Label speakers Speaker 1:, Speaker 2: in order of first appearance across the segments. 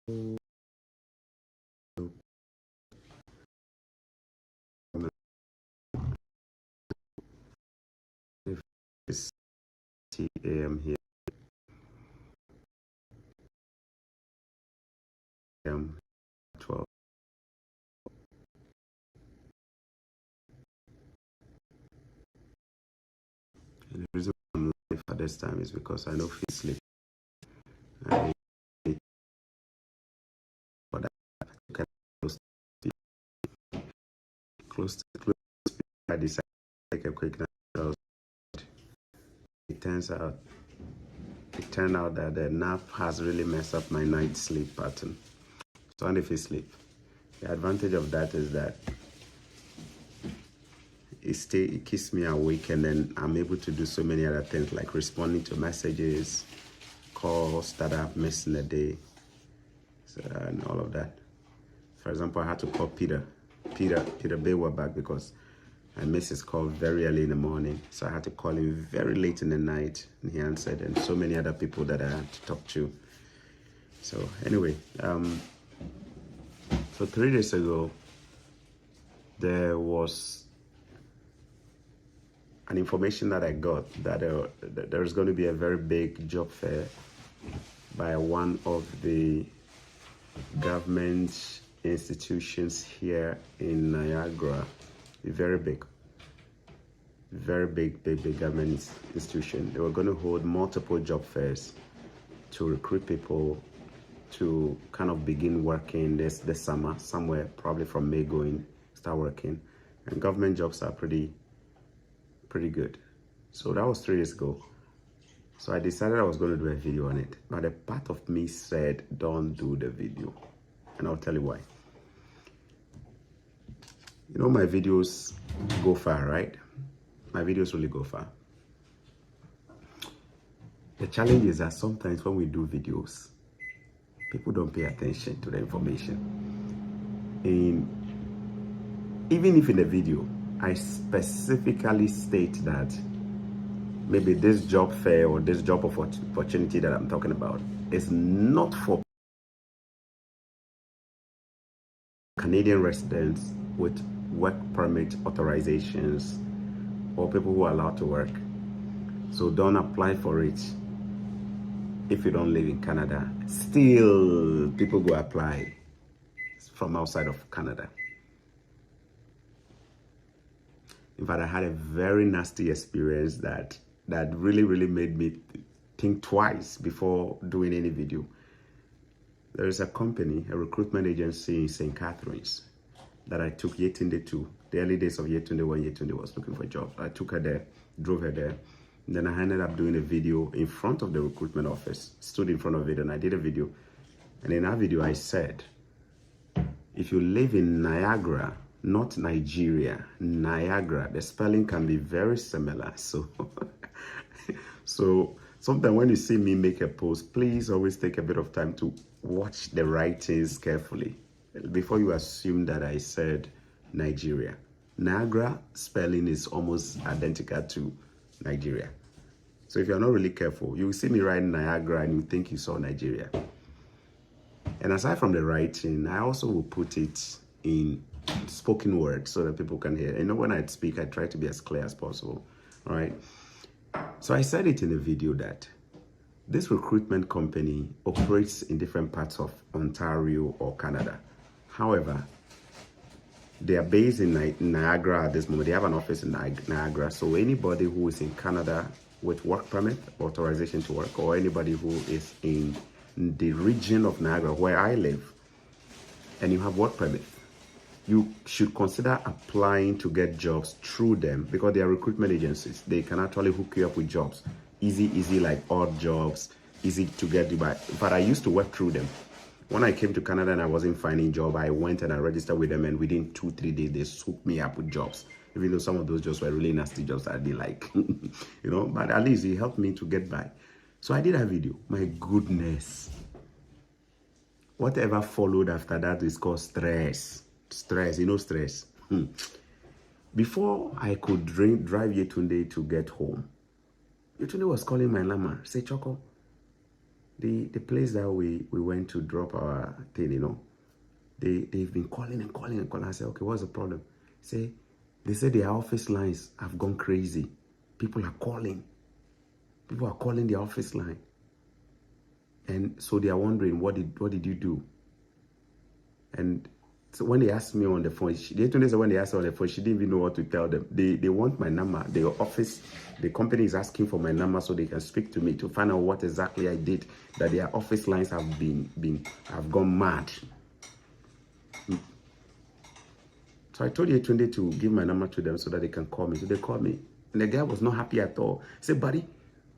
Speaker 1: It's 10 a.m. here. 12. And the reason I'm live at this time is because I know fit sleep. I need for that close to close. I decided to take a quick nap. It turned out that the nap has really messed up my night sleep pattern. So I need to sleep. The advantage of that is that it keeps me awake, and then I'm able to do so many other things like responding to messages, calls that I've missed in the day, and all of that. For example, I had to call Peter Baywa back because I missed his call very early in the morning. So I had to call him very late in the night, and he answered, and so many other people that I had to talk to. So anyway, so 3 days ago, there was an information that I got that there's going to be a very big job fair by one of the government institutions here in Niagara. Very big government institution. They were going to hold multiple job fairs to recruit people to kind of begin working this summer, somewhere probably from May going, start working. And government jobs are pretty good. So that was 3 days ago. So I decided I was going to do a video on it, but a part of me said, don't do the video. And I'll tell you why. You know, my videos go far, right? My videos really go far. The challenge is that sometimes when we do videos, people don't pay attention to the information. And even if in the video, I specifically state that maybe this job fair or this job opportunity that I'm talking about is not for Canadian residents with work permit authorizations or people who are allowed to work. So don't apply for it if you don't live in Canada. Still, people go apply from outside of Canada. In fact, I had a very nasty experience that really made me think twice before doing any video. There is a company, a recruitment agency in St. Catharines that I took Yetunde to. The early days of Yetunde when Yetunde was looking for jobs. I took her there, drove her there. And then I ended up doing a video in front of the recruitment office, stood in front of it, and I did a video. And in that video, I said, if you live in Niagara, not Nigeria, Niagara, the spelling can be very similar. So, so sometimes when you see me make a post, please always take a bit of time to watch the writings carefully before you assume that I said Nigeria. Niagara spelling is almost identical to Nigeria. So if you're not really careful, you will see me writing Niagara and you think you saw Nigeria. And aside from the writing, I also will put it in spoken words so that people can hear. You know, when I speak, I try to be as clear as possible. All right. So I said it in the video that this recruitment company operates in different parts of Ontario or Canada. However, they are based in Niagara at this moment. They have an office in Niagara. So anybody who is in Canada with work permit, authorization to work, or anybody who is in the region of Niagara where I live, and you have work permit, you should consider applying to get jobs through them because they are recruitment agencies. They can actually hook you up with jobs. Easy, like odd jobs, easy to get you by. But I used to work through them. When I came to Canada and I wasn't finding a job, I went and I registered with them, and within 2-3 days, they hooked me up with jobs. Even though some of those jobs were really nasty jobs that I didn't like, you know, but at least it helped me to get by. So I did a video. My goodness. Whatever followed after that is called stress. Stress, you know, stress. Before I could drive Yetunde to get home, Yetunde was calling my lama. Say, Choco, The place that we went to drop our thing, you know, they've been calling and calling and calling. I said, okay, what's the problem? They say their office lines have gone crazy. People are calling. People are calling their office line. And so they are wondering, what did you do? And so when they asked me on the phone, when they asked her on the phone, she didn't even know what to tell them. They want my number. The company is asking for my number so they can speak to me to find out what exactly I did, that their office lines have have gone mad. So I told Yetunde to give my number to them so that they can call me. So they called me. And the guy was not happy at all. He said, buddy,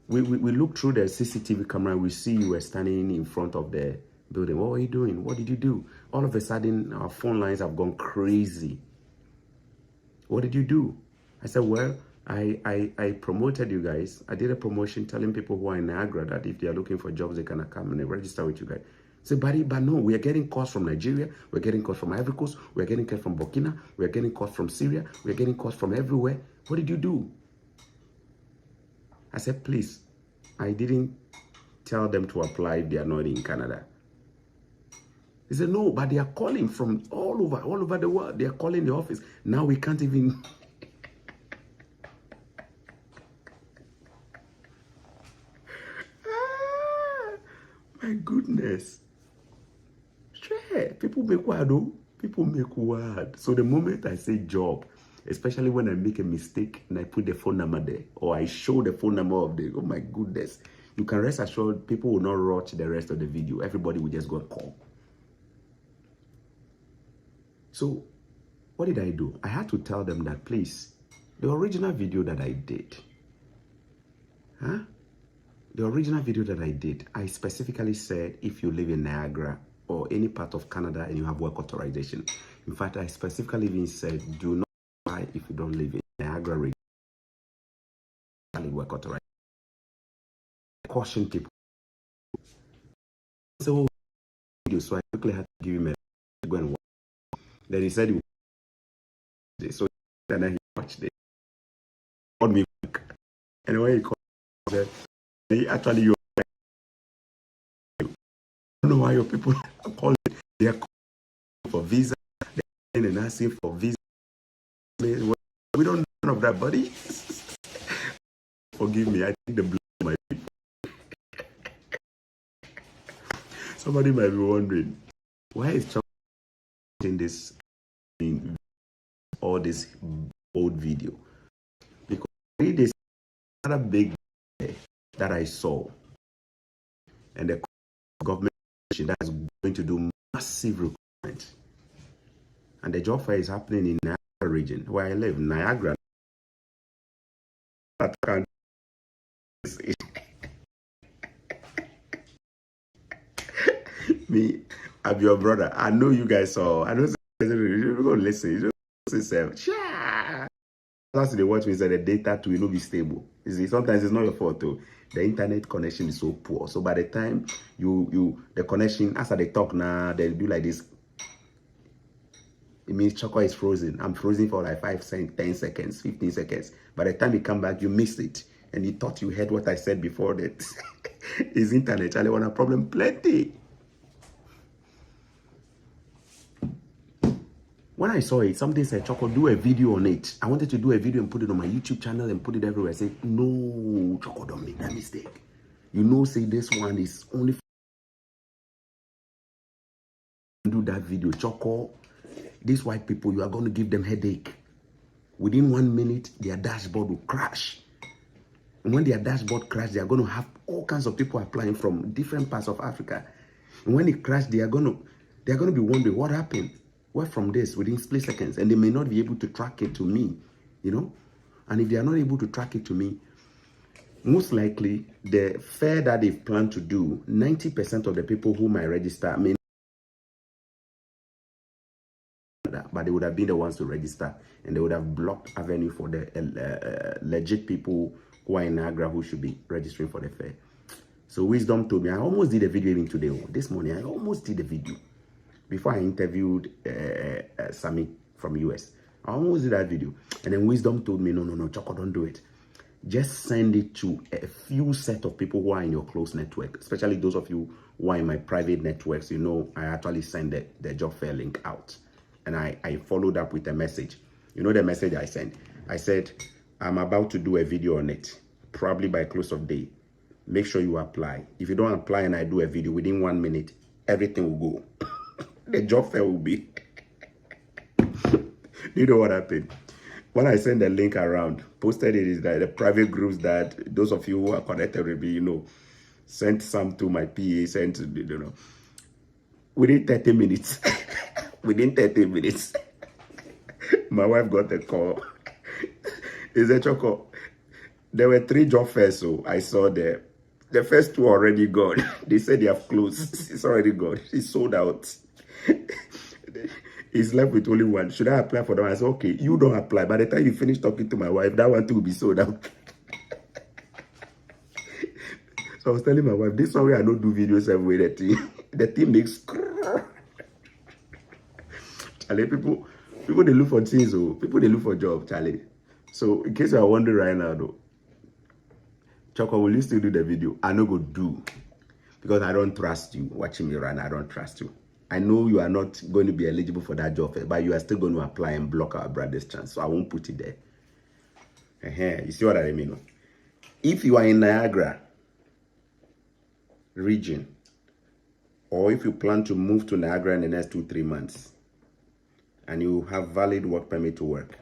Speaker 1: we looked through the CCTV camera. We see you were standing in front of the building. What were you doing? What did you do? All of a sudden, our phone lines have gone crazy. What did you do? I said, well, I promoted you guys. I did a promotion telling people who are in Niagara that if they are looking for jobs, they can come and register with you guys. Say, buddy, but no, we are getting calls from Nigeria. We're getting calls from Ivory Coast. We're getting calls from Burkina. We're getting calls from Syria. We're getting calls from everywhere. What did you do? I said, please, I didn't tell them to apply if they are not in Canada. He said, no, but they are calling from all over the world. They are calling the office. Now we can't even... My goodness. Sure, people make word, oh. People make word. So the moment I say job, especially when I make a mistake and I put the phone number there, or I show the phone number of the, oh my goodness, you can rest assured people will not watch the rest of the video. Everybody will just go and call. So what did I do? I had to tell them that, please, the original video that I did, the original video that I did, I specifically said if you live in Niagara or any part of Canada and you have work authorization. In fact, I specifically even said do not apply if you don't live in Niagara region. Work authorization. Caution people. So I quickly had to give him a go and watch. Then he said he would. So then he watched it. Called me back. And when he called me, he said, actually, you I don't know why your people are calling. They are calling for visa. They're and asking for visa. We don't know none of that, buddy. Forgive me. I think the blood my people. Somebody might be wondering, why is Chuck in this in all this old video? Because this other big that I saw, and the government that is going to do massive recruitment, and the job fair is happening in Niagara region where I live, Niagara. That can't me, I'm your brother. I know you guys saw. I know you're going to listen. You just say, that's the watch means that the data to be stable. You see, sometimes it's not your fault too. The internet connection is so poor. So by the time the connection, as they talk now, they do like this. It means Choco is frozen. I'm frozen for like 5, 10 seconds, 15 seconds. By the time you come back, you missed it. And you thought you heard what I said before that. It's internet. Charlie, want a problem plenty. When I saw it, somebody said, Choco, do a video on it. I wanted to do a video and put it on my YouTube channel and put it everywhere. I said, no, Choco, don't make that mistake. You know, say this one is only for do that video. Choco, these white people, you are going to give them headache. Within 1 minute, their dashboard will crash. And when their dashboard crashes, they are going to have all kinds of people applying from different parts of Africa. And when it crashes, they are going to be wondering what happened. What from this within split seconds, and they may not be able to track it to me, you know. And if they are not able to track it to me, most likely the fair that they've planned to do, 90% of the people who might register may not, but they would have been the ones to register, and they would have blocked avenue for the legit people who are in Niagara who should be registering for the fair. So Wisdom told me, I almost did a video even today. This morning, I almost did a video. Before I interviewed Sammy from US. I almost did that video. And then Wisdom told me, no, Choco, don't do it. just send it to a few set of people who are in your close network, especially those of you who are in my private networks. You know, I actually send the job fair link out, and I followed up with a message. You know the message I sent? I said, I'm about to do a video on it, probably by close of day. Make sure you apply. If you don't apply and I do a video, within 1 minute, everything will go. The job fair will be. You know what happened? When I sent the link around, posted it is that the private groups that those of you who are connected with me, you know, sent some to my PA, sent, you know, within 30 minutes, within 30 minutes, my wife got a call. Is a choco. There were 3 job fairs, so I saw the first 2 already gone. They said they have closed. It's already gone. It's sold out. He's left with only 1. Should I apply for that? I said, okay, you don't apply. By the time you finish talking to my wife, that one too will be sold out. So I was telling my wife, this one way I don't do videos every way. The team makes. Charlie, people they look for things, oh. People they look for jobs, Charlie. So in case you are wondering right now, though, Choco, will you still do the video? I no go do, because I don't trust you watching me right now. I don't trust you. I know you are not going to be eligible for that job, but you are still going to apply and block our brother's chance. So I won't put it there. You see what I mean? If you are in Niagara region, or if you plan to move to Niagara in the next 2-3 months, and you have valid work permit to work,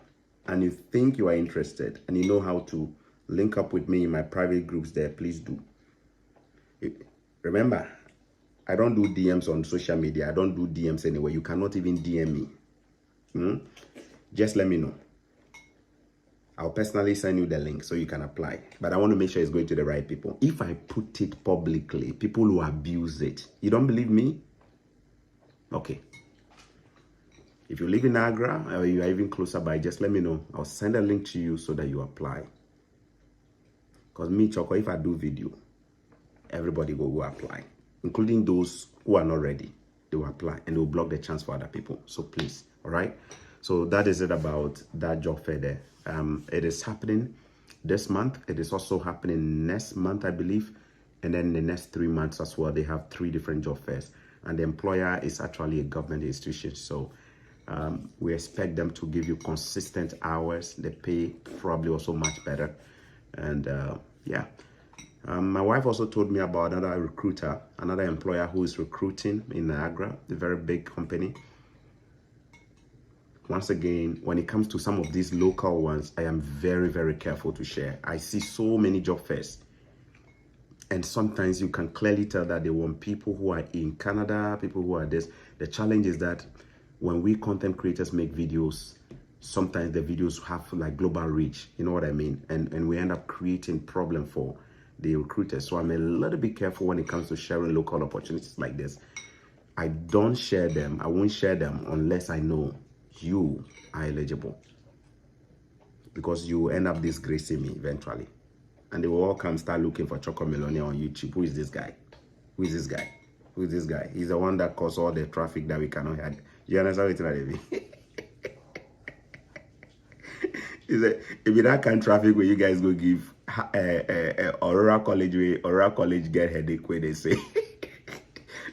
Speaker 1: and you think you are interested, and you know how to link up with me in my private groups there, please do. Remember, I don't do DMs on social media. I don't do DMs anywhere. You cannot even DM me. Just let me know. I'll personally send you the link so you can apply. But I want to make sure it's going to the right people. If I put it publicly, people will abuse it. You don't believe me? Okay. If you live in Niagara or you are even closer by, just let me know. I'll send a link to you so that you apply. Because me, Choco, if I do video, everybody will go apply, including those who are not ready. They will apply and they will block the chance for other people. So please, all right? So that is it about that job fair there. It is happening this month. It is also happening next month, I believe. And then the next 3 months as well, they have 3 different job fairs. And the employer is actually a government institution. So we expect them to give you consistent hours. The pay probably also much better. And yeah. My wife also told me about another recruiter, another employer who is recruiting in Niagara, a very big company. Once again, when it comes to some of these local ones, I am very, very careful to share. I see so many job fairs. And sometimes you can clearly tell that they want people who are in Canada, people who are this. The challenge is that when we content creators make videos, sometimes the videos have like global reach. You know what I mean? And we end up creating problem for the recruiters. So I'm a little bit careful when it comes to sharing local opportunities like this. I don't share them. I won't share them unless I know you are eligible, because you will end up disgracing me eventually. And they will all come start looking for Choco Millionaire on YouTube. Who is this guy? Who is this guy? Who is this guy? He's the one that caused all the traffic that we cannot have. You understand what I mean? If you that kind of traffic where you guys go give Aurora College get headache where they say.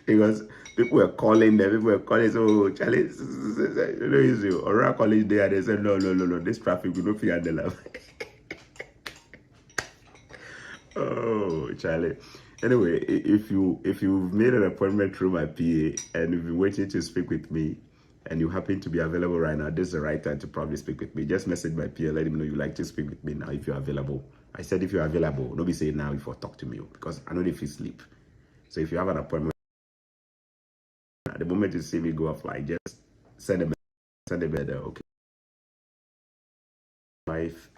Speaker 1: Because people were calling them, people were calling, so Charlie, you know, easy. Aurora College there, they said, no, this traffic, we don't fear the love. Oh, Charlie. Anyway, if you've made an appointment through my PA and you've been waiting to speak with me and you happen to be available right now, this is the right time to probably speak with me. Just message my PA, let him know you like to speak with me now if you're available. I said if you're available, don't be saying now before talk to me, because I know if you sleep. So if you have an appointment, at the moment you see me go offline, just send a message, okay. Wife.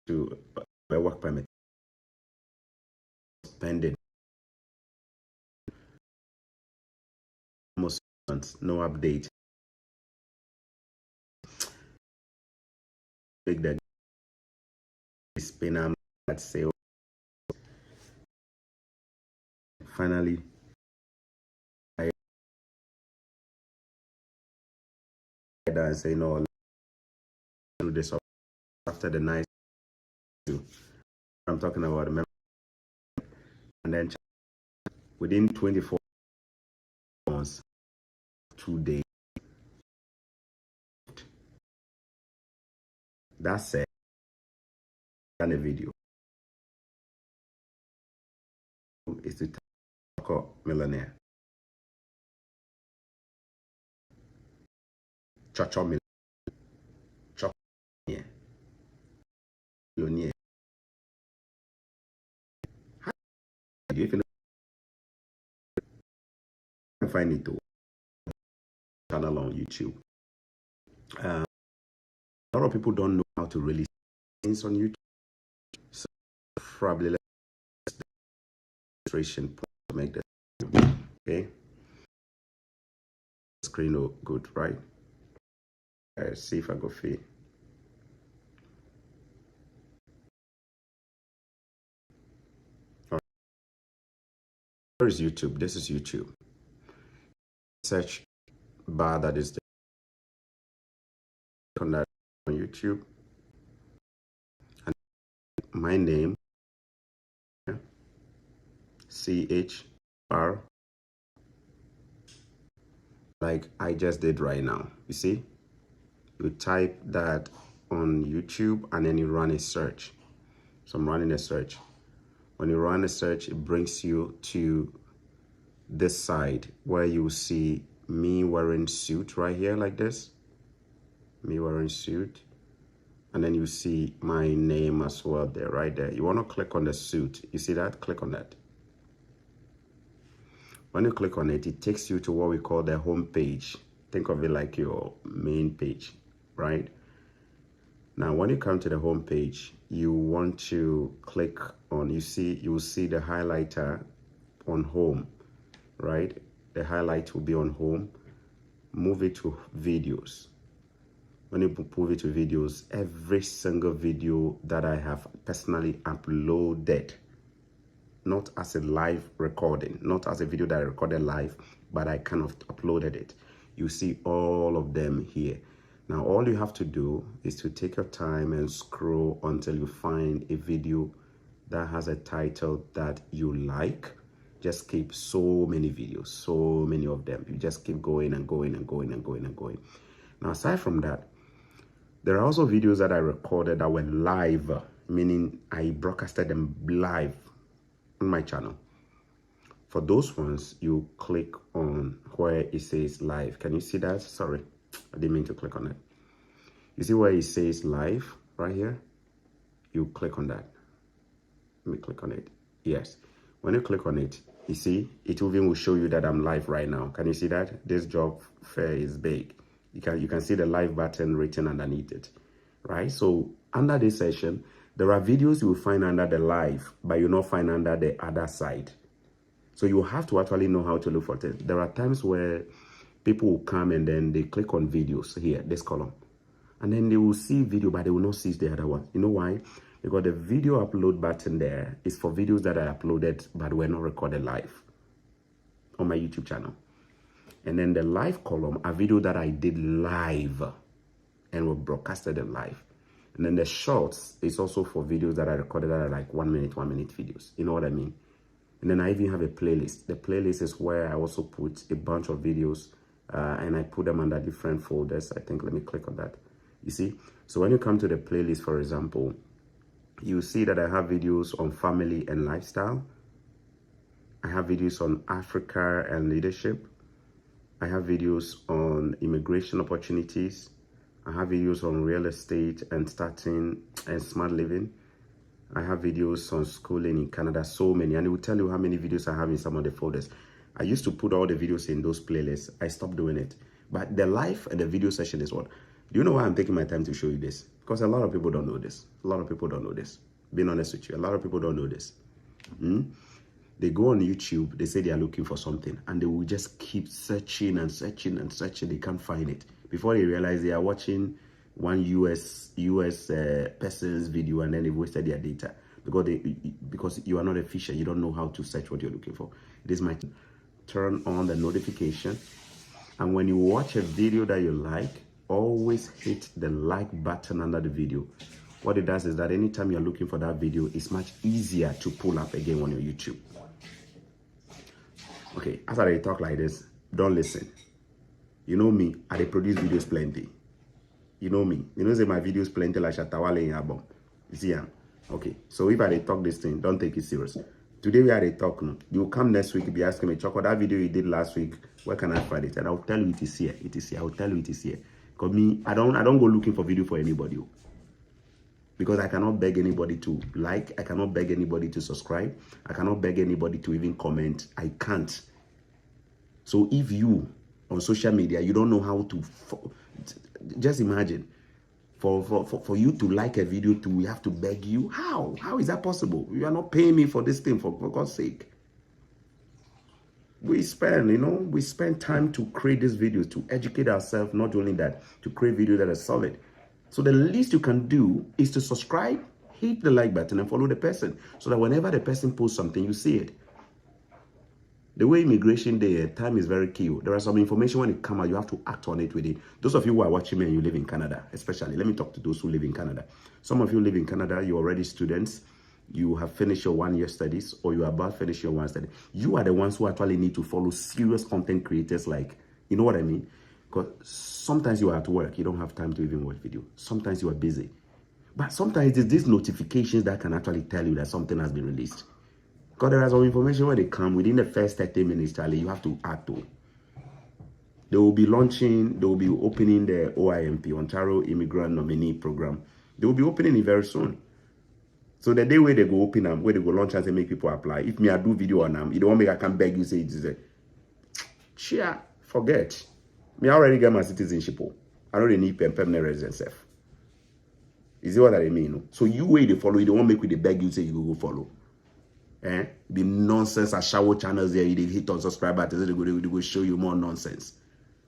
Speaker 1: To my work permit pending, almost months, no update. Big that Spain, I'm at say finally and say, no, let's do this after the night. I'm talking about, and then within 24 months, 2 days. That's it. And a video is to talk millionaire. Chacho millionaire. If you can find it, channel on YouTube. A lot of people don't know how to release things on YouTube. So probably let's demonstration to make that. Okay. Screen look good, right? See if I go free. Where is YouTube? This is YouTube. Search bar that is on that on YouTube. And my name, CHR, like I just did right now. You see? You type that on YouTube and then you run a search. So I'm running a search. When you run a search, it brings you to this side where you see me wearing suit right here like this. Me wearing suit. And then you see my name as well there, right there. You want to click on the suit. You see that? Click on that. When you click on it, it takes you to what we call the home page. Think of it like your main page, right? Now, when you come to the home page, you want to click on, you will see the highlighter on home, right? The highlight will be on home. Move it to videos. When you move it to videos, every single video that I have personally uploaded, not as a live recording, not as a video that I recorded live, but I kind of uploaded it. You see all of them here. Now, all you have to do is to take your time and scroll until you find a video that has a title that you like. Just keep so many videos, so many of them. You just keep going and going and going and going and going. Now, aside from that, there are also videos that I recorded that were live, meaning I broadcasted them live on my channel. For those ones, you click on where it says live. Can you see that? Sorry, I didn't mean to click on it. You see where it says live right here? You click on that. Let me click on it. Yes. When you click on it, you see, it even will show you that I'm live right now. Can you see that? This job fair is big. You can see the live button written underneath it, right? So under this session, there are videos you will find under the live, but you'll not find under the other side. So you have to actually know how to look for things. There are times where people will come and then they click on videos here, this column. And then they will see video, but they will not see the other one. You know why? Because the video upload button there is for videos that I uploaded, but were not recorded live on my YouTube channel. And then the live column, a video that I did live and were broadcasted live. And then the shorts is also for videos that I recorded that are like 1 minute videos. You know what I mean? And then I even have a playlist. The playlist is where I also put a bunch of videos and I put them under different folders. I think, let me click on that. You see? So when you come to the playlist, for example, you see that I have videos on family and lifestyle. I have videos on Africa and leadership. I have videos on immigration opportunities. I have videos on real estate and starting and smart living. I have videos on schooling in Canada, so many. And it will tell you how many videos I have in some of the folders. I used to put all the videos in those playlists. I stopped doing it. But the live and the video session is what? Do you know why I'm taking my time to show you this? Because a lot of people don't know this. A lot of people don't know this. Being honest with you, a lot of people don't know this. They go on YouTube, they say they are looking for something, and they will just keep searching and searching and searching. They can't find it. Before they realize they are watching one US person's video and then they've wasted their data because you are not a fisher. You don't know how to search what you're looking for. It is turn on the notification, and when you watch a video that you like, always hit the like button under the video. What it does is that anytime you're looking for that video, it's much easier to pull up again on your YouTube. Okay, after I talk like this, don't listen. You know me, I produce videos plenty. You know me. You know say my videos plenty like Shatawale in album. You see, okay. So if I talk this thing, don't take it serious. Today we are talk. No? You will come next week, be asking me, Choco, that video you did last week, where can I find it? And I'll tell you it is here. It is here. I'll tell you it is here. Because me, I don't go looking for video for anybody. Because I cannot beg anybody to like, I cannot beg anybody to subscribe, I cannot beg anybody to even comment. I can't. So if you on social media, you don't know how to, just imagine, for you to like a video, we have to beg you. How is that possible? You are not paying me for this thing, for God's sake. We spend time to create these videos, to educate ourselves. Not only that, to create videos that are solid. So the least you can do is to subscribe, hit the like button, and follow the person, so that whenever the person posts something, you see it. The way immigration day, time is very key. There are some information when it comes out, you have to act on it with it. Those of you who are watching me and you live in Canada, especially, let me talk to those who live in Canada. Some of you live in Canada, you're already students, you have finished your 1 year studies, or you are about to finish your 1 study. You are the ones who actually need to follow serious content creators like, you know what I mean? Because sometimes you are at work, you don't have time to even watch video. Sometimes you are busy. But sometimes it's these notifications that can actually tell you that something has been released. Because there are some information when they come within the first 30 minutes, Charlie, you have to act on. They will be launching, they will be opening the OIMP, Ontario Immigrant Nominee Program. They will be opening it very soon. So the day where they go open them, where they go launch and make people apply, if me I do video on them, you don't make I can beg you say it is a cheer, forget. Me already get my citizenship. I don't need permanent residence. Is it what I mean? So you wait to follow, you don't want to make with the beg you say you go follow. The nonsense at shower channels there, you hit on subscribe button, they go show you more nonsense.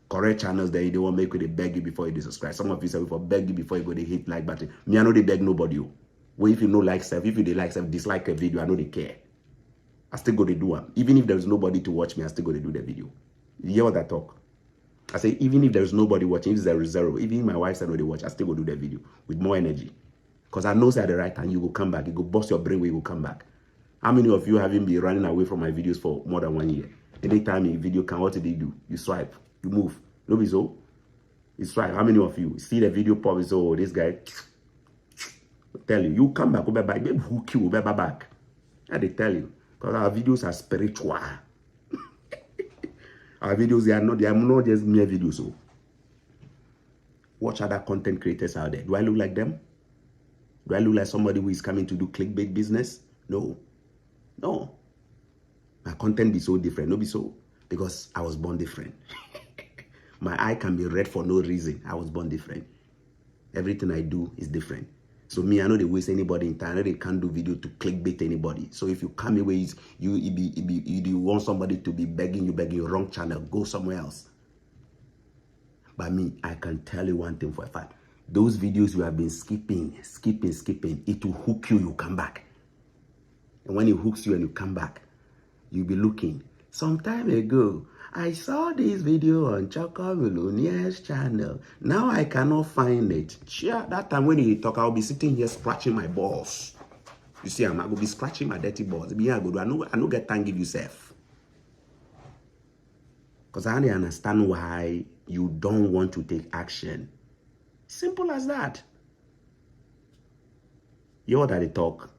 Speaker 1: Correct channels there, you don't want to make with the beg you before you subscribe. Some of you say before beg you before you go they hit like button. Me I know they beg nobody. Well, if you know like self, if you they like self, dislike a video, I know they care. I still go to do them. Even if there's nobody to watch me, I still go to do the video. You hear what I talk? I say, even if there's nobody watching, if there is zero, even my wife said no, they watch, I still go do the video with more energy. Because I know at the right time, you will come back. You go bust your brain where you will come back. How many of you haven't been running away from my videos for more than 1 year? Anytime a video can, what do they do? You swipe, you move. No be so? You swipe. How many of you see the video pop? So oh, this guy, tell you come back, go back, maybe hook you, back. And they tell you. Because our videos are spiritual. Our videos, they are not just mere videos. So watch other content creators out there. Do I look like them? Do I look like somebody who is coming to do clickbait business? No. No. My content be so different. No be so. Because I was born different. My eye can be red for no reason. I was born different. Everything I do is different. So me, I know they waste anybody in time. I know they can't do video to clickbait anybody. So if you come away, you want somebody to be begging you, wrong channel, go somewhere else. But me, I can tell you one thing for a fact. Those videos you have been skipping, it will hook you, you come back. And when it hooks you and you come back, you'll be looking. Some time ago, I saw this video on Choco Millionaire's channel. Now I cannot find it. Sure, that time when he talk, I'll be sitting here scratching my balls. You see, I'm going to be scratching my dirty balls. I don't get time to give you self. Because I don't understand why you don't want to take action. Simple as that. You know that they talk.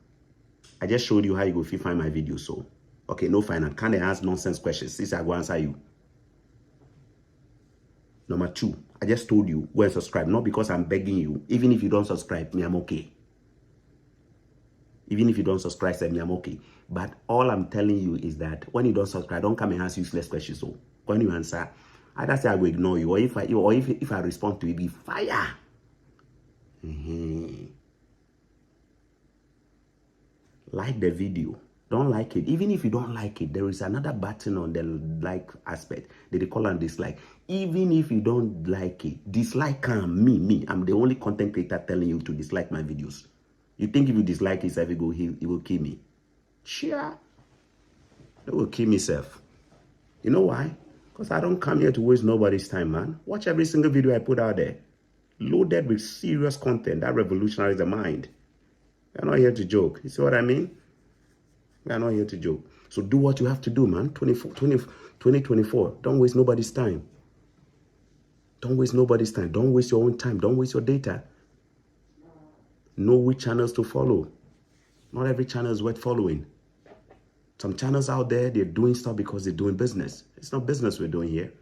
Speaker 1: I just showed you how you go find my video. So, okay, no final. Can they ask nonsense questions? This I go answer you. Number 2, I just told you go and subscribe. Not because I'm begging you. Even if you don't subscribe, me, I'm okay. Even if you don't subscribe, me, I'm okay. But all I'm telling you is that when you don't subscribe, don't come and ask useless questions. So when you answer, either say I will ignore you, or if I respond to it, be fire. Like the video. Don't like it. Even if you don't like it, there is another button on the like aspect. They call it dislike. Even if you don't like it, dislike me. I'm the only content creator telling you to dislike my videos. You think if you dislike it, it will kill me? Sure. It will kill myself. You know why? Because I don't come here to waste nobody's time, man. Watch every single video I put out there. Loaded with serious content that revolutionizes the mind. We're not here to joke. You see what I mean? We're not here to joke. So do what you have to do, man. 2024. Don't waste nobody's time. Don't waste nobody's time. Don't waste your own time. Don't waste your data. Know which channels to follow. Not every channel is worth following. Some channels out there, they're doing stuff because they're doing business. It's not business we're doing here.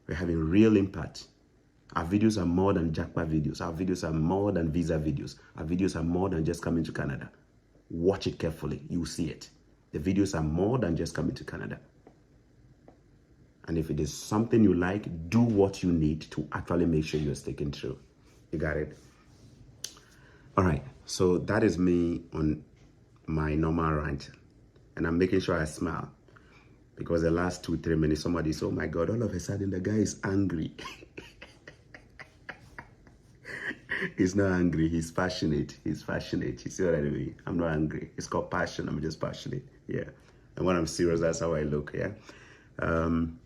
Speaker 1: We're having real impact. Our videos are more than jackpot videos. Our videos are more than visa videos. Our videos are more than just coming to Canada. Watch it carefully. You will see it. The videos are more than just coming to Canada. And if it is something you like, do what you need to actually make sure you're sticking through. You got it? All right. So that is me on my normal rant. And I'm making sure I smile. Because the last 2-3 minutes, somebody said, oh my God, all of a sudden the guy is angry. He's not angry. He's passionate. He's passionate. You see what I mean? I'm not angry. It's called passion. I'm just passionate. Yeah. And when I'm serious, that's how I look. Yeah. In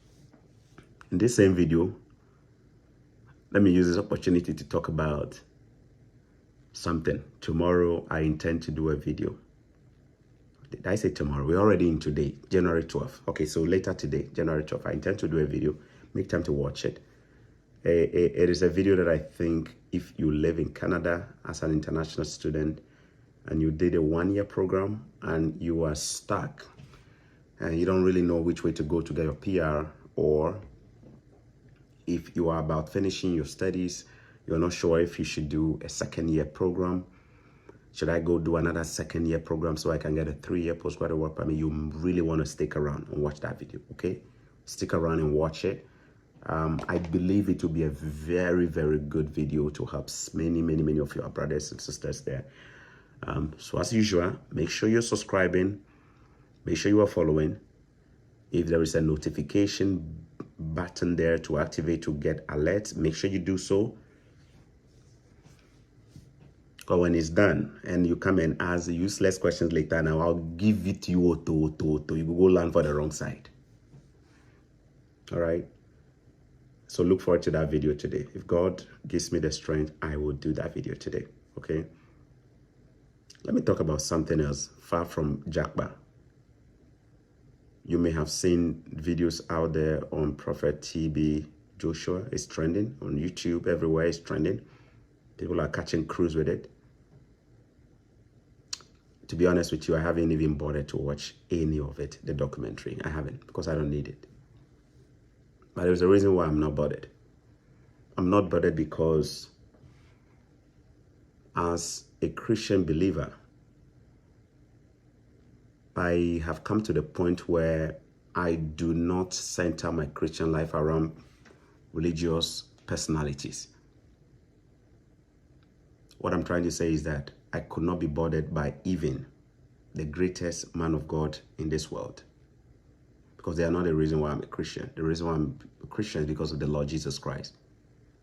Speaker 1: this same video, let me use this opportunity to talk about something. Tomorrow, I intend to do a video. Did I say tomorrow? We're already in today, January 12th. Okay, so later today, January 12th, I intend to do a video. Make time to watch it. It is a video that I think if you live in Canada as an international student and you did a 1-year program and you are stuck and you don't really know which way to go to get your PR, or if you are about finishing your studies, you're not sure if you should do a 2nd-year program. Should I go do another 2nd-year program so I can get a 3-year postgraduate work permit? You really want to stick around and watch that video, okay? Stick around and watch it. I believe it will be a very, very good video to help many of your brothers and sisters there. So as usual, make sure you're subscribing. Make sure you are following. If there is a notification button there to activate to get alerts, make sure you do so. Or when it's done and you come and ask useless questions later, now I'll give it to you you will go land for the wrong side. All right. So look forward to that video today. If God gives me the strength, I will do that video today. Okay. Let me talk about something else far from Jackpot. You may have seen videos out there on Prophet TB Joshua. It's trending on YouTube. Everywhere it's trending. People are catching cruise with it. To be honest with you, I haven't even bothered to watch any of it, the documentary. I haven't, because I don't need it. But there's a reason why I'm not bothered. I'm not bothered because as a Christian believer, I have come to the point where I do not center my Christian life around religious personalities. What I'm trying to say is that I could not be bothered by even the greatest man of God in this world, because they are not the reason why I'm a Christian. The reason why I'm a Christian is because of the Lord Jesus Christ.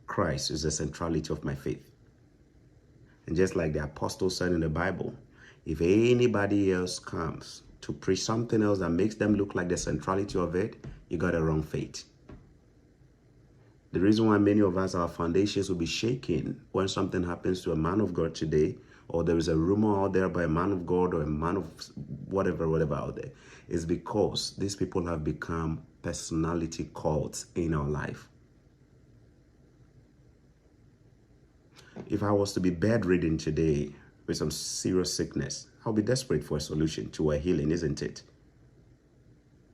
Speaker 1: Christ is the centrality of my faith. And just like the apostles said in the Bible, if anybody else comes to preach something else that makes them look like the centrality of it, you got a wrong faith. The reason why many of us, our foundations will be shaken when something happens to a man of God today, or there is a rumor out there by a man of God or a man of whatever out there, is because these people have become personality cults in our life. If I was to be bedridden today with some serious sickness, I'll be desperate for a solution to a healing, isn't it?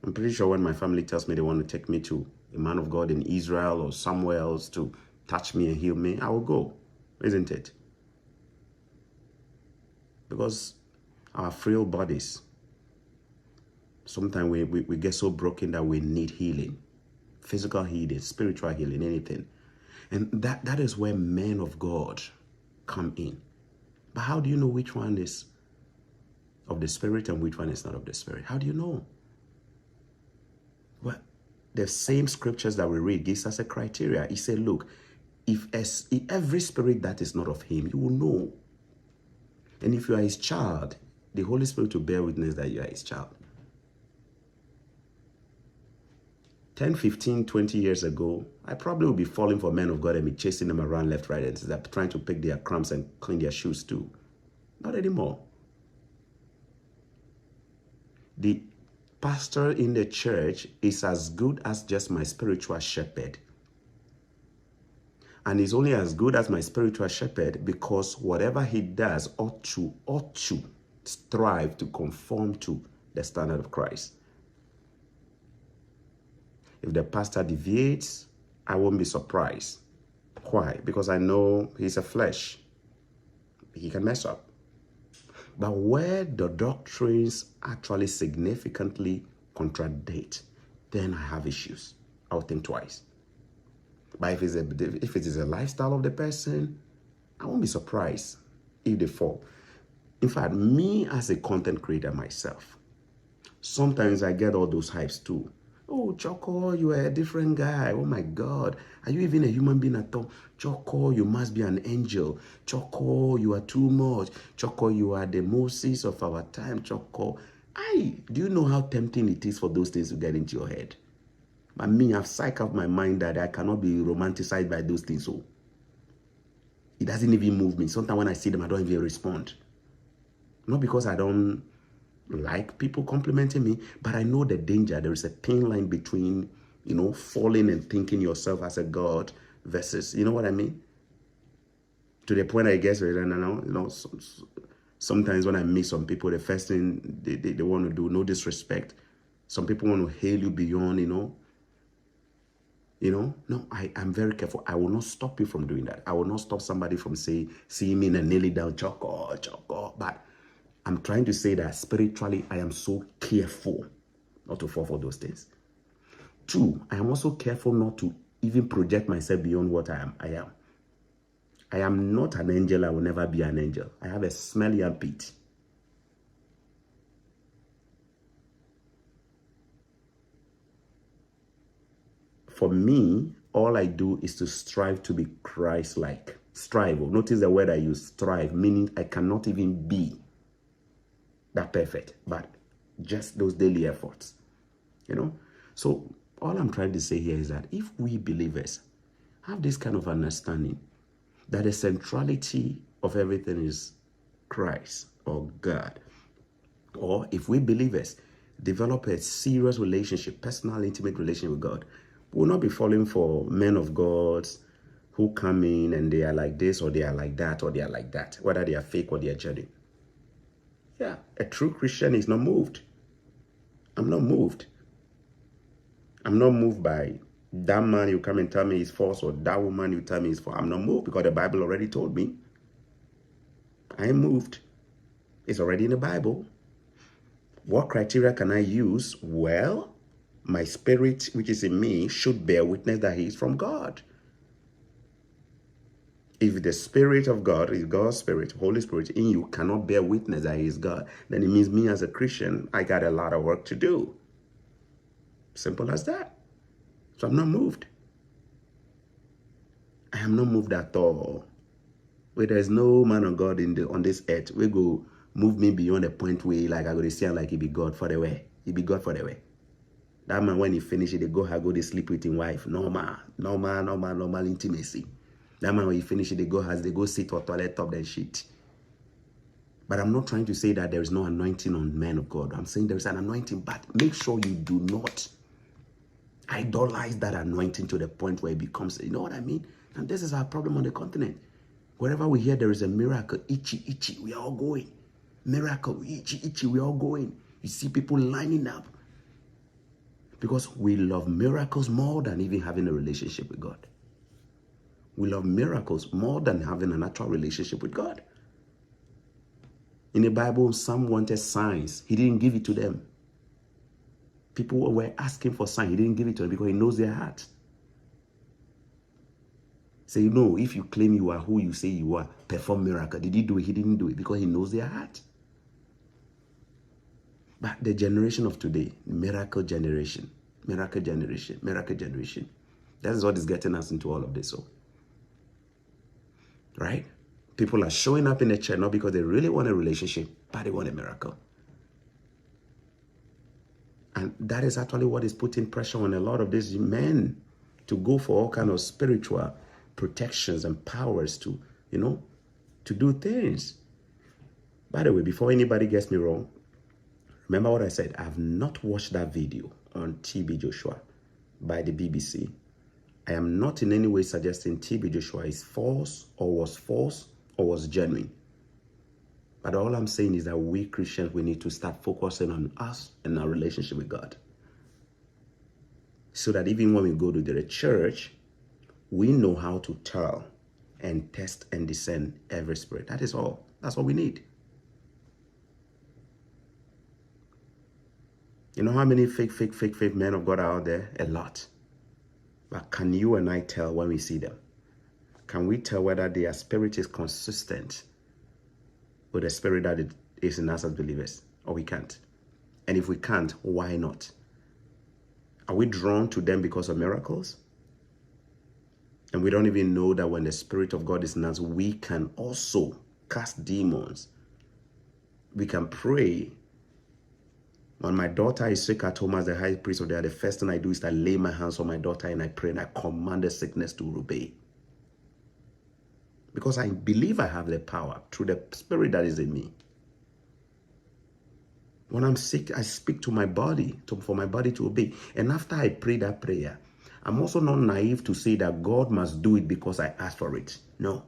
Speaker 1: I'm pretty sure when my family tells me they want to take me to a man of God in Israel or somewhere else to touch me and heal me, I will go, isn't it? Because our frail bodies, sometimes we get so broken that we need healing, physical healing, spiritual healing, anything. And that is where men of God come in. But how do you know which one is of the Spirit and which one is not of the Spirit? How do you know? Well, the same scriptures that we read gives us a criteria. He said, look, if every spirit that is not of him, you will know. And if you are his child, the Holy Spirit will bear witness that you are his child. 10, 15, 20 years ago, I probably would be falling for men of God and be chasing them around left, right, and center, trying to pick their crumbs and clean their shoes too. Not anymore. The pastor in the church is as good as just my spiritual shepherd. And he's only as good as my spiritual shepherd because whatever he does ought to strive to conform to the standard of Christ. If the pastor deviates, I won't be surprised. Why? Because I know he's a flesh. He can mess up. But where the doctrines actually significantly contradict, then I have issues. I'll think twice. But if it is a lifestyle of the person, I won't be surprised if they fall. In fact, me as a content creator myself, sometimes I get all those hypes too. Oh, Choco, you are a different guy. Oh my God. Are you even a human being at all? Choco, you must be an angel. Choco, you are too much. Choco, you are the Moses of our time. Choco. Do you know how tempting it is for those things to get into your head? But me, I've psyched out my mind that I cannot be romanticized by those things. So it doesn't even move me. Sometimes when I see them, I don't even respond. Not because I don't like people complimenting me, but I know the danger. There is a thin line between, falling and thinking yourself as a god versus, you know what I mean? To the point I guess, sometimes when I meet some people, the first thing they want to do, no disrespect. Some people want to hail you beyond, no, I'm very careful. I will not stop you from doing that. I will not stop somebody from seeing me and kneeling down, Choco. But I'm trying to say that spiritually, I am so careful not to fall for those things. 2, I am also careful not to even project myself beyond what I am. I am not an angel. I will never be an angel. I have a smelly armpit. For me, all I do is to strive to be Christ-like. Strive. Notice the word I use, strive, meaning I cannot even be that perfect, but just those daily efforts, So all I'm trying to say here is that if we believers have this kind of understanding that the centrality of everything is Christ or God, or if we believers develop a serious relationship, personal, intimate relationship with God, we will not be falling for men of God who come in and they are like this or they are like that or they are like that, whether they are fake or they are genuine. Yeah, a true Christian is not moved. I'm not moved. I'm not moved by that man you come and tell me is false or that woman you tell me is false. I'm not moved because the Bible already told me. I am moved. It's already in the Bible. What criteria can I use? Well, my spirit, which is in me, should bear witness that he is from God. If the Spirit of God is God's Spirit, Holy Spirit in you cannot bear witness that he is God, then it means me as a Christian, I got a lot of work to do. Simple as that. So I'm not moved. I am not moved at all. Where there's no man of God on this earth, we go move me beyond the point where like I go to see him like he be God for the way. He be God for the way. That man, when he finish it, they go to sleep with his wife. Normal intimacy. That man, when he finish it, they go sit or toilet top then shit. But I'm not trying to say that there is no anointing on men of God. I'm saying there is an anointing, but make sure you do not idolize that anointing to the point where it becomes, you know what I mean? And this is our problem on the continent. Wherever we hear there is a miracle, itchy, we are all going. Miracle, itchy, we are all going. You see people lining up. Because we love miracles more than even having a relationship with God. We love miracles more than having a natural relationship with God. In the Bible, some wanted signs. He didn't give it to them. People were asking for signs. He didn't give it to them because he knows their heart. So if you claim you are who you say you are, perform miracle. Did he do it? He didn't do it because he knows their heart. But the generation of today, miracle generation. That is what is getting us into all of this. So, right? People are showing up in the church not because they really want a relationship, but they want a miracle. And that is actually what is putting pressure on a lot of these men to go for all kind of spiritual protections and powers to, to do things. By the way, before anybody gets me wrong, remember what I said. I have not watched that video on TB Joshua by the BBC. I am not in any way suggesting TB Joshua is false or was genuine. But all I'm saying is that we Christians, we need to start focusing on us and our relationship with God. So that even when we go to the church, we know how to tell and test and discern every spirit. That is all. That's all we need. You know how many fake men of God are out there? A lot. But can you and I tell when we see them? Can we tell whether their spirit is consistent with the spirit that it is in us as believers? Or we can't? And if we can't, why not? Are we drawn to them because of miracles? And we don't even know that when the Spirit of God is in us, we can also cast demons. We can pray. When my daughter is sick at home as the high priest of the first thing I do is I lay my hands on my daughter and I pray and I command the sickness to obey. Because I believe I have the power through the Spirit that is in me. When I'm sick, I speak to my body, for my body to obey. And after I pray that prayer, I'm also not naive to say that God must do it because I asked for it. No.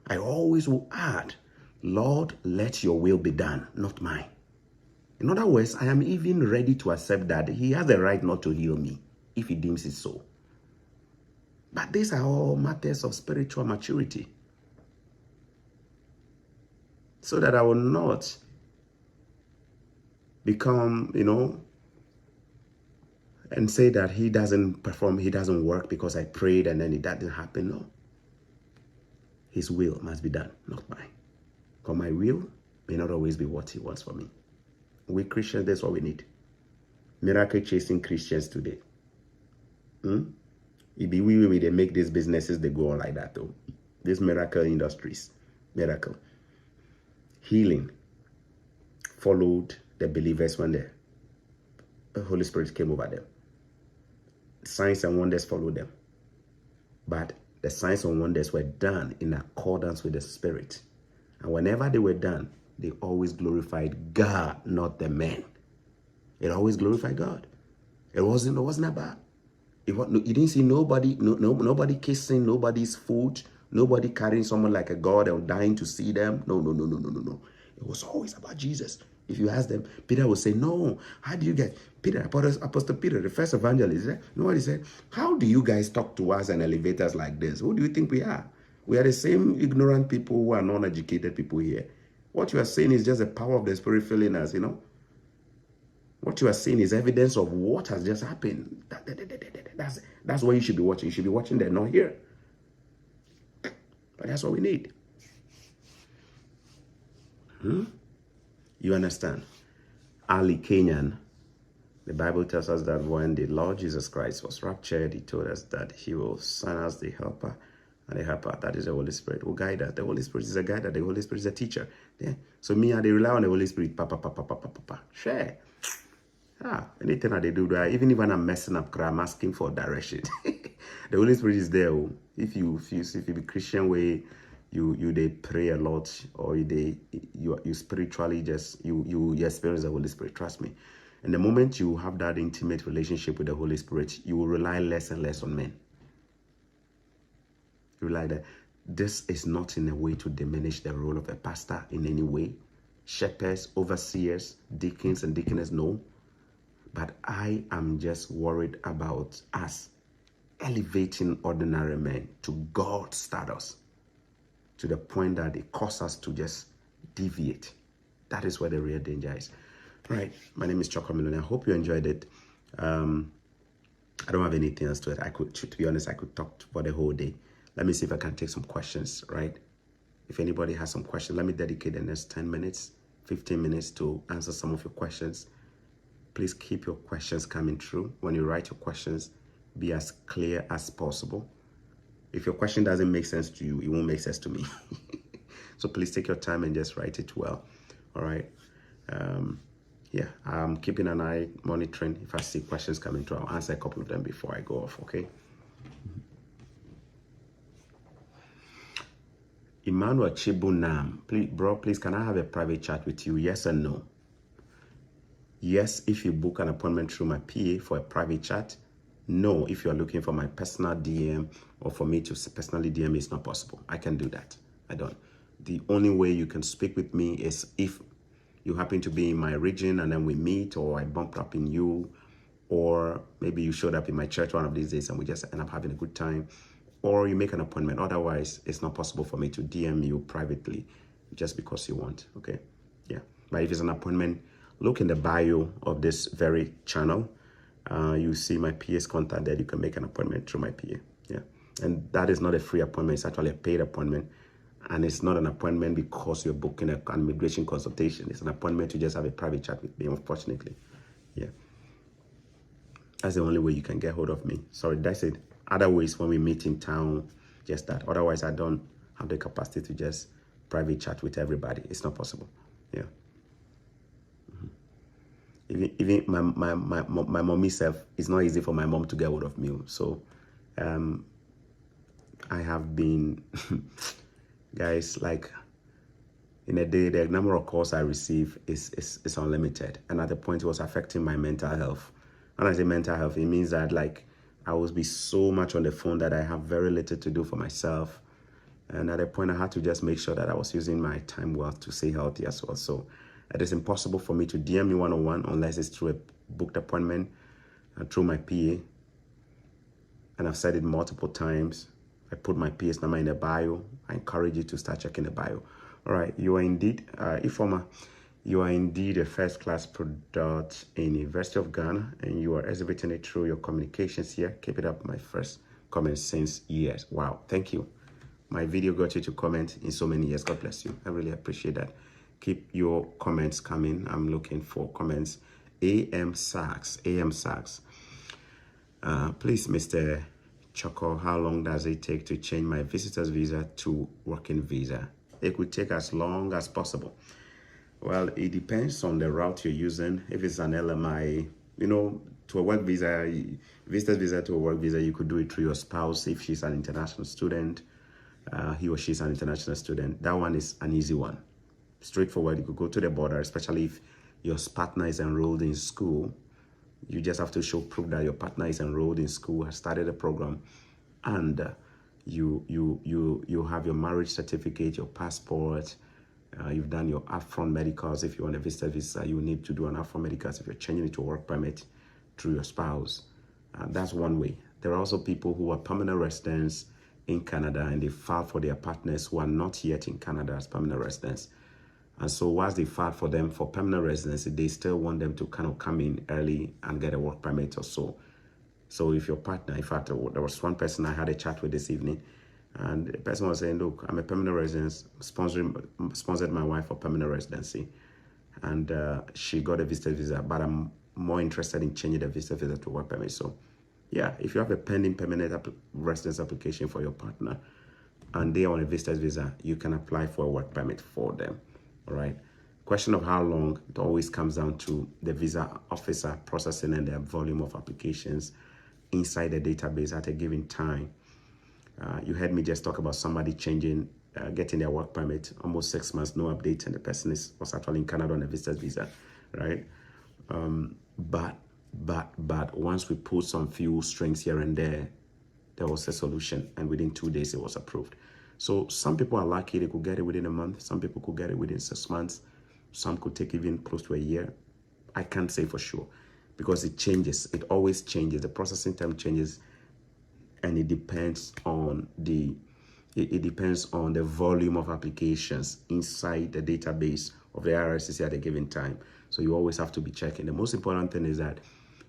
Speaker 1: I always will add, Lord, let your will be done, not mine. In other words, I am even ready to accept that he has the right not to heal me if he deems it so. But these are all matters of spiritual maturity. So that I will not become, and say that he doesn't perform, he doesn't work because I prayed and then it didn't happen. No. His will must be done, not mine. Because my will may not always be what he wants for me. We Christians, that's what we need. Miracle chasing Christians today. It be we they make these businesses, they go on like that though. These miracle industries, miracle. Healing followed the believers when the Holy Spirit came over them. Signs and wonders followed them. But the signs and wonders were done in accordance with the Spirit. And whenever they were done, they always glorified God, not the man. It always glorified God. It wasn't about. You didn't see nobody, nobody kissing nobody's foot, nobody carrying someone like a God and dying to see them. No. It was always about Jesus. If you ask them, Peter will say, no, how do you get? Peter, Apostle Peter, the first evangelist, nobody said, how do you guys talk to us and elevators like this? Who do you think we are? We are the same ignorant people who are non-educated people here. What you are saying is just the power of the Spirit filling us, What you are seeing is evidence of what has just happened. That's what you should be watching. You should be watching there, not here. But that's what we need. You understand? Ali Kenyan, the Bible tells us that when the Lord Jesus Christ was raptured, he told us that he will send us the helper. And the helper, that is the Holy Spirit, will guide us. The Holy Spirit is a guider. The Holy Spirit is a teacher. Yeah. So me, I rely on the Holy Spirit. Share. Anything that they do, even when I'm messing up, I'm asking for direction. The Holy Spirit is there. If you be Christian way, they pray a lot, or you spiritually you experience the Holy Spirit. Trust me. And the moment you have that intimate relationship with the Holy Spirit, you will rely less and less on men. You realize that this is not in a way to diminish the role of a pastor in any way. Shepherds, overseers, deacons and deaconess, no. But I am just worried about us elevating ordinary men to God's status, to the point that it causes us to just deviate. That is where the real danger is. All right, my name is Choco Meloni. I hope you enjoyed it. I don't have anything else to it. To be honest, I could talk for the whole day. Let me see if I can take some questions, right? If anybody has some questions, let me dedicate the next 10 minutes, 15 minutes to answer some of your questions. Please keep your questions coming through. When you write your questions, be as clear as possible. If your question doesn't make sense to you, it won't make sense to me. So please take your time and just write it well. All right. yeah, I'm keeping an eye, monitoring. If I see questions coming through, I'll answer a couple of them before I go off, okay? Emmanuel Chibunam, please, bro, please, can I have a private chat with you? Yes and no? Yes, if you book an appointment through my PA for a private chat. No, if you're looking for my personal DM or for me to personally DM, it's not possible. I can do that. I don't. The only way you can speak with me is if you happen to be in my region and then we meet, or I bumped up in you, or maybe you showed up in my church one of these days and we just end up having a good time, or you make an appointment. Otherwise, it's not possible for me to DM you privately just because you want, okay? Yeah, but if it's an appointment, look in the bio of this very channel. You see my PA's contact there. You can make an appointment through my PA. Yeah, and that is not a free appointment. It's actually a paid appointment, and it's not an appointment because you're booking an immigration consultation. It's an appointment to just have a private chat with me. Unfortunately, yeah, that's the only way you can get hold of me. Sorry, that's it. Other ways when we meet in town, just that. Otherwise, I don't have the capacity to just private chat with everybody. It's not possible. Yeah. Even my mommy self, it's not easy for my mom to get hold of me. So I have been, guys, like in a day, the number of calls I receive is unlimited. And at the point it was affecting my mental health. When I say mental health, it means that like I will be so much on the phone that I have very little to do for myself. And at a point I had to just make sure that I was using my time well to stay healthy as well. So it is impossible for me to DM you one-on-one unless it's through a booked appointment through my PA. And I've said it multiple times. I put my PA's number in the bio. I encourage you to start checking the bio. All right, you are indeed, Ifoma, you are indeed a first-class product in University of Ghana, and you are exhibiting it through your communications here. Keep it up, my first comment since years. Wow, thank you. My video got you to comment in so many years. God bless you. I really appreciate that. Keep your comments coming. I'm looking for comments. AM Sachs. Please, Mr. Choco, how long does it take to change my visitor's visa to working visa? It could take as long as possible. Well, it depends on the route you're using. If it's an LMI, you know, to a work visa, visitor's visa to a work visa, you could do it through your spouse if she's an international student. He or she's an international student. That one is an easy one. Straightforward. You could go to the border, especially if your partner is enrolled in school. You just have to show proof that your partner is enrolled in school, has started a program, and you have your marriage certificate, your passport. You've done your upfront medicals. If you want a visitor visa, you need to do an upfront medicals if you're changing it to a work permit through your spouse. That's one way. There are also people who are permanent residents in Canada and they file for their partners who are not yet in Canada as permanent residents. And so whilst they file for them for permanent residency, they still want them to kind of come in early and get a work permit or so. So if your partner, in fact, there was one person I had a chat with this evening, and the person was saying, look, I'm a permanent resident, sponsored my wife for permanent residency, and she got a visitor visa, but I'm more interested in changing the visitor visa to work permit. So yeah, if you have a pending permanent residence application for your partner and they are on a visitor's visa, you can apply for a work permit for them. All right. Question of how long, it always comes down to the visa officer processing and the volume of applications inside the database at a given time. You heard me just talk about somebody changing, getting their work permit, almost 6 months, no update, and the person was actually in Canada on a visitor's visa, right? But once we put some few strings here and there was a solution, and within 2 days it was approved. So some people are lucky, they could get it within a month. Some people could get it within 6 months. Some could take even close to a year. I can't say for sure because it changes. It always changes. The processing time changes, and it depends on the volume of applications inside the database of the IRCC at a given time. So you always have to be checking. The most important thing is that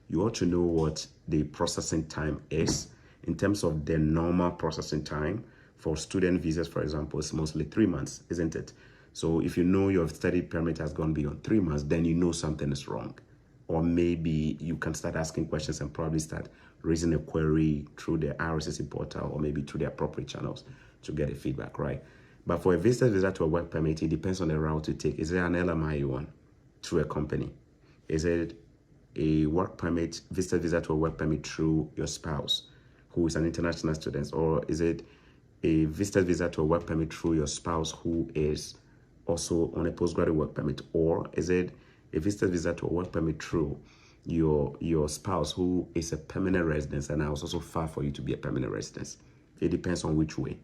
Speaker 1: you ought to know what the processing time is. In terms of the normal processing time for student visas, for example, it's mostly 3 months, isn't it? So if you know your study permit has gone beyond 3 months, then you know something is wrong. Or maybe you can start asking questions and probably start raising a query through the IRCC portal or maybe through the appropriate channels to get a feedback, right? But for a visitor visa to a work permit, it depends on the route you take. Is there an LMI you want through a company? Is it a work permit, visitor visa to a work permit through your spouse who is an international student? Or is it a visitor visa to a work permit through your spouse who is also on a postgraduate work permit? Or is it a visitor visa to a work permit through your spouse who is a permanent resident and is also far for you to be a permanent resident? It depends on which way,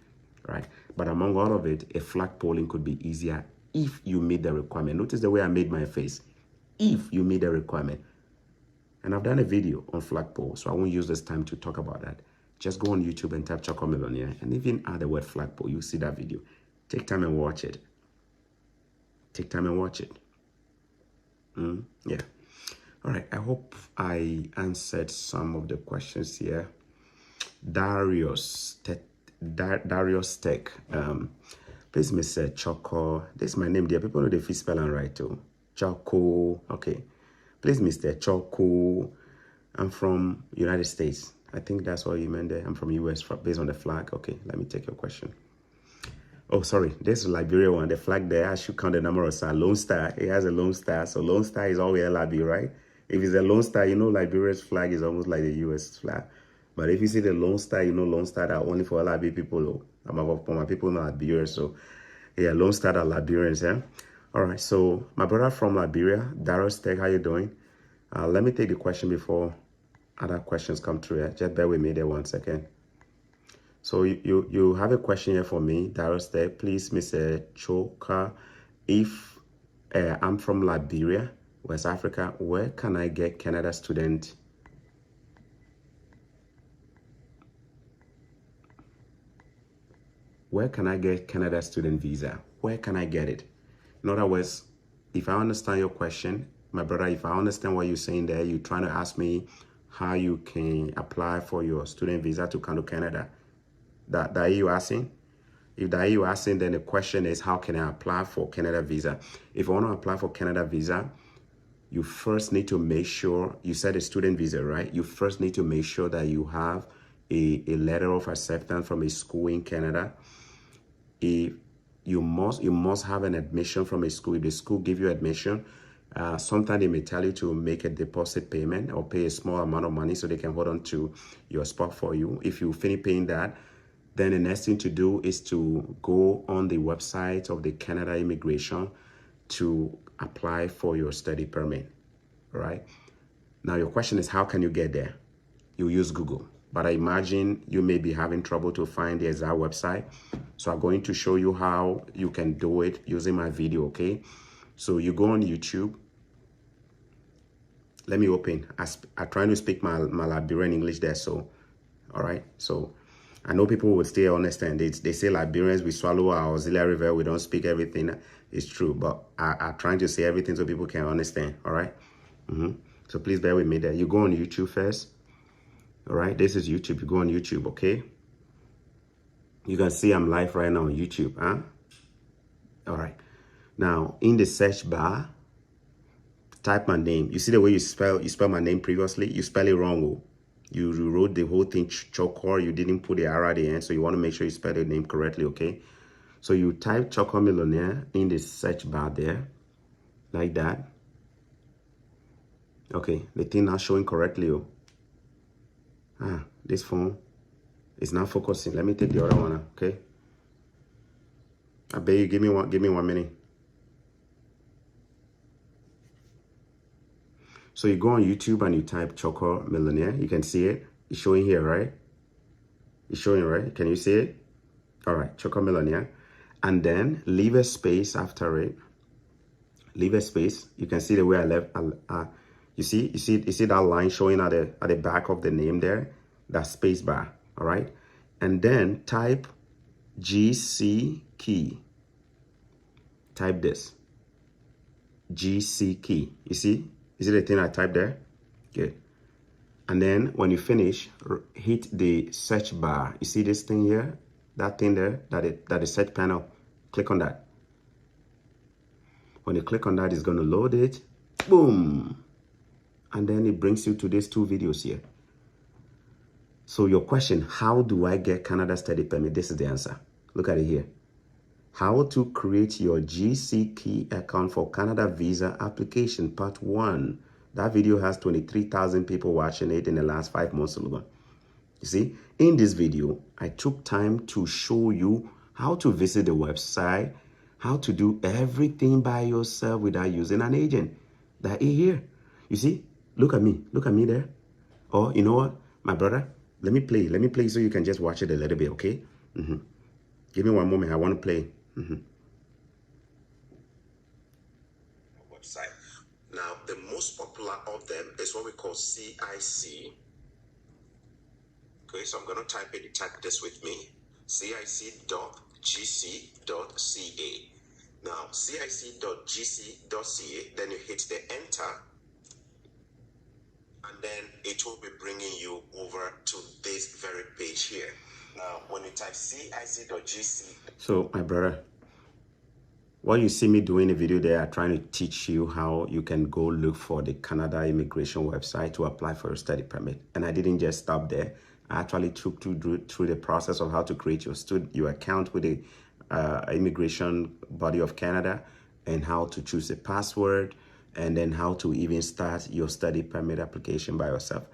Speaker 1: right? But among all of it, a flag polling could be easier if you meet the requirement. Notice the way I made my face. If you meet the requirement. And I've done a video on flagpole, so I won't use this time to talk about that. Just go on YouTube and type Choco Millionaire and even add the word flagpole. You'll see that video. Take time and watch it. Take time and watch it. Yeah. All right. I hope I answered some of the questions here. Darius Tech. Please, Mr. Choco. This is my name, dear. People know the fee spelling right too. Choco. Okay. Please, Mr. Choco. I'm from United States. I think that's what you meant there. I'm from US based on the flag. Okay, let me take your question. Oh, sorry. This is Liberia one. The flag there, I should count the number of stars. Lone Star. It has a Lone Star. So Lone Star is always LIB, right? If it's a Lone Star, you know Liberia's flag is almost like the US flag. But if you see the Lone Star, you know Lone Star are only for LIB people. For my people in Liberia. So yeah, Lone Star are Liberians, yeah? All right, so my brother from Liberia, Darius Tech, how you doing? Let me take the question before other questions come through. Yeah? Just bear with me there 1 second. So you have a question here for me, Darius Tech. Please, Mr. Choka, if I'm from Liberia, West Africa, where can I get Canada student? Where can I get Canada student visa? Where can I get it? In other words, if I understand your question, my brother, if I understand what you're saying there, you're trying to ask me how you can apply for your student visa to come to Canada. That are you asking? If that are you asking, then the question is, how can I apply for Canada visa? If I want to apply for Canada visa, you first need to make sure, you said a student visa, right? You first need to make sure that you have a letter of acceptance from a school in Canada. If you must have an admission from a school. If the school give you admission, sometimes they may tell you to make a deposit payment or pay a small amount of money so they can hold on to your spot for you. If you finish paying that, then the next thing to do is to go on the website of the Canada Immigration to apply for your study permit, right? Now your question is, how can you get there? You use Google. But I imagine you may be having trouble to find the exact website. So I'm going to show you how you can do it using my video, okay? So you go on YouTube. Let me open. I'm trying to speak my Liberian English there, so, all right? So I know people will still understand. They say Liberians, we swallow our auxiliary verb, we don't speak everything. It's true, but I'm trying to say everything so people can understand, all right? So please bear with me there. You go on YouTube first. All right, this is YouTube. You go on YouTube, okay? You can see I'm live right now on YouTube, huh? All right. Now, in the search bar, type my name. You see the way you spell my name previously? You spell it wrong. Oh. You wrote the whole thing Choco. You didn't put the R at the end, so you want to make sure you spell the name correctly, okay? So you type Choco Millionaire in the search bar there, like that. Okay, the thing not showing correctly, oh. This phone is not focusing. Let me take the other one, okay? I beg you, give me 1 minute. So you go on YouTube and you type Choco Millionaire. You can see it. It's showing here, right? It's showing, right? Can you see it? All right, Choco Millionaire. And then leave a space after it. Leave a space. You can see the way I left. You see that line showing at the back of the name there, that space bar, all right? And then type GC key. Type this, GC key. You see the thing I typed there? Good. And then when you finish, hit the search bar. You see this thing here? That thing there, that is search panel. Click on that. When you click on that, it's gonna load it. Boom. And then it brings you to these 2 videos here. So your question, how do I get Canada study permit? This is the answer. Look at it here. How to create your GC key account for Canada visa application, part 1. That video has 23,000 people watching it in the last 5 months alone. You see, in this video, I took time to show you how to visit the website, how to do everything by yourself without using an agent. That is here. You see, look at me there. Or you know what, my brother, let me play so you can just watch it a little bit, okay? Give me one moment, I want to play. Website. Now, the most popular of them is what we call CIC. Okay, so I'm going to type this with me. cic.gc.ca. Now, cic.gc.ca, then you hit the enter, and then it will be bringing you over to this very page here. Now, when you type cic.gc. So, my brother, what you see me doing a video there, I'm trying to teach you how you can go look for the Canada immigration website to apply for a study permit. And I didn't just stop there. I actually took you through the process of how to create your account with the immigration body of Canada, and how to choose a password, and then how to even start your study permit application by yourself.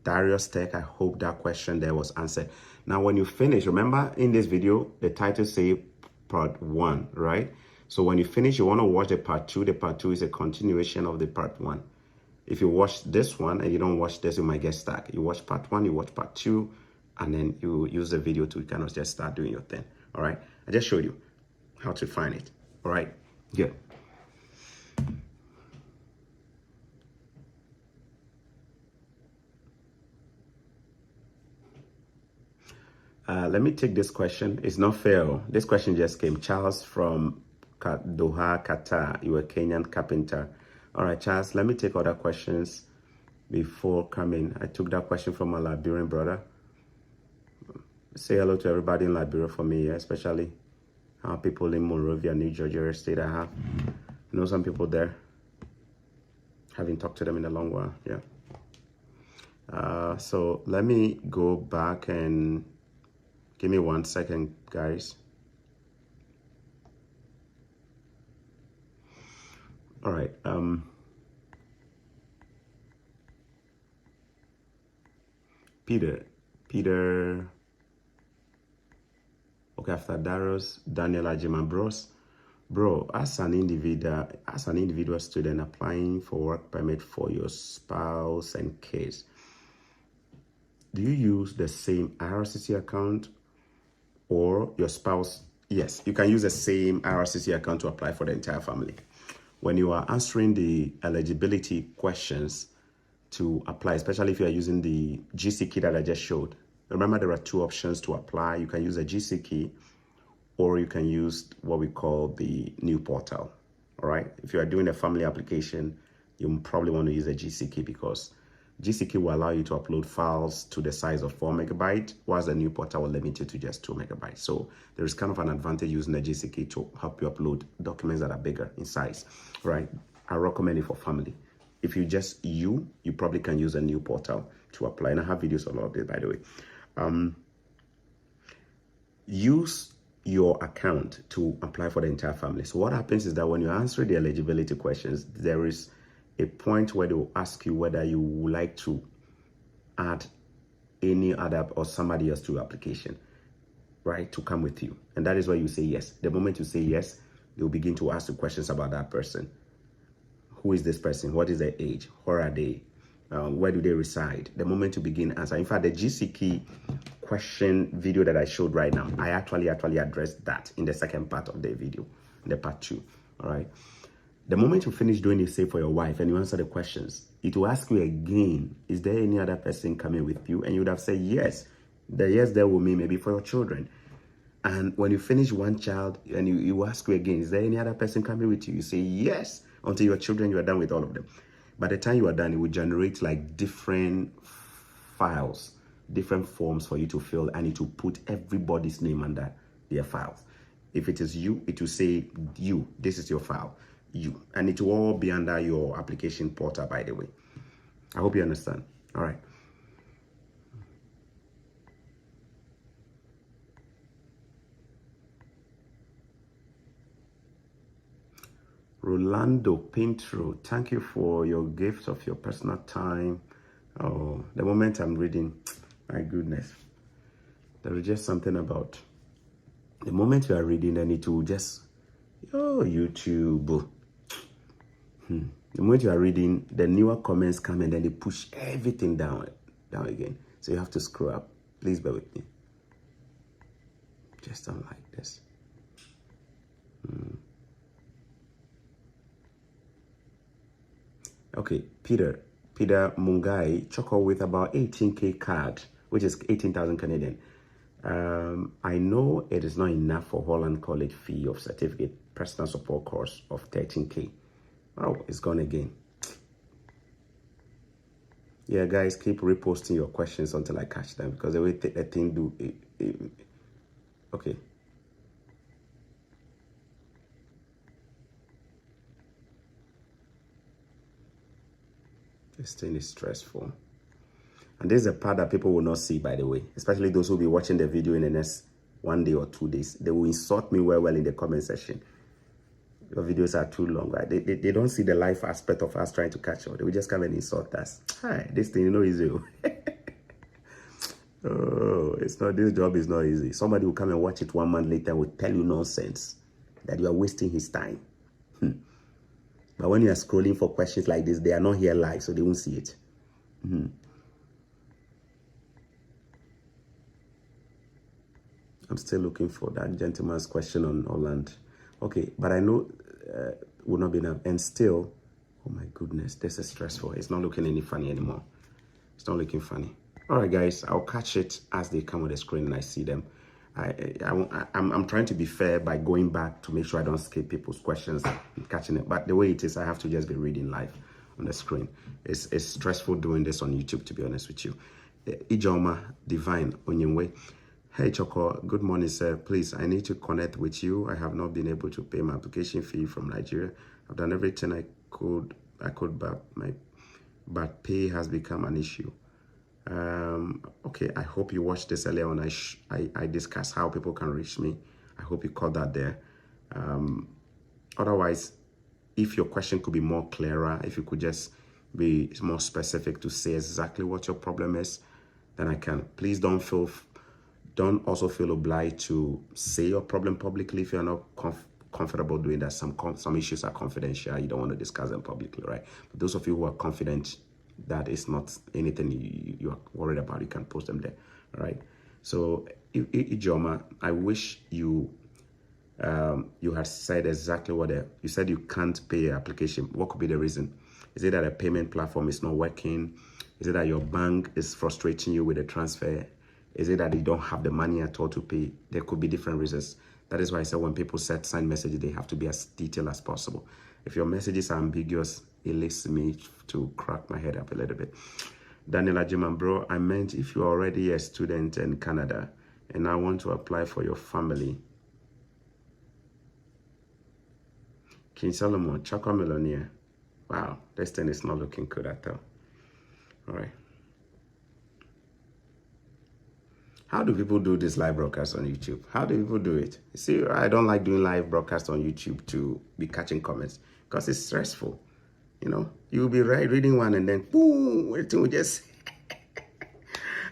Speaker 1: Darius Tech, I hope that question there was answered. Now, when you finish, remember in this video, the title say part 1, right? So when you finish, you want to watch the part 2. The part 2 is a continuation of the part 1. If you watch this one and you don't watch this, you might get stuck. You watch part 1, you watch part 2, and then you use the video to kind of just start doing your thing. All right. I just showed you how to find it. All right. Good. Let me take this question. It's not fair. This question just came. Charles from Doha, Qatar. You're a Kenyan carpenter. All right, Charles, let me take other questions before coming. I took that question from a Liberian brother. Say hello to everybody in Liberia for me, especially people in Monrovia, New Georgia state. I know some people there. Haven't talked to them in a long while. Yeah. So let me go back and give me 1 second, guys. All right. Peter. Okay, after Darius, Daniel Ajima Bros. Bro, as an individual student applying for work permit for your spouse and kids, do you use the same IRCC account or your spouse? Yes, you can use the same IRCC account to apply for the entire family. When you are answering the eligibility questions to apply, especially if you are using the GC key that I just showed, remember there are 2 options to apply. You can use a GC key, or you can use what we call the new portal. All right. If you are doing a family application, you probably want to use a GC key, because GC key will allow you to upload files to the size of 4 megabytes, whilst the new portal will limit you to just 2 megabytes. So there is kind of an advantage using the GC key to help you upload documents that are bigger in size, right? I recommend it for family. If you probably can use a new portal to apply. And I have videos on all of this, by the way. Use your account to apply for the entire family. So what happens is that when you answer the eligibility questions, there is a point where they will ask you whether you would like to add any other or somebody else to your application, right, to come with you. And that is where you say yes. The moment you say yes, they'll begin to ask you questions about that person. Who is this person? What is their age? Where are they? Where do they reside? The moment you begin answering. In fact, the GC key question video that I showed right now, I actually addressed that in the second part of the video, in the part 2. All right. The moment you finish doing it, say for your wife, and you answer the questions, it will ask you again, is there any other person coming with you? And you would have said yes. The yes there will mean maybe for your children. And when you finish one child, and you ask you again, is there any other person coming with you? You say yes, until your children, you are done with all of them. By the time you are done, it will generate like different files, different forms for you to fill, and it will put everybody's name under their files. If it is you, it will say you, this is your file, you, and it will all be under your application portal, by the way. I hope you understand. All right. Rolando Pintro, thank you for your gift of your personal time. Oh, the moment I'm reading, my goodness, there is just something about the moment you are reading, and it will just, oh, YouTube. The moment you are reading, the newer comments come and then they push everything down again. So you have to scroll up. Please bear with me. Just don't like this. Okay, Peter Mungai, Choco with about 18K card, which is 18,000 Canadian. I know it is not enough for Holland College fee of certificate personal support course of 13K. Oh, it's gone again. Yeah, guys, keep reposting your questions until I catch them, because the way the thing do it. Okay. This thing is stressful. And this is a part that people will not see, by the way, especially those who will be watching the video in the next 1 day or 2 days. They will insult me well in the comment section. Your videos are too long, right? They don't see the life aspect of us trying to catch up. They will just come and insult us. Hi, this thing, easy. Oh, it's not, this job is not easy. Somebody will come and watch it 1 month later and will tell you nonsense that you are wasting his time. But when you are scrolling for questions like this, they are not here live, so they won't see it. I'm still looking for that gentleman's question on Holland. Okay, but I know will not be enough. And still, oh my goodness, this is stressful. It's not looking any funny anymore. It's not looking funny. All right, guys, I'll catch it as they come on the screen and I see them. I'm trying to be fair by going back to make sure I don't skip people's questions and catching it. But the way it is, I have to just be reading live on the screen. It's stressful doing this on YouTube, to be honest with you. Ijoma Divine Onyinwe. Hey Choco, good morning, sir. Please, I need to connect with you. I have not been able to pay my application fee from Nigeria. I've done everything I could, but pay has become an issue. Okay, I hope you watched this earlier on. I discussed how people can reach me. I hope you caught that there. Otherwise, if your question could be more clearer, if you could just be more specific to say exactly what your problem is, then I can. Please don't also feel obliged to say your problem publicly if you're not comfortable doing that. Some issues are confidential. You don't want to discuss them publicly, right? But those of you who are confident that it's not anything you are worried about, you can post them there, all right? So, Ijoma, I wish you had said exactly what you said. You can't pay your application. What could be the reason? Is it that a payment platform is not working? Is it that your bank is frustrating you with a transfer? Is it that you don't have the money at all to pay? There could be different reasons. That is why I said when people sign messages, they have to be as detailed as possible. If your messages are ambiguous, it leads me to crack my head up a little bit. Daniela Jiman, bro, I meant if you're already a student in Canada and I want to apply for your family. King Solomon, Choco Millionaire. Wow, this thing is not looking good at all. All right. How do people do this live broadcast on YouTube? How do people do it? You see, I don't like doing live broadcast on YouTube to be catching comments because it's stressful. You know, you'll be reading one and then boom, everything will just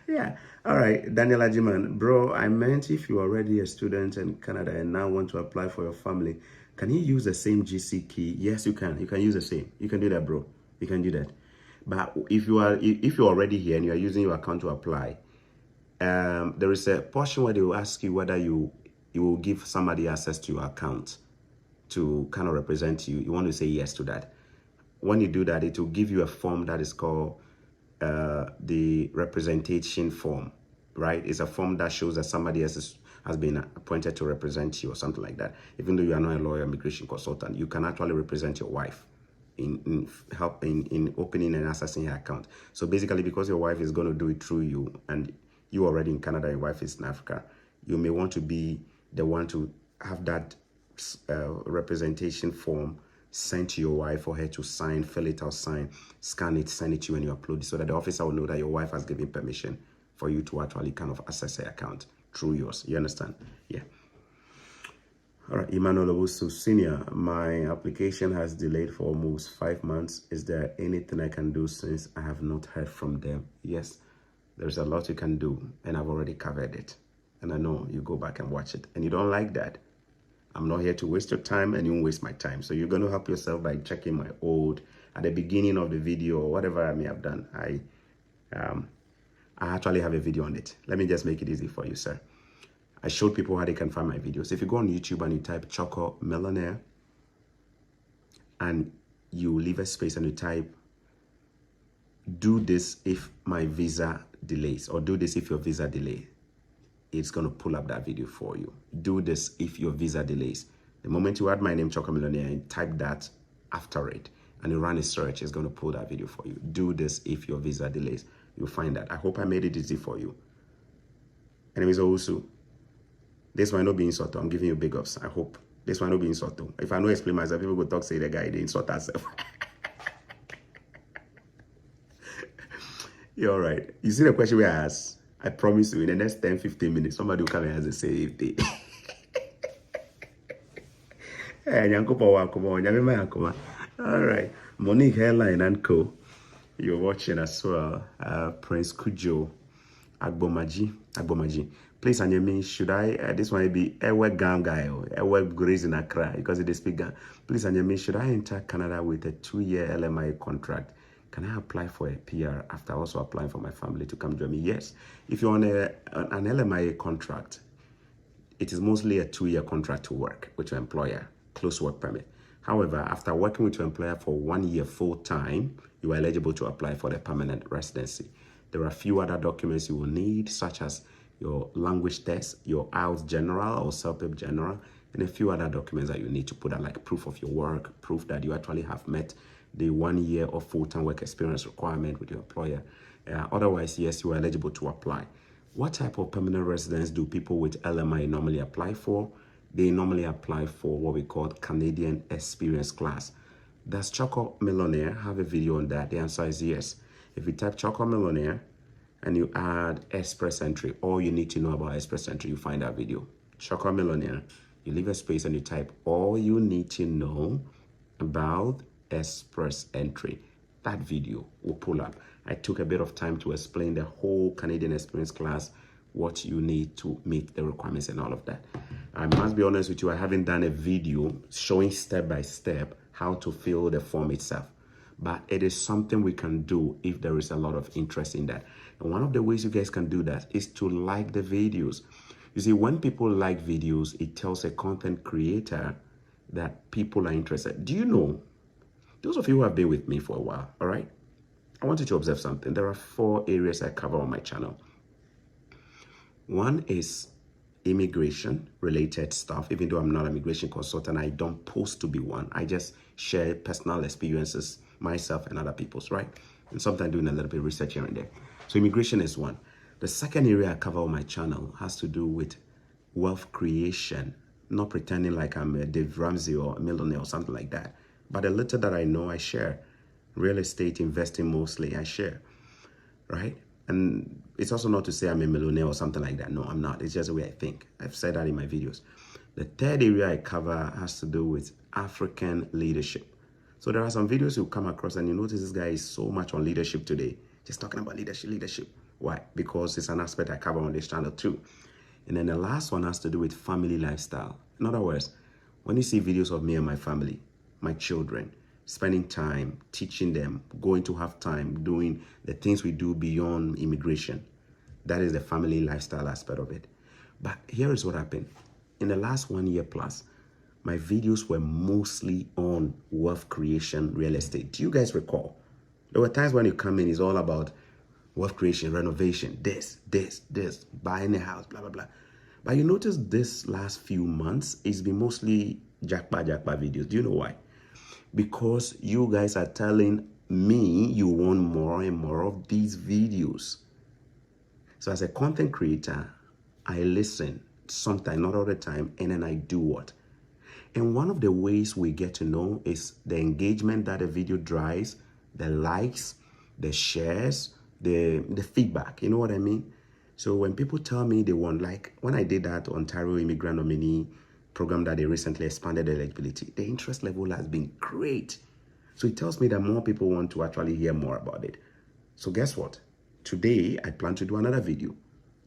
Speaker 1: yeah. All right, Daniel Ajiman, bro, I meant if you're already a student in Canada and now want to apply for your family, can you use the same GC key? Yes, you can. You can use the same. You can do that, bro. You can do that. But if you're already here and you're using your account to apply, there is a portion where they will ask you whether you will give somebody access to your account to kind of represent you. You want to say yes to that. When you do that, it will give you a form that is called the representation form, right? It's a form that shows that somebody else has been appointed to represent you or something like that. Even though you are not a lawyer, immigration consultant, you can actually represent your wife in opening and accessing her account. So basically, because your wife is going to do it through you and you already in Canada, your wife is in Africa, you may want to be the one to have that representation form sent to your wife for her to sign, fill it out, sign, scan it, send it to you, and you upload it so that the officer will know that your wife has given permission for you to actually kind of access her account through yours. You understand? Yeah. All right, Emmanuel Owusu Senior, my application has delayed for almost 5 months. Is there anything I can do since I have not heard from them? Yes, there's a lot you can do, and I've already covered it. And I know you go back and watch it, and you don't like that. I'm not here to waste your time, and you won't waste my time. So you're going to help yourself by checking my old, at the beginning of the video, or whatever I may have done. I actually have a video on it. Let me just make it easy for you, sir. I showed people how they can find my videos. If you go on YouTube and you type Choco Millionaire and you leave a space and you type, do this if my visa delays, or do this if your visa delays, it's going to pull up that video for you. Do this if your visa delays. The moment you add my name, Choco Millionaire, and type that after it, and you run a search, it's going to pull that video for you. Do this if your visa delays. You'll find that. I hope I made it easy for you. Anyways, also, this might not be insult. I'm giving you big ups. I hope this might not be insult. If I know explain myself, people will talk, say the guy, they insult herself. You're all right. You see the question we asked? I promise you, in the next 10-15 minutes, somebody will come and ask the same thing. All right. Monique Hairline and Co. You're watching as well. Prince Kujo. Agbomaji. Please, Anyemi, should I, this one be Ewe Gang guy or Ewe Grace in Accra because it is speak Gang. Please, Anyemi, should I enter Canada with a 2-year LMI contract? Can I apply for a PR after also applying for my family to come join me? Yes. If you're on an LMI contract, it is mostly a 2-year contract to work with your employer, close work permit. However, after working with your employer for 1 year full time, you are eligible to apply for the permanent residency. There are a few other documents you will need, such as your language test, your IELTS General or CELPIP General, and a few other documents that you need to put out, like proof of your work, proof that you actually have met the 1 year of full-time work experience requirement with your employer. Otherwise, yes, you are eligible to apply. What type of permanent residence do people with LMI normally apply for? They normally apply for what we call Canadian Experience Class. Does Choco Millionaire have a video on that? The answer is yes. If you type Choco Millionaire and you add Express Entry, all you need to know about Express Entry, you find that video. Choco Millionaire, you leave a space and you type all you need to know about Express Entry. That video will pull up. I took a bit of time to explain the whole Canadian Experience Class, what you need to meet the requirements and all of that. I must be honest with you, I haven't done a video showing step by step how to fill the form itself. But it is something we can do if there is a lot of interest in that. And one of the ways you guys can do that is to like the videos. You see, when people like videos, it tells a content creator that people are interested. Do you know, those of you who have been with me for a while, all right? I want you to observe something. There are 4 areas I cover on my channel. One is immigration related stuff. Even though I'm not an immigration consultant, I don't post to be one. I just share personal experiences, myself and other people's, right? And sometimes doing a little bit of research here and there. So immigration is one. The second area I cover on my channel has to do with wealth creation. Not pretending like I'm a Dave Ramsey or a millionaire or something like that. But a little that I know, I share. Real estate investing mostly, I share, right? And it's also not to say I'm a millionaire or something like that. No, I'm not. It's just the way I think. I've said that in my videos. The third area I cover has to do with African leadership. So there are some videos you come across and you notice this guy is so much on leadership today. Just talking about leadership. Why? Because it's an aspect I cover on this channel too. And then the last one has to do with family lifestyle. In other words, when you see videos of me and my family, my children, spending time, teaching them, going to have time, doing the things we do beyond immigration. That is the family lifestyle aspect of it. But here is what happened. In the last 1 year plus, my videos were mostly on wealth creation, real estate. Do you guys recall? There were times when you come in, it's all about wealth creation, renovation, this, buying a house, blah, blah, blah. But you notice this last few months, it's been mostly jackpot videos. Do you know why? Because you guys are telling me you want more and more of these videos. So as a content creator, I listen sometimes, not all the time, and then I do what? And one of the ways we get to know is the engagement that a video drives, the likes, the shares, the feedback. You know what I mean? So when people tell me they want, like when I did that Ontario immigrant nominee program that they recently expanded eligibility. The interest level has been great. So it tells me that more people want to actually hear more about it. So guess what? Today, I plan to do another video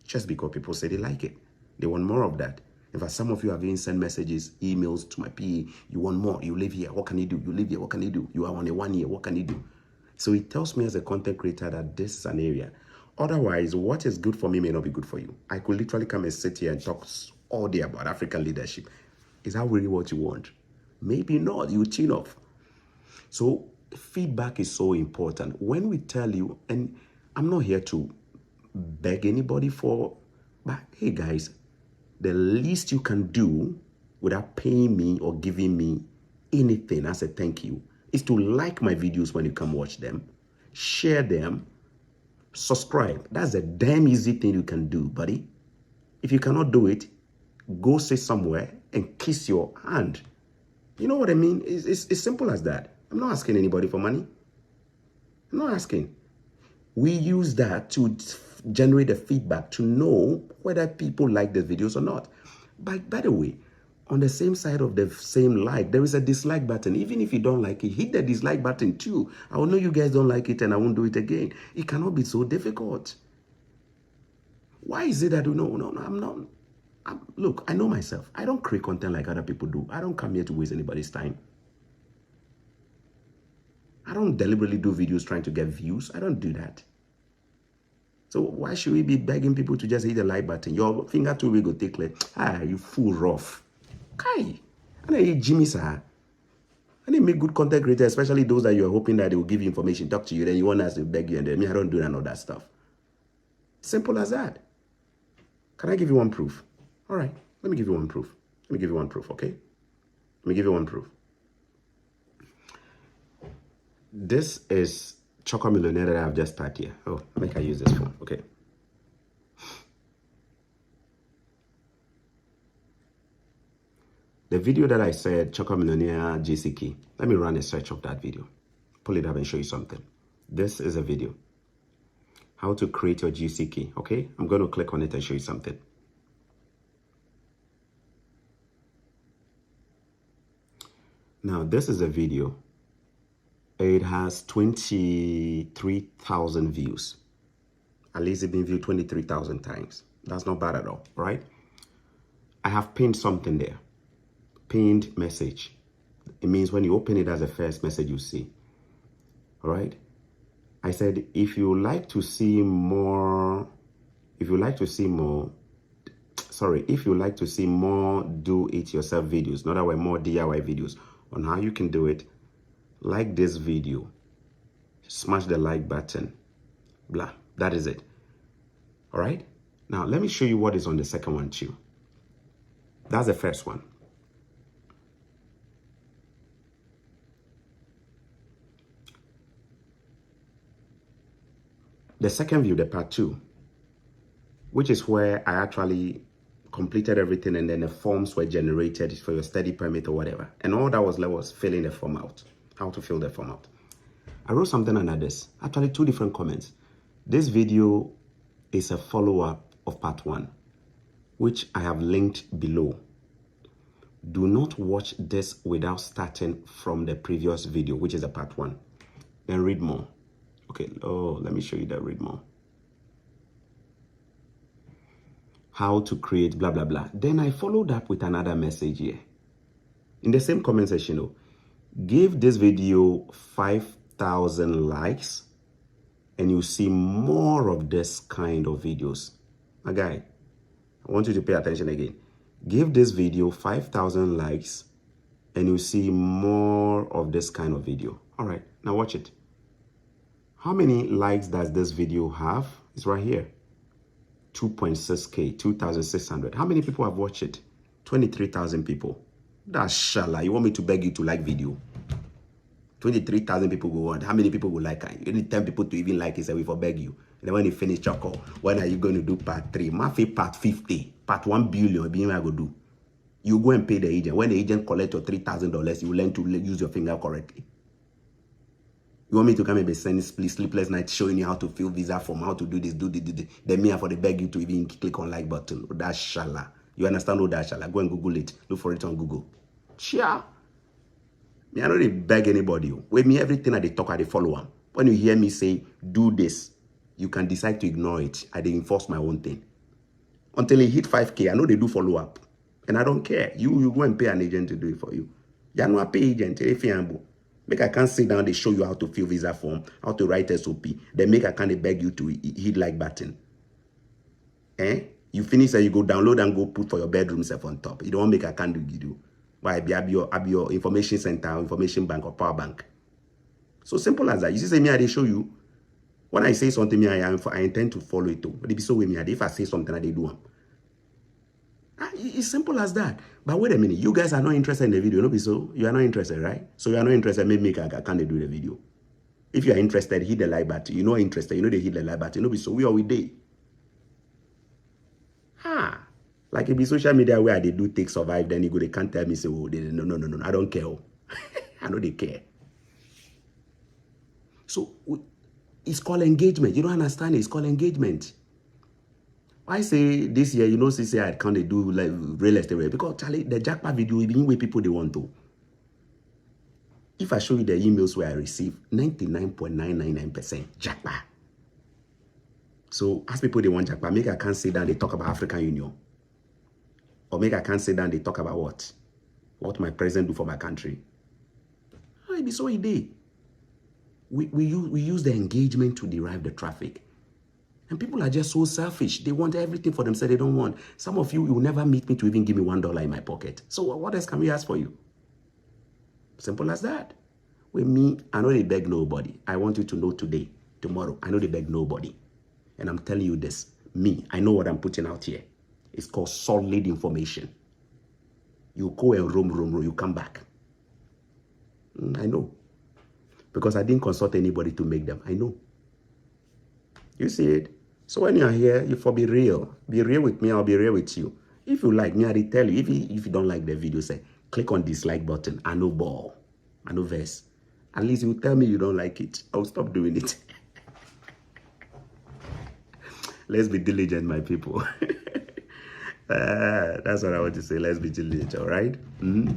Speaker 1: just because people say they like it. They want more of that. In fact, some of you have even sent messages, emails to my PA. You want more. You live here. What can you do? You live here. What can you do? You are on a 1 year. What can you do? So it tells me as a content creator that this is an area. Otherwise, what is good for me may not be good for you. I could literally come and sit here and talk all day about African leadership. Is that really what you want? Maybe not. You tune off. So feedback is so important. When we tell you, and I'm not here to beg anybody for, but hey guys, the least you can do without paying me or giving me anything as a thank you is to like my videos when you come watch them, share them, subscribe. That's a damn easy thing you can do, buddy. If you cannot do it, go sit somewhere and kiss your hand. You know what I mean? It's simple as that. I'm not asking anybody for money. I'm not asking. We use that to generate the feedback to know whether people like the videos or not. By the way, on the same side of the same like, there is a dislike button. Even if you don't like it, hit the dislike button too. I will know you guys don't like it and I won't do it again. It cannot be so difficult. Why is it that I'm not? Look, I know myself. I don't create content like other people do. I don't come here to waste anybody's time. I don't deliberately do videos trying to get views. I don't do that. So why should we be begging people to just hit the like button? Your finger too will go take like, you fool rough. Kai. And then Jimmy sir. And they make good content creators, especially those that you're hoping that they will give you information, talk to you, then you want us to beg you, and then I don't do none of that stuff. Simple as that. Can I give you one proof? All right, let me give you one proof. Let me give you one proof, okay? Let me give you one proof. This is Choco Millionaire that I've just typed here. Oh, make I use this phone, okay? The video that I said, Choco Millionaire GCK, let me run a search of that video. Pull it up and show you something. This is a video. How to create your GCK, okay? I'm going to click on it and show you something. Now, this is a video. It has 23,000 views. At least it's been viewed 23,000 times. That's not bad at all, right? I have pinned something there. Pinned message. It means when you open it as the first message you see. All right? I said, if you like to see more do it yourself videos, in other words, more DIY videos on how you can do it, like this video, smash the like button, blah, that is it. All right, now let me show you what is on the second one too. That's the first one. The second view, the part 2, which is where I actually completed everything and then the forms were generated for your study permit or whatever. And all that was left was filling the form out, how to fill the form out. I wrote something under this, actually 2 different comments. This video is a follow-up of part 1, which I have linked below. Do not watch this without starting from the previous video, which is a part 1. Then read more. Okay, let me show you that, read more. How to create blah, blah, blah. Then I followed up with another message here. In the same comment section, give this video 5,000 likes and you see more of this kind of videos. My guy, I want you to pay attention again. Give this video 5,000 likes and you see more of this kind of video. All right, now watch it. How many likes does this video have? It's right here. 2.6K, 2,600. How many people have watched it? 23,000 people. That's shala. You want me to beg you to like video? 23,000 people will want. How many people will like it? You need 10 people to even like it, so we for beg you. And then when you finish Choco, when are you going to do part 3? Mafi part 50. Part 1 billion, be I go do. You go and pay the agent. When the agent collect your $3,000, you learn to use your finger correctly. You want me to come and be sending sleepless nights showing you how to fill visa form, how to do this, do this. Then me, I for the beg you to even click on like button. That's shala. You understand all that, shall I? Go and Google it. Look for it on Google. Sure. Me, I don't really beg anybody. With me, everything I they talk, I they follow them. When you hear me say, do this, you can decide to ignore it. I they enforce my own thing. Until it hit 5K, I know they do follow up. And I don't care. You go and pay an agent to do it for you. You know, pay agent. Make I can't sit down, they show you how to fill visa form, how to write SOP. Then make I can't beg you to hit like button. You finish and you go download and go put for your bedroom self on top. You don't want to make a can do. Why be your information center, information bank, or power bank. So simple as that. You see, say me, I they show you. When I say something, me, I intend to follow it too. But it be so with me. If I say something, I they do them. It's simple as that. But wait a minute, you guys are not interested in the video. No, be so. You are not interested, right? So you are not interested. Maybe I can't do the video. If you are interested, hit the like button. You know interested, you know they hit the like button. No, be so. We are with day. Like if be social media where they do take survive, then you go, they can't tell me, say, oh, no, I don't care. I know they care. So it's called engagement. You don't understand it. It's called engagement. I say this year, you know, say I can't do like real estate because Charlie, the jackpot video is the way people they want to. If I show you the emails where I receive 99.999% jackpot. So as people they want jackpot, make I can't sit down, they talk about African Union. Or make I can't sit down, they talk about what? What my president do for my country. Oh, it be so it did. We use the engagement to derive the traffic. And people are just so selfish. They want everything for themselves. They don't want. Some of you will never meet me to even give me $1 in my pocket. So what else can we ask for you? Simple as that. With me, I know they beg nobody. I want you to know today, tomorrow, I know they beg nobody. And I'm telling you this. Me, I know what I'm putting out here. It's called solid information. You go and roam, you come back. I know. Because I didn't consult anybody to make them. I know. You see it? So when you're here, you for be real. Be real with me, I'll be real with you. If you like me, I will tell you. If you don't like the video, say, click on dislike button. I know ball. I know verse. At least you tell me you don't like it. I'll stop doing it. Let's be diligent, my people. That's what I want to say. Let's be diligent, all right? You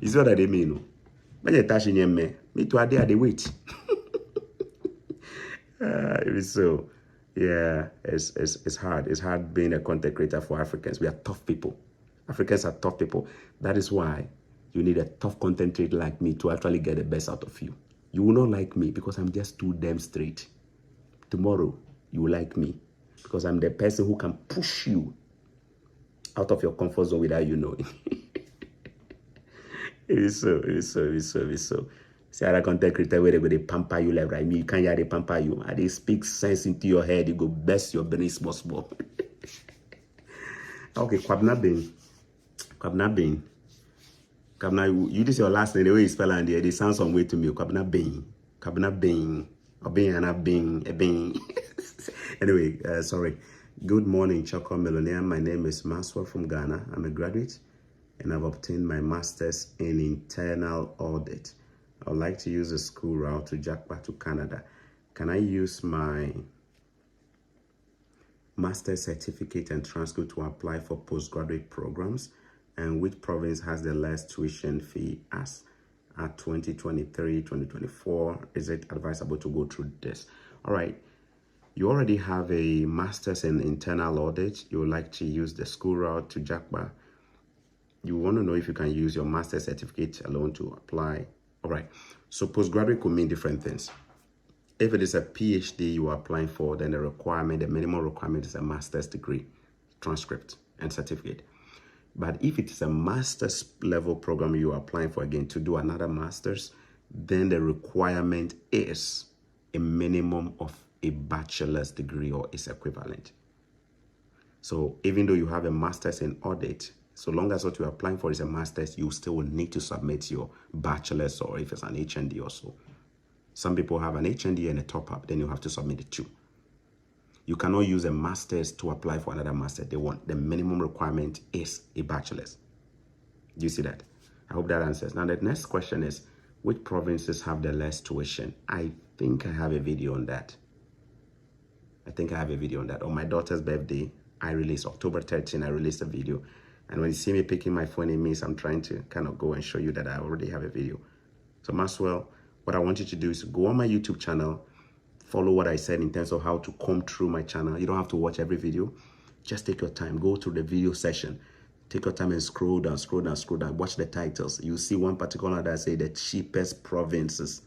Speaker 1: see what I mean? When you're touching me too, I they wait. It is so. Yeah, it's hard. It's hard being a content creator for Africans. We are tough people. Africans are tough people. That is why you need a tough content creator like me to actually get the best out of you. You will not like me because I'm just too damn straight. Tomorrow, you will like me because I'm the person who can push you out of your comfort zone without you knowing. It is so. See other content creator where they pamper you like right. Me, you can't hear they pamper you. And they speak sense into your head. You go best your brain small. Okay, Kwabna Bain. You this your last name, the way you spell and they sound some way to me. Kwabna Bain. Anyway, sorry. Good morning, Choco Millionaire. My name is Maswell from Ghana. I'm a graduate and I've obtained my master's in internal audit. I would like to use a school route to jackpot to Canada. Can I use my master's certificate and transcript to apply for postgraduate programs? And which province has the less tuition fee as at 2023, 2024? Is it advisable to go through this? All right. You already have a master's in internal audit. You would like to use the school route to jackpot. You want to know if you can use your master's certificate alone to apply. All right. So postgraduate could mean different things. If it is a PhD you are applying for, then the minimum requirement is a master's degree, transcript, and certificate. But if it is a master's level program you are applying for, again, to do another master's, then the requirement is a minimum of a bachelor's degree or its equivalent. So even though you have a master's in audit, so long as what you're applying for is a master's, you still will need to submit your bachelor's, or if it's an HND or so. Some people have an HND and a top-up, then you have to submit it too. You cannot use a master's to apply for another master. The minimum requirement is a bachelor's. Do you see that? I hope that answers. Now the next question is, which provinces have the less tuition? I think I have a video on that. On my daughter's birthday, I released October 13, I released a video. And when you see me picking my phone, it means I'm trying to kind of go and show you that I already have a video. So Maxwell, what I want you to do is go on my YouTube channel, follow what I said in terms of how to comb through my channel. You don't have to watch every video. Just take your time, go to the video session. Take your time and scroll down, scroll down, scroll down. Watch the titles. You see one particular that say the cheapest provinces,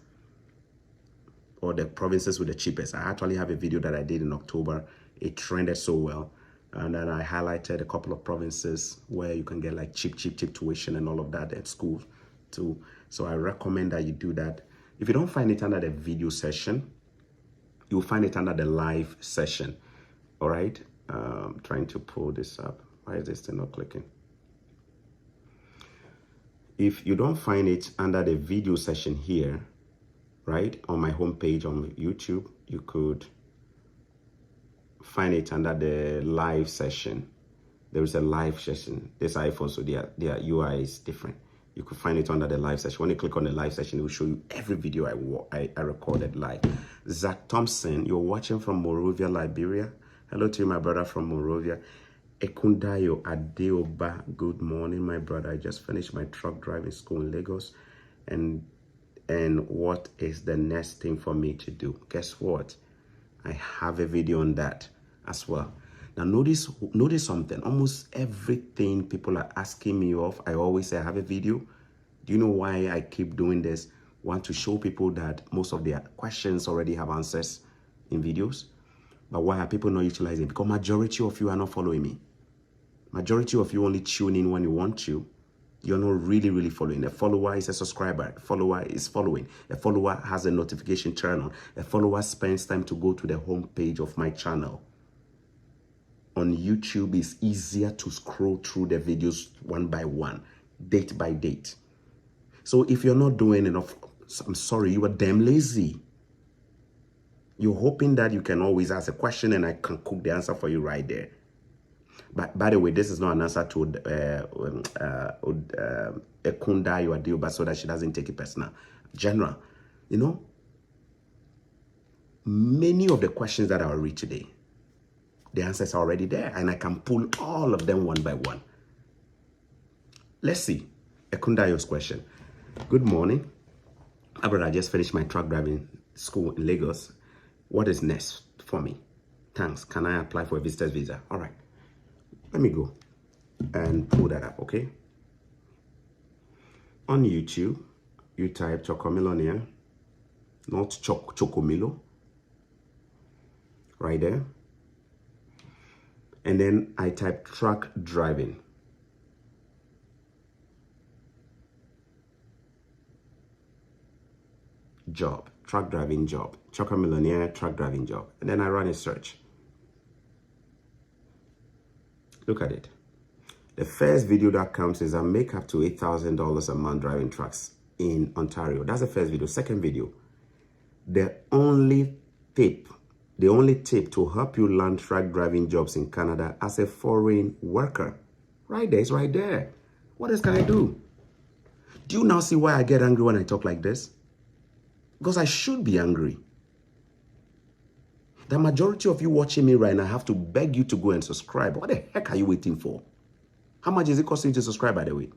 Speaker 1: or the provinces with the cheapest. I actually have a video that I did in October. It trended so well. And then I highlighted a couple of provinces where you can get like cheap tuition and all of that at school too. So I recommend that you do that. If you don't find it under the video session, you'll find it under the live session. All right. Trying to pull this up. Why is this still not clicking? If you don't find it under the video session here, right, on my homepage on YouTube, you could find it under the live session. There is a live session. This iPhone, so their UI is different. You could find it under the live session. When you click on the live session, it will show you every video I recorded live. Zach Thompson, you're watching from Monrovia, Liberia. Hello to you, my brother from Monrovia. Ekundayo Adeoba, good morning, my brother. I just finished my truck driving school in Lagos. And what is the next thing for me to do? Guess what? I have a video on that as well. Now notice something. Almost everything people are asking me of, I always say I have a video. Do you know why I keep doing this? Want to show people that most of their questions already have answers in videos. But why are people not utilizing it? Because majority of you are not following me. Majority of you only tune in when you want to. You're not really following. A follower is a subscriber. A follower is following. A follower has a notification turn on. A follower spends time to go to the home page of my channel. On YouTube, it's easier to scroll through the videos one by one, date by date. So if you're not doing enough, I'm sorry, you are damn lazy. You're hoping that you can always ask a question and I can cook the answer for you right there. But by the way, this is not an answer to Ekunda you are due, but so that she doesn't take it personal. General, you know, many of the questions that I will read today, the answers are already there, and I can pull all of them one by one. Let's see. Ekundayo's question. Good morning. Brother, I just finished my truck driving school in Lagos. What is next for me? Thanks. Can I apply for a visitor's visa? All right. Let me go and pull that up, okay? On YouTube, you type Chocomilonia, not Chocomilo, right there. And then I type truck driving. Job, truck driving job, Chocomilonia, truck driving job. And then I run a search. Look at it. The first video that comes is I make up to $8,000 a month driving trucks in Ontario. That's the first video. Second video, the only tip to help you land truck driving jobs in Canada as a foreign worker. Right there, it's right there. What else can I do? Do you now see why I get angry when I talk like this? Because I should be angry. The majority of you watching me right now have to beg you to go and subscribe. What the heck are you waiting for? How much is it costing you to subscribe, by the way?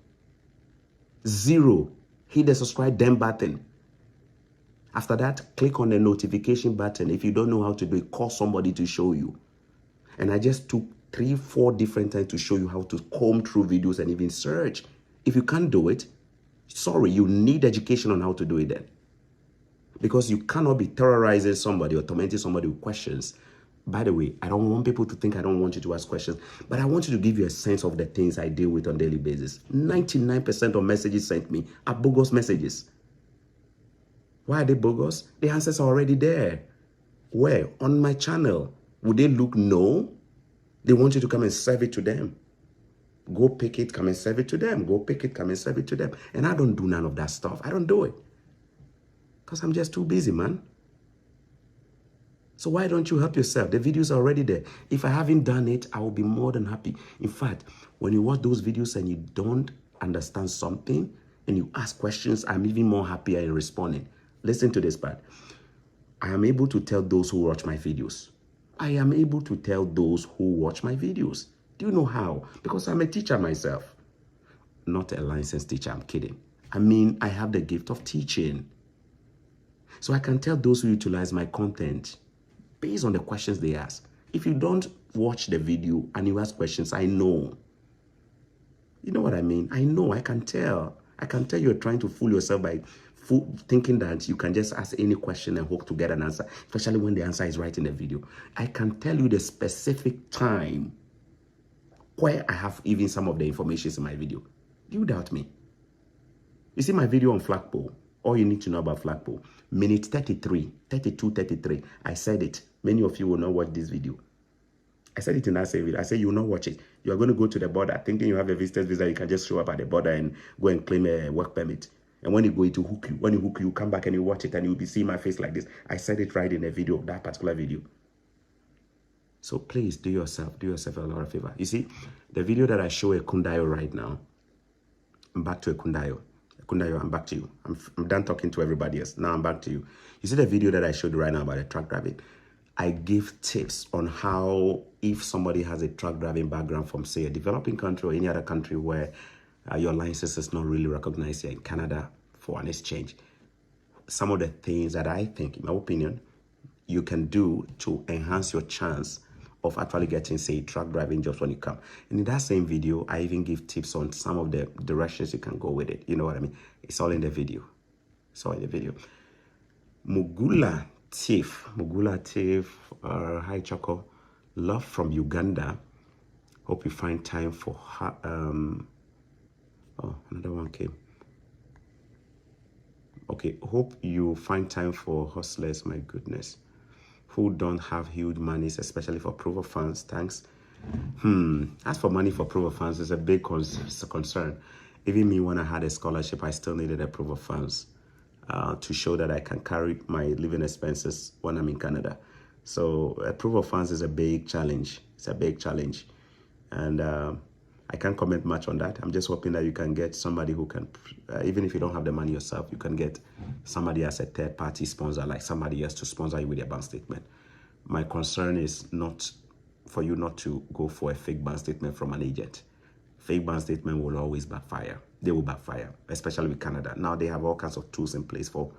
Speaker 1: $0. Hit the subscribe damn button. After that, click on the notification button. If you don't know how to do it, call somebody to show you. And I just took 3-4 different times to show you how to comb through videos and even search. If you can't do it, sorry, you need education on how to do it then. Because you cannot be terrorizing somebody or tormenting somebody with questions. By the way, I don't want people to think I don't want you to ask questions, but I want you to give you a sense of the things I deal with on a daily basis. 99% of messages sent me are bogus messages. Why are they bogus? The answers are already there. Where? On my channel. Would they look? No. They want you to come and serve it to them. Go pick it, come and serve it to them. Go pick it, come and serve it to them. And I don't do none of that stuff. I don't do it. Because I'm just too busy, man. So why don't you help yourself? The videos are already there. If I haven't done it, I will be more than happy. In fact, when you watch those videos and you don't understand something and you ask questions, I'm even more happier in responding. Listen to this part. I am able to tell those who watch my videos. I am able to tell those who watch my videos. Do you know how? Because I'm a teacher myself. Not a licensed teacher, I'm kidding. I mean, I have the gift of teaching. So I can tell those who utilize my content based on the questions they ask. If you don't watch the video and you ask questions, I know. You know what I mean? I know, I can tell. I can tell you're trying to fool yourself by thinking that you can just ask any question and hope to get an answer, especially when the answer is right in the video. I can tell you the specific time where I have even some of the information in my video. Do you doubt me? You see my video on flagpole, all you need to know about flagpole, minute 33, 32, 33, I said it. Many of you will not watch this video. I said it in that same video. I said you will not watch it. You are going to go to the border thinking you have a visitor's visa. You can just show up at the border and go and claim a work permit. And when you go, it will hook you. When you hook you, come back and you watch it and you'll be seeing my face like this. I said it right in the video, that particular video. So please do yourself a lot of favor. You see, the video that I show a Kundayo right now, I'm back to a Kundayo. Kundayo, I'm back to you. I'm done talking to everybody else. Now I'm back to you. You see the video that I showed right now about the truck driving? I give tips on how, if somebody has a truck driving background from, say, a developing country or any other country where your license is not really recognized here in Canada for an exchange, some of the things that I think, in my opinion, you can do to enhance your chance of actually getting, say, truck driving jobs when you come. And in that same video, I even give tips on some of the directions you can go with it. You know what I mean? It's all in the video. It's all in the video. Mugula Tiff, hi Choco, love from Uganda. Hope you find time for her. Oh, another one came. Okay, hope you find time for hustlers. My goodness, who don't have huge monies, especially for proof of funds. Thanks. As for money for proof of funds, it's a big concern. Even me, when I had a scholarship, I still needed a proof of funds to show that I can carry my living expenses when I'm in Canada. So a proof of funds is a big challenge. It's a big challenge. And I can't comment much on that. I'm just hoping that you can get somebody who can, even if you don't have the money yourself, you can get somebody as a third-party sponsor, like somebody else to sponsor you with your bank statement. My concern is not for you not to go for a fake bank statement from an agent. Fake bank statement will always backfire. They will backfire, especially with Canada. Now they have all kinds of tools in place for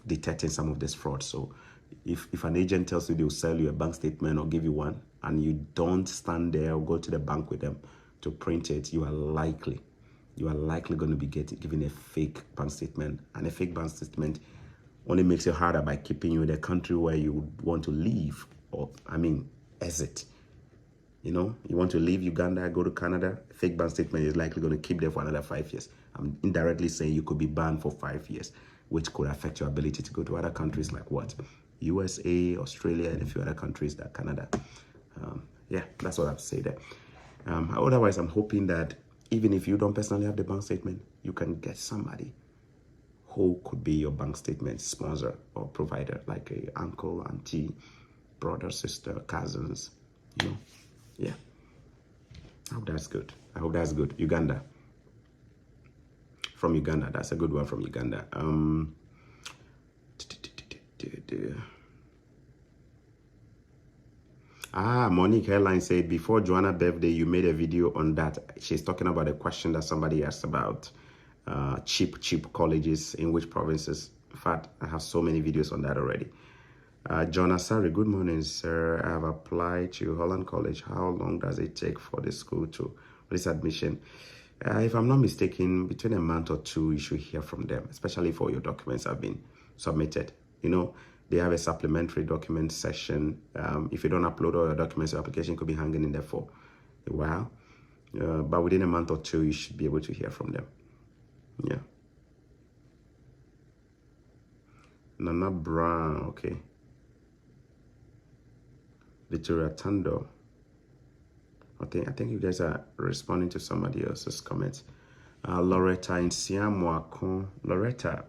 Speaker 1: detecting some of this fraud. So if an agent tells you they'll sell you a bank statement or give you one, and you don't stand there or go to the bank with them to print it, you are likely going to be given a fake bank statement. And a fake bank statement only makes it harder by keeping you in a country where you want to leave, or exit. You know, you want to leave Uganda, go to Canada, fake bank statement is likely going to keep there for another 5 years. I'm indirectly saying you could be banned for 5 years, which could affect your ability to go to other countries like what? USA, Australia, and a few other countries that Canada. Yeah, that's what I have to say there. Otherwise, I'm hoping that even if you don't personally have the bank statement, you can get somebody who could be your bank statement sponsor or provider, like a uncle, auntie, brother, sister, cousins, you know. Yeah, I hope that's good. I hope that's good. Uganda. From Uganda. That's a good one from Uganda. Monique Airline said, before Joanna's birthday, you made a video on that. She's talking about a question that somebody asked about cheap colleges in which provinces. In fact, I have so many videos on that already. John Asari, good morning, sir. I have applied to Holland College. How long does it take for the school to release admission? If I'm not mistaken, between a month or two, you should hear from them, especially if all your documents have been submitted. You know, they have a supplementary document session. If you don't upload all your documents, your application could be hanging in there for a while. But within a month or two, you should be able to hear from them. Yeah. Nana Brown, okay. Victoria Tando. I think you guys are responding to somebody else's comments. Loretta in Siamuako. Loretta,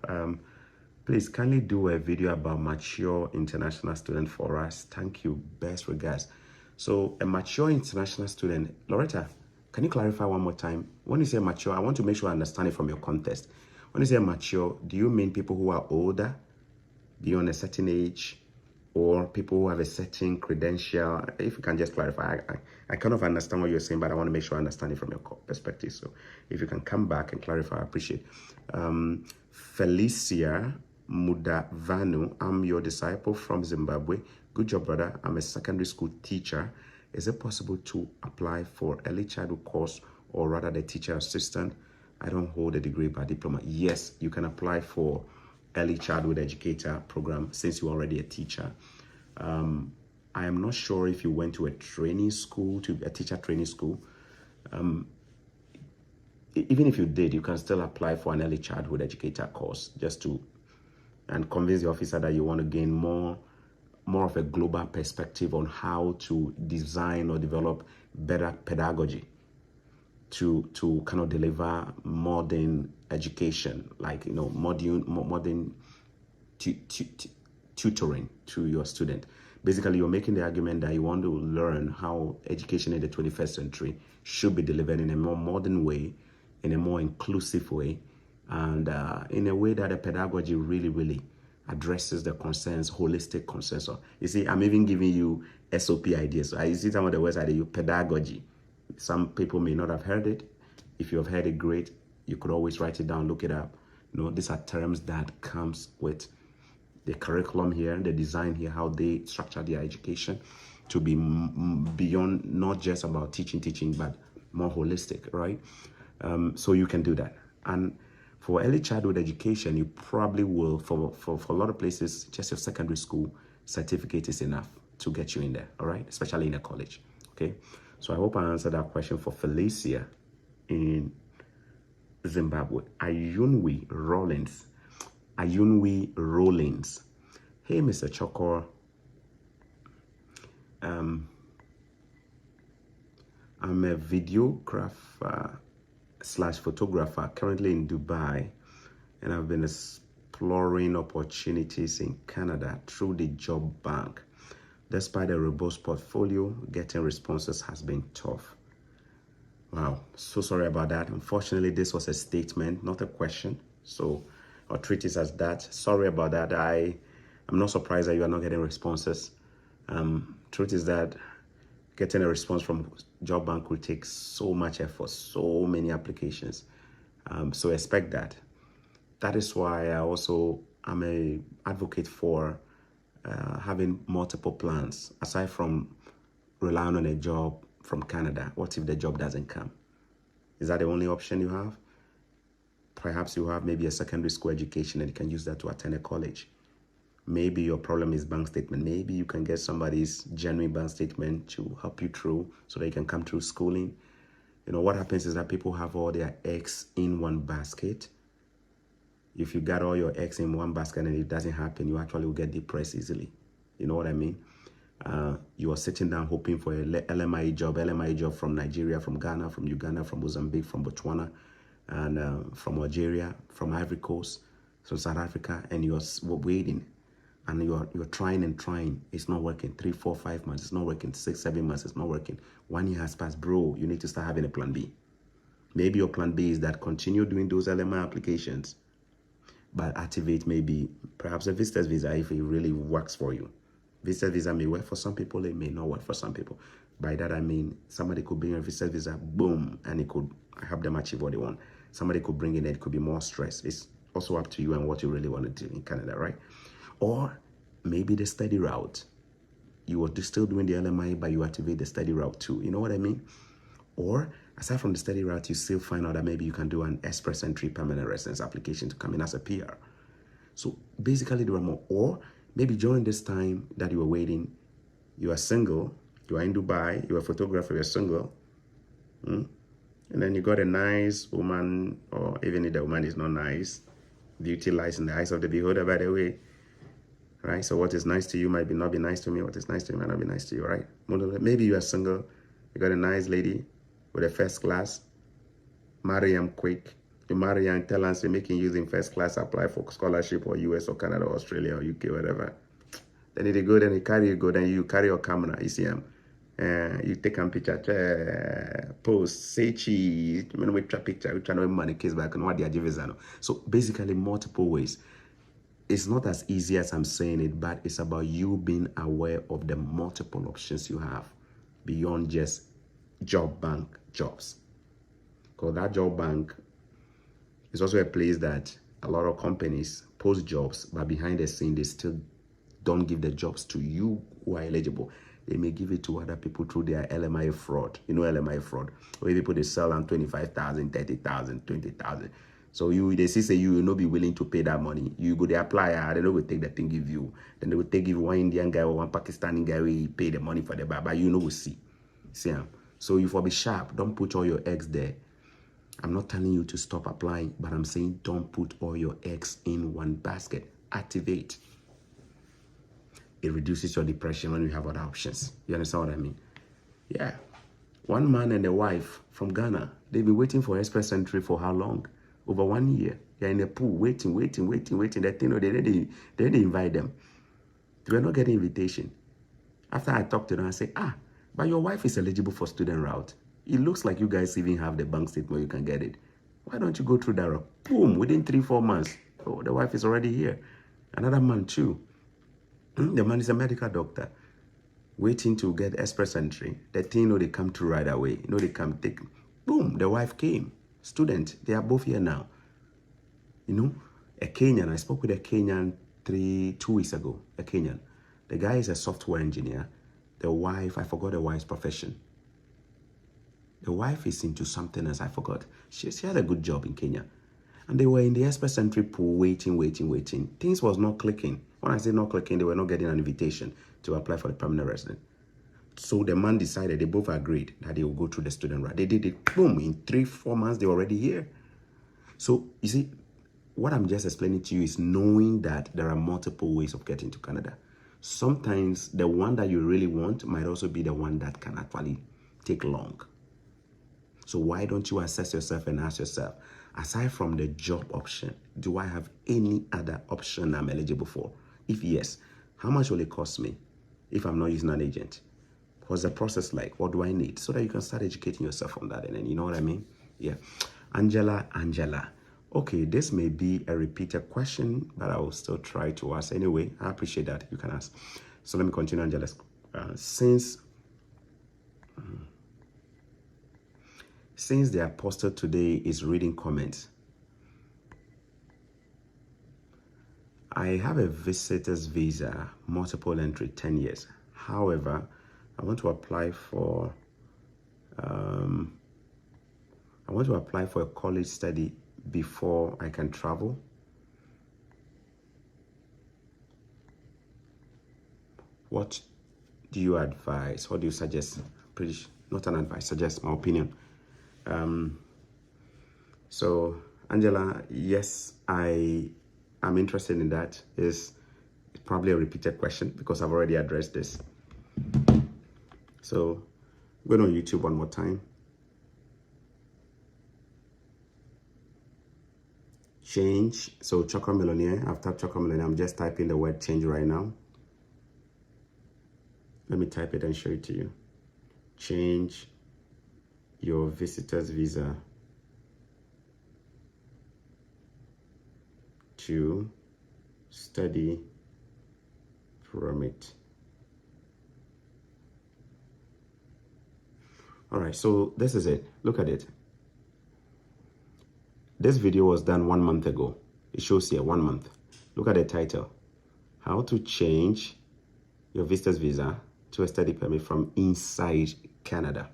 Speaker 1: please kindly do a video about mature international student for us. Thank you. Best regards. So a mature international student, Loretta, can you clarify one more time? When you say mature, I want to make sure I understand it from your context. When you say mature, do you mean people who are older, beyond a certain age, or people who have a certain credential. If you can just clarify, I kind of understand what you're saying, but I want to make sure I understand it from your perspective. So if you can come back and clarify, I appreciate. Felicia Mudavanu, I'm your disciple from Zimbabwe. Good job, brother. I'm a secondary school teacher. Is it possible to apply for early childhood course, or rather the teacher assistant? I don't hold a degree but diploma. Yes, you can apply for early childhood educator program since you're already a teacher. I am not sure if you went to a training school, to a teacher training school. Even if you did, you can still apply for an early childhood educator course just to and convince the officer that you want to gain more of a global perspective on how to design or develop better pedagogy to kind of deliver modern education, like, you know, modern tutoring to your student. Basically, you're making the argument that you want to learn how education in the 21st century should be delivered in a more modern way, in a more inclusive way, and in a way that the pedagogy really addresses the concerns, holistic concerns. So, you see, I'm even giving you SOP ideas. So you see some of the words I use, pedagogy. Some people may not have heard it. If you have heard it, great. You could always write it down, look it up. You know, these are terms that comes with the curriculum here, the design here, how they structure their education to be beyond not just about teaching, but more holistic, right? So you can do that. And for early childhood education, you probably will, for a lot of places, just your secondary school certificate is enough to get you in there, all right? Especially in a college, okay? So I hope I answered that question for Felicia in Zimbabwe. Ayunwi Rollins. Hey, Mr. Chokor. I'm a videographer / photographer currently in Dubai, and I've been exploring opportunities in Canada through the job bank. Despite a robust portfolio, getting responses has been tough. Wow, so sorry about that. Unfortunately, this was a statement, not a question. So I'll treat it as that. Sorry about that. I'm not surprised that you are not getting responses. Truth is that getting a response from job bank will take so much effort, so many applications. So expect that. That is why I'm a advocate for having multiple plans. Aside from relying on a job from Canada, what if the job doesn't come? Is that the only option you have? Perhaps you have maybe a secondary school education and you can use that to attend a college. Maybe your problem is bank statement. Maybe you can get somebody's genuine bank statement to help you through so that you can come through schooling. You know, what happens is that people have all their eggs in one basket. If you got all your eggs in one basket and it doesn't happen, you actually will get depressed easily. You know what I mean? You are sitting down hoping for a LMI job from Nigeria, from Ghana, from Uganda, from Mozambique, from Botswana, and from Algeria, from Ivory Coast, from South Africa, and you're waiting. And you're trying and trying. It's not working. 3, 4, 5 months. It's not working. 6, 7 months. It's not working. 1 year has passed. Bro, you need to start having a plan B. Maybe your plan B is that continue doing those LMI applications, but activate maybe perhaps a visitor's visa if it really works for you. Visitor's visa may work for some people. It may not work for some people. By that, I mean somebody could bring a visitor's visa, boom, and it could help them achieve what they want. Somebody could bring in it could be more stress. It's also up to you and what you really want to do in Canada, right? Or maybe the study route. You are still doing the LMI, but you activate the study route too. You know what I mean? Or aside from the study route, you still find out that maybe you can do an express entry permanent residence application to come in as a PR. So basically there are more. Or maybe during this time that you are waiting, you are single, you are in Dubai, you are a photographer, you're single, and then you got a nice woman, or even if the woman is not nice, beauty lies in the eyes of the beholder, by the way. Right? So what is nice to you might not be nice to me. What is nice to you might not be nice to you, right? Maybe you are single, you got a nice lady with a first class, marry him quick. You marry and tell us you're making use in first class, apply for scholarship or US or Canada or Australia or UK, whatever. Then they go, then they carry you, go, then you carry your camera, you see him. You take a picture, post, say cheese, we try picture, we try to money case back and what they are. So basically multiple ways. it's not as easy as I'm saying it, but it's about you being aware of the multiple options you have beyond just job bank jobs. Because that job bank is also a place that a lot of companies post jobs, but behind the scene, they still don't give the jobs to you who are eligible. They may give it to other people through their LMI fraud. You know LMI fraud, where people they sell on 25,000, 30,000, 20,000. So they say you will not be willing to pay that money. You go they apply, they will take the thing give you. Then they will take you one Indian guy or one Pakistani guy will pay the money for the bar, but you know we see. See. So you for be sharp. Don't put all your eggs there. I'm not telling you to stop applying, but I'm saying don't put all your eggs in one basket. Activate. It reduces your depression when you have other options. You understand what I mean? Yeah. One man and a wife from Ghana, they've been waiting for express entry for how long? Over 1 year. They're in a pool, waiting. That thing, they didn't invite them. They were not getting invitation. After I talked to them, I said, but your wife is eligible for student route. It looks like you guys even have the bank statement where you can get it. Why don't you go through that route? Boom, within 3-4 months. Oh, the wife is already here. Another man too. The man is a medical doctor waiting to get express entry. The thing, they come through right away. They come take, boom, the wife came. Student, they are both here now. A Kenyan, I spoke with a Kenyan 2 weeks ago, a Kenyan. The guy is a software engineer. The wife, I forgot the wife's profession. The wife is into something else, I forgot. She had a good job in Kenya. And they were in the express entry pool waiting. Things was not clicking. When I say not clicking, they were not getting an invitation to apply for the permanent resident. So the man decided, they both agreed that they will go through the student route. They did it, boom, in 3-4 months, they were already here. So, you see, what I'm just explaining to you is knowing that there are multiple ways of getting to Canada. Sometimes the one that you really want might also be the one that can actually take long. So why don't you assess yourself and ask yourself, aside from the job option, do I have any other option I'm eligible for? If yes, how much will it cost me if I'm not using an agent? What's the process like? What do I need? So that you can start educating yourself on that. And then, you know what I mean? Yeah. Angela. Okay, this may be a repeated question, but I will still try to ask anyway. I appreciate that. You can ask. So let me continue, Angela. Since the apostle today is reading comments, I have a visitor's visa, multiple entry, 10 years. However, I want to apply for a college study before I can travel. What do you advise? What do you suggest? Not an advice, suggest my opinion. So Angela, yes, I am interested in that. It's probably a repeated question because I've already addressed this. So go on YouTube one more time. Change. So Chakra Millionaire. I've typed Chakra Millionaire. I'm just typing the word change right now. Let me type it and show it to you. Change your visitor's visa to study permit. All right, so this is it. Look at it. This video was done 1 month ago. It shows here 1 month. Look at the title. How to change your visitor's visa to a study permit from inside Canada.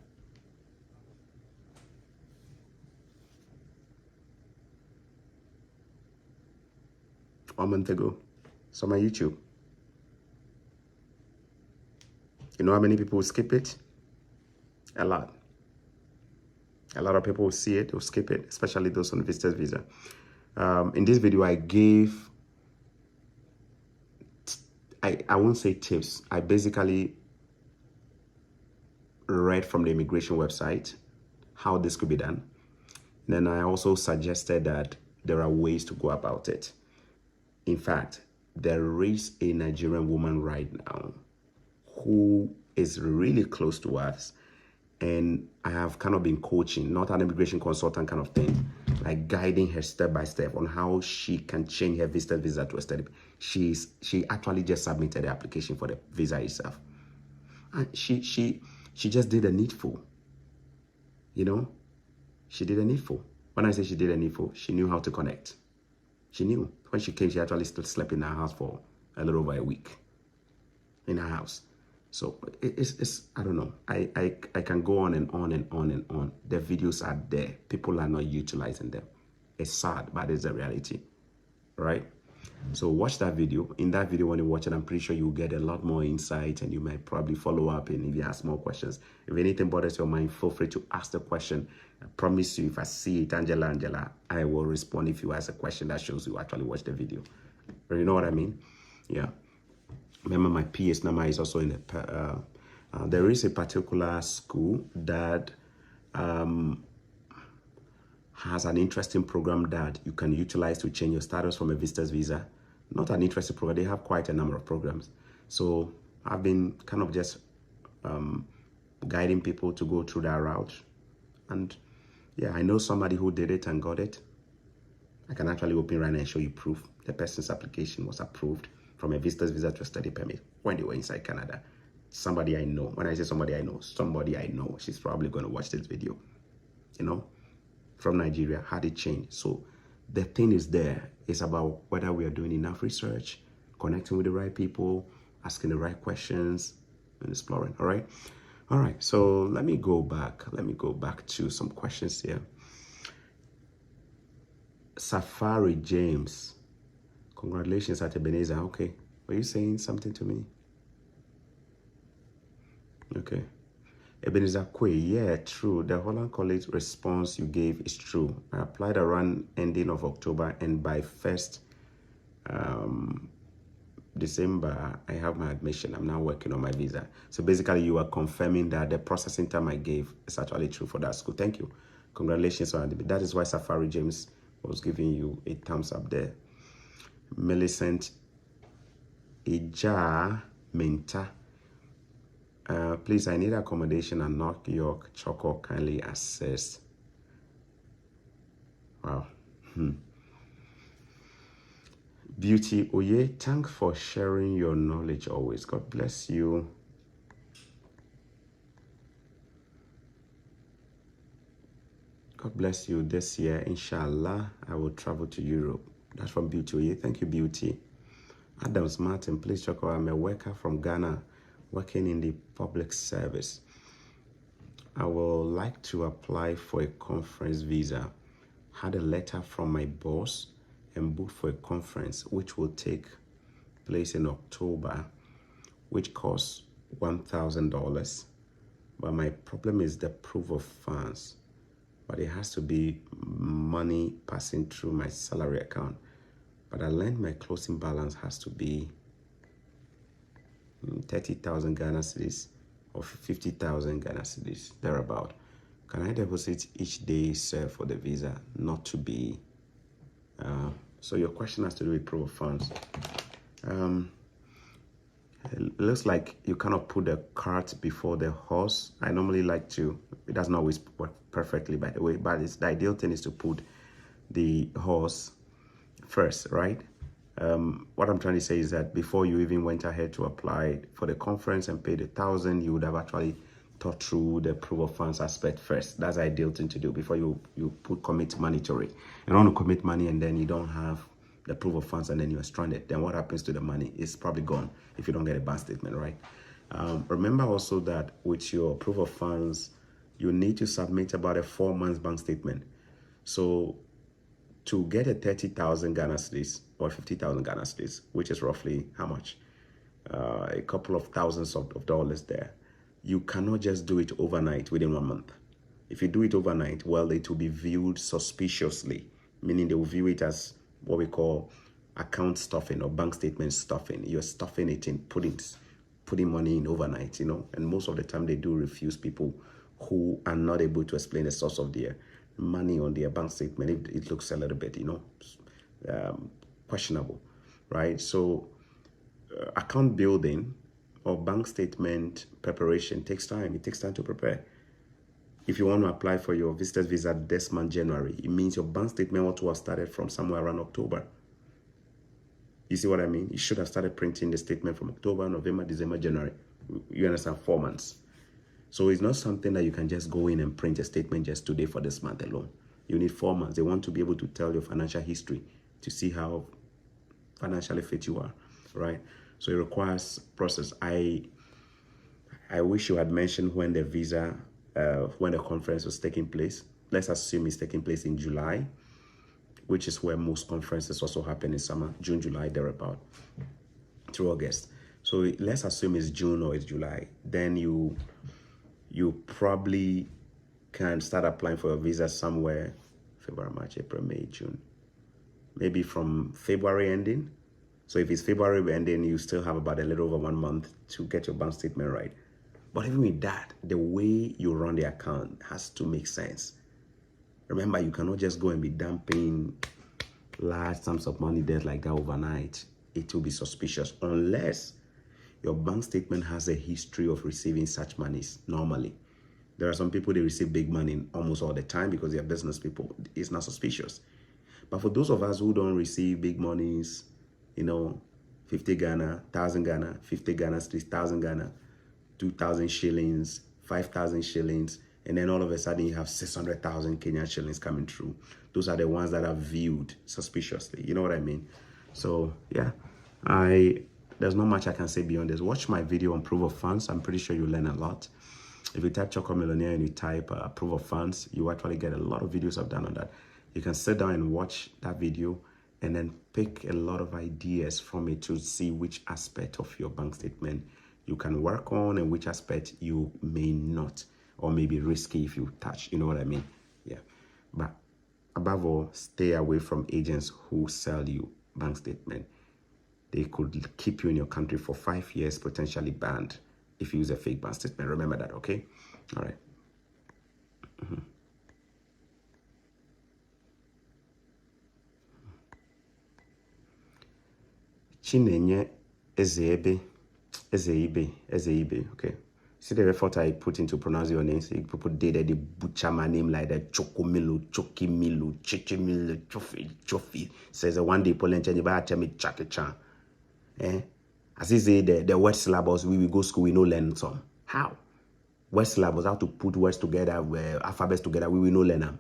Speaker 1: One month ago. It's on my YouTube. You know how many people will skip it? A lot. A lot of people will see it, will skip it, especially those on visitor's visa. In this video, I gave, I won't say tips. I basically read from the immigration website how this could be done. Then I also suggested that there are ways to go about it. In fact, there is a Nigerian woman right now who is really close to us, and I have kind of been coaching, not an immigration consultant kind of thing, like guiding her step by step on how she can change her visitor visa to a study. She actually just submitted the application for the visa itself, and she just did the needful. You know, she did the needful. When I say she did the needful, she knew how to connect. She knew. When she came, she actually still slept in her house for a little over a week in her house. So it's I don't know. I can go on and on and on and on. The videos are there. People are not utilizing them. It's sad, but it's the reality, right? So watch that video. In that video, when you watch it, I'm pretty sure you'll get a lot more insight, and you might probably follow up. And if you ask more questions, if anything bothers your mind, feel free to ask the question. I promise you, if I see it, Angela, I will respond if you ask a question that shows you actually watched the video. You know what I mean? Yeah. Remember, my PS number is also in the. There is a particular school that has an interesting program that you can utilize to change your status from a visitor's visa. Not an interesting program. They have quite a number of programs. So I've been kind of just guiding people to go through that route. And yeah, I know somebody who did it and got it. I can actually open right now and show you proof. The person's application was approved from a visitor's visa to a study permit when they were inside Canada. Somebody I know. When I say somebody I know, she's probably going to watch this video. You know, from Nigeria, how it changed. So the thing is there. It's about whether we are doing enough research, connecting with the right people, asking the right questions, and exploring. All right. All right. So let me go back. Let me go back to some questions here. Safari James. Congratulations at Ebenezer. Okay. Were you saying something to me? Okay. Ebenezer Kwe, yeah, true. The Holland College response you gave is true. I applied around ending of October, and by 1st December, I have my admission. I'm now working on my visa. So basically, you are confirming that the processing time I gave is actually true for that school. Thank you. Congratulations on it. That is why Safari James was giving you a thumbs up there. Millicent Ija Menta. Please, I need accommodation at North York. Choco, kindly assist. Wow. Beauty Oye, thanks for sharing your knowledge always. God bless you. God bless you this year. Inshallah, I will travel to Europe. That's from Beauty Oye. Thank you, Beauty. Adams Martin, please check out. I'm a worker from Ghana, working in the public service. I would like to apply for a conference visa. Had a letter from my boss and booked for a conference which will take place in October, which costs $1,000. But my problem is the proof of funds. But it has to be money passing through my salary account. But I learned my closing balance has to be 30,000 Ghana cedis or 50,000 Ghana cedis, thereabout. Can I deposit each day served for the visa not to be? So your question has to do with proof of funds. It looks like you cannot put the cart before the horse. I normally like to, it doesn't always work perfectly, by the way, but the ideal thing is to put the horse first, right? What I'm trying to say is that before you even went ahead to apply for the conference and paid $1,000, you would have actually thought through the proof of funds aspect first. That's the ideal thing to do before you commit money to it. You don't want to commit money and then you don't have the proof of funds and then you're stranded. Then what happens to the money? It's probably gone if you don't get a bank statement, right? Remember also that with your proof of funds, you need to submit about a 4-month bank statement. So to get a 30,000 Ghana cedis or 50,000 Ghana cedis, which is roughly how much? A couple of thousands of dollars there. You cannot just do it overnight within 1 month. If you do it overnight, well, it will be viewed suspiciously, meaning they will view it as what we call account stuffing or bank statement stuffing. You're stuffing it in, putting money in overnight, you know, and most of the time they do refuse people who are not able to explain the source of their money on their bank statement. It looks a little bit, you know, questionable, right? So account building or bank statement preparation takes time. It takes time to prepare. if you want to apply for your visitor's visa this month, January, it means your bank statement ought to have started from somewhere around October. You see what I mean? You should have started printing the statement from October, November, December, January. You understand? 4 months. So it's not something that you can just go in and print a statement just today for this month alone. You need 4 months. They want to be able to tell your financial history to see how financially fit you are, right? So it requires process. I wish you had mentioned when the visa, when the conference was taking place. Let's assume it's taking place in July, which is where most conferences also happen in summer, June, July, thereabout, through August. So let's assume it's June or it's July. Then you probably can start applying for a visa somewhere, February, March, April, May, June. Maybe from February ending. So if it's February ending, you still have about a little over 1 month to get your bank statement right. But even with that, the way you run the account has to make sense. Remember, you cannot just go and be dumping large sums of money there like that overnight. It will be suspicious unless your bank statement has a history of receiving such monies normally. There are some people, they receive big money almost all the time because they are business people. It's not suspicious. But for those of us who don't receive big monies, 50 Ghana, 1,000 Ghana, 50 Ghana, 3,000 Ghana, 2,000 shillings, 5,000 shillings, and then all of a sudden you have 600,000 Kenyan shillings coming through. Those are the ones that are viewed suspiciously. You know what I mean? So yeah, there's not much I can say beyond this. Watch my video on proof of funds. I'm pretty sure you'll learn a lot. If you type Choco Millionaire and you type proof of funds, you actually get a lot of videos I've done on that. You can sit down and watch that video and then pick a lot of ideas from it to see which aspect of your bank statement you can work on and which aspect you may not, or maybe risky if you touch. You know what I mean? Yeah. But above all, stay away from agents who sell you bank statement. They could keep you in your country for 5 years, potentially banned if you use a fake bank statement. Remember that, okay? All right. Chinenye Ezeibe, okay? See the effort I put into pronounce your names. People did they butcher my name like that. Chokomilo, Chokimilo, Chichimilo, Chofi. Says one day Poland change by tell me Chakichan. As he say the word syllables, we will go school, we no learn some. How? Word syllables, how to put words together, alphabets together, we will no learn them.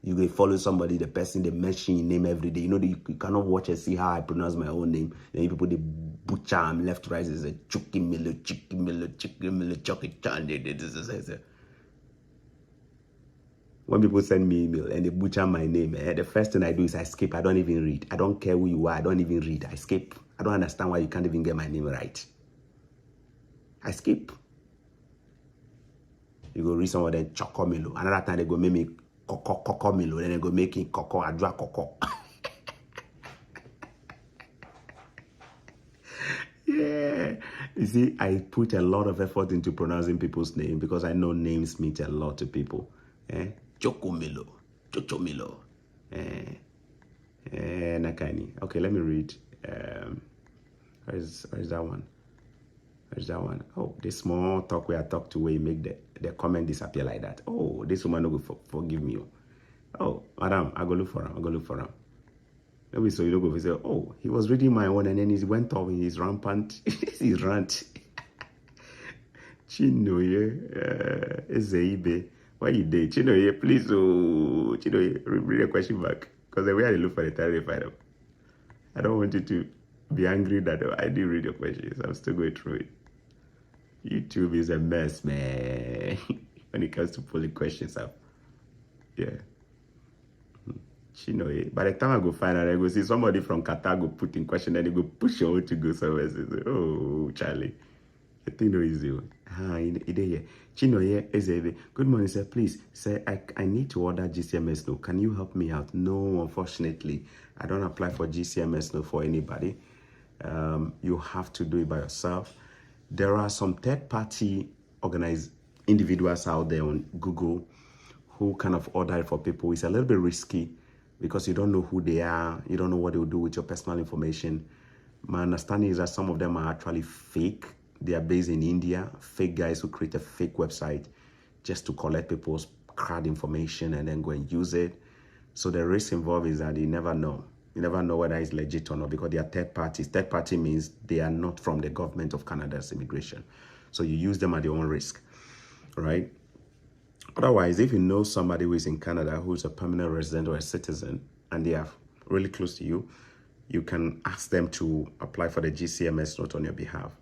Speaker 1: You will follow somebody, the person, they mention your name every day. You cannot watch and see how I pronounce my own name. Then people, they butcher them left, right. It's a Chukimilo, Chukichan. When people send me email and they butcher my name, the first thing I do is I skip. I don't even read. I don't care who you are. I don't even read. I skip. I don't understand why you can't even get my name right. I skip. You go read some of them Chokomilo. Another time they go make me Kokomilo. Then they go make it Koko Adra Koko. Yeah. You see, I put a lot of effort into pronouncing people's name because I know names mean a lot to people. Chokomilo. Chochomilo. Nakani. Okay, let me read. Where's that one? Where's that one? Oh, this small talk where I talk to where you make the comment disappear like that. Oh, this woman no go forgive me. Oh, madam, I go look for him. Maybe so you don't go say, oh, he was reading my one and then he went off in his rampant, his rant. Chinoye, Ezeibe, why you did? Chinoye, please, oh, Chinoye, read the question back. Because the way I look for the time, I don't want you to be angry that I didn't read your questions. I'm still going through it. YouTube is a mess, man, when it comes to pulling questions up. Yeah. By the time I go find out, I go see somebody from Qatar go put in question and they go push you to go somewhere. Say, oh, Charlie. The thing no easy. Here. Chinoye Ezeibe. Good morning, sir. Please, sir, I need to order GCMS no. Can you help me out? No, unfortunately. I don't apply for GCMS no for anybody. You have to do it by yourself. There are some third-party organized individuals out there on Google who kind of order it for people. It's a little bit risky because you don't know who they are. You don't know what they'll do with your personal information. My understanding is that some of them are actually fake. They are based in India, fake guys who create a fake website just to collect people's crowd information and then go and use it. So the risk involved is that you never know. You never know whether it's legit or not because they are third parties. Third party means they are not from the government of Canada's immigration. So you use them at your own risk, right? Otherwise, if you know somebody who is in Canada who is a permanent resident or a citizen and they are really close to you, you can ask them to apply for the GCMS note on your behalf.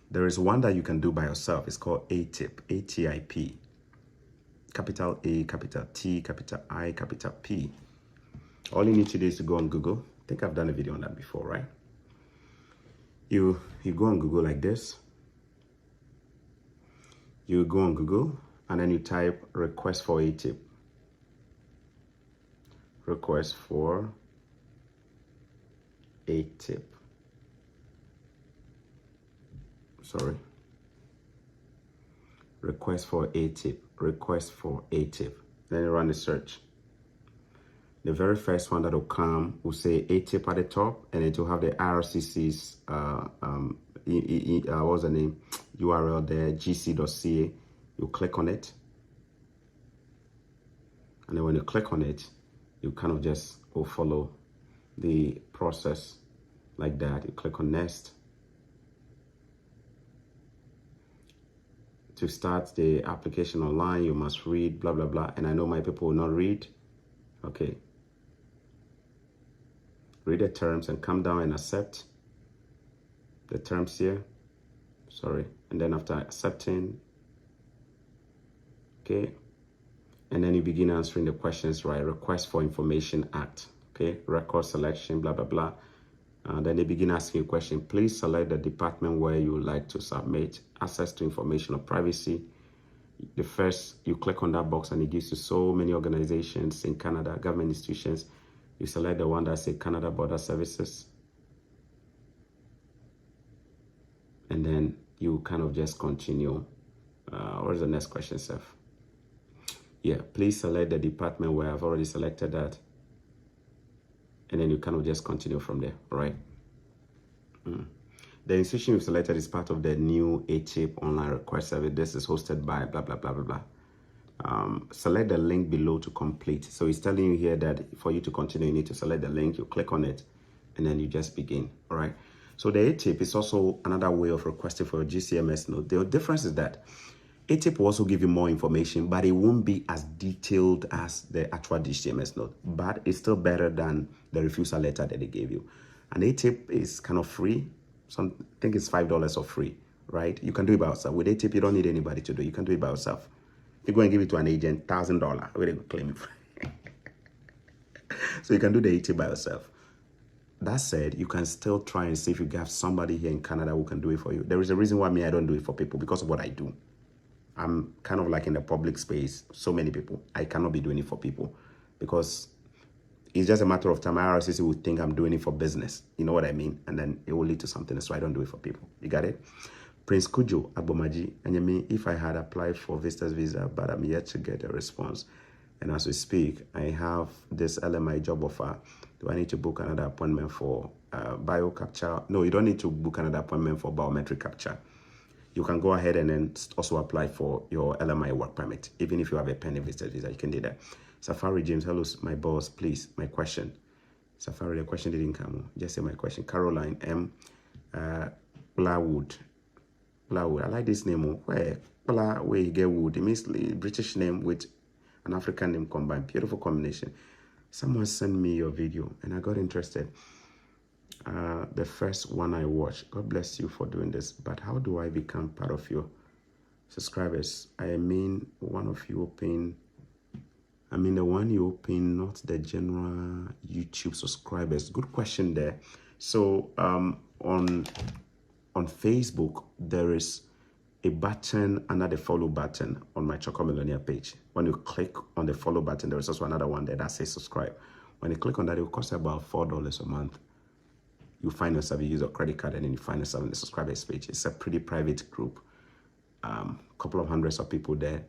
Speaker 1: There is one that you can do by yourself. It's called ATIP, A-T-I-P. Capital A, capital T, capital I, capital P. All you need to do is to go on Google. I think I've done a video on that before, right? You go on Google like this. You go on Google and then you type request for ATIP. Request for ATIP. Sorry. Request for ATIP. Request for ATIP. Then you run the search. The very first one that will come will say ATIP at the top, and it will have the IRCC's what's the name, URL there, gc.ca. You click on it, and then when you click on it, you kind of just will follow the process like that. You click on next. To start the application online, you must read blah blah blah, and I know my people will not read. Okay, read the terms and come down and accept the terms here. Sorry, and then after accepting, okay, and then you begin answering the questions, right? Request for Information Act, okay, record selection, blah blah blah. Then they begin asking you a question. Please select the department where you would like to submit. Access to information or privacy. The first, you click on that box and it gives you so many organizations in Canada, government institutions. You select the one that says Canada Border Services. And then you kind of just continue. What is the next question, Seth? Yeah, please select the department where I've already selected that. And then you kind of just continue from there, right? The institution you've selected is part of the new ATIP online request service. This is hosted by blah, blah, blah, blah, blah. Select the link below to complete. So it's telling you here that for you to continue, you need to select the link, you click on it, and then you just begin, all right? So the ATIP is also another way of requesting for your GCMS note. The difference is that ATIP will also give you more information, but it won't be as detailed as the actual GCMS note. But it's still better than the refusal letter that they gave you. And ATIP is kind of free. I think it's $5 or free, right? You can do it by yourself. With ATIP, you don't need anybody to do it. You can do it by yourself. If you go and give it to an agent, $1,000, where they go claim it. So you can do the ATIP by yourself. That said, you can still try and see if you have somebody here in Canada who can do it for you. There is a reason why I don't do it for people, because of what I do. I'm kind of like in the public space, so many people. I cannot be doing it for people because it's just a matter of time. IRCC will think I'm doing it for business. You know what I mean? And then it will lead to something. So I don't do it for people. You got it? Prince Kujo Agbomaji, and you mean if I had applied for visitor's visa, but I'm yet to get a response. And as we speak, I have this LMI job offer. Do I need to book another appointment for bio capture? No, you don't need to book another appointment for biometric capture. You can go ahead and then also apply for your LMI work permit. Even if you have a pending visitor's visa, you can do that. Safari James, hello, my boss, please, my question. Safari, the question didn't come. Just say my question. Caroline M. Blawood. Blawood, I like this name. Where you get wood? It means British name with an African name combined. Beautiful combination. Someone sent me your video and I got interested. The first one I watched. God bless you for doing this. But how do I become part of your subscribers? I mean, one of you open. I mean, the one you open, not the general YouTube subscribers. Good question there. So on Facebook, there is a button under the follow button on my Choco Millionaire page. When you click on the follow button, there is also another one there that says subscribe. When you click on that, it will cost about $4 a month. You find yourself, you use a credit card, and then you find yourself in the subscribers page. It's a pretty private group. Couple of hundreds of people there.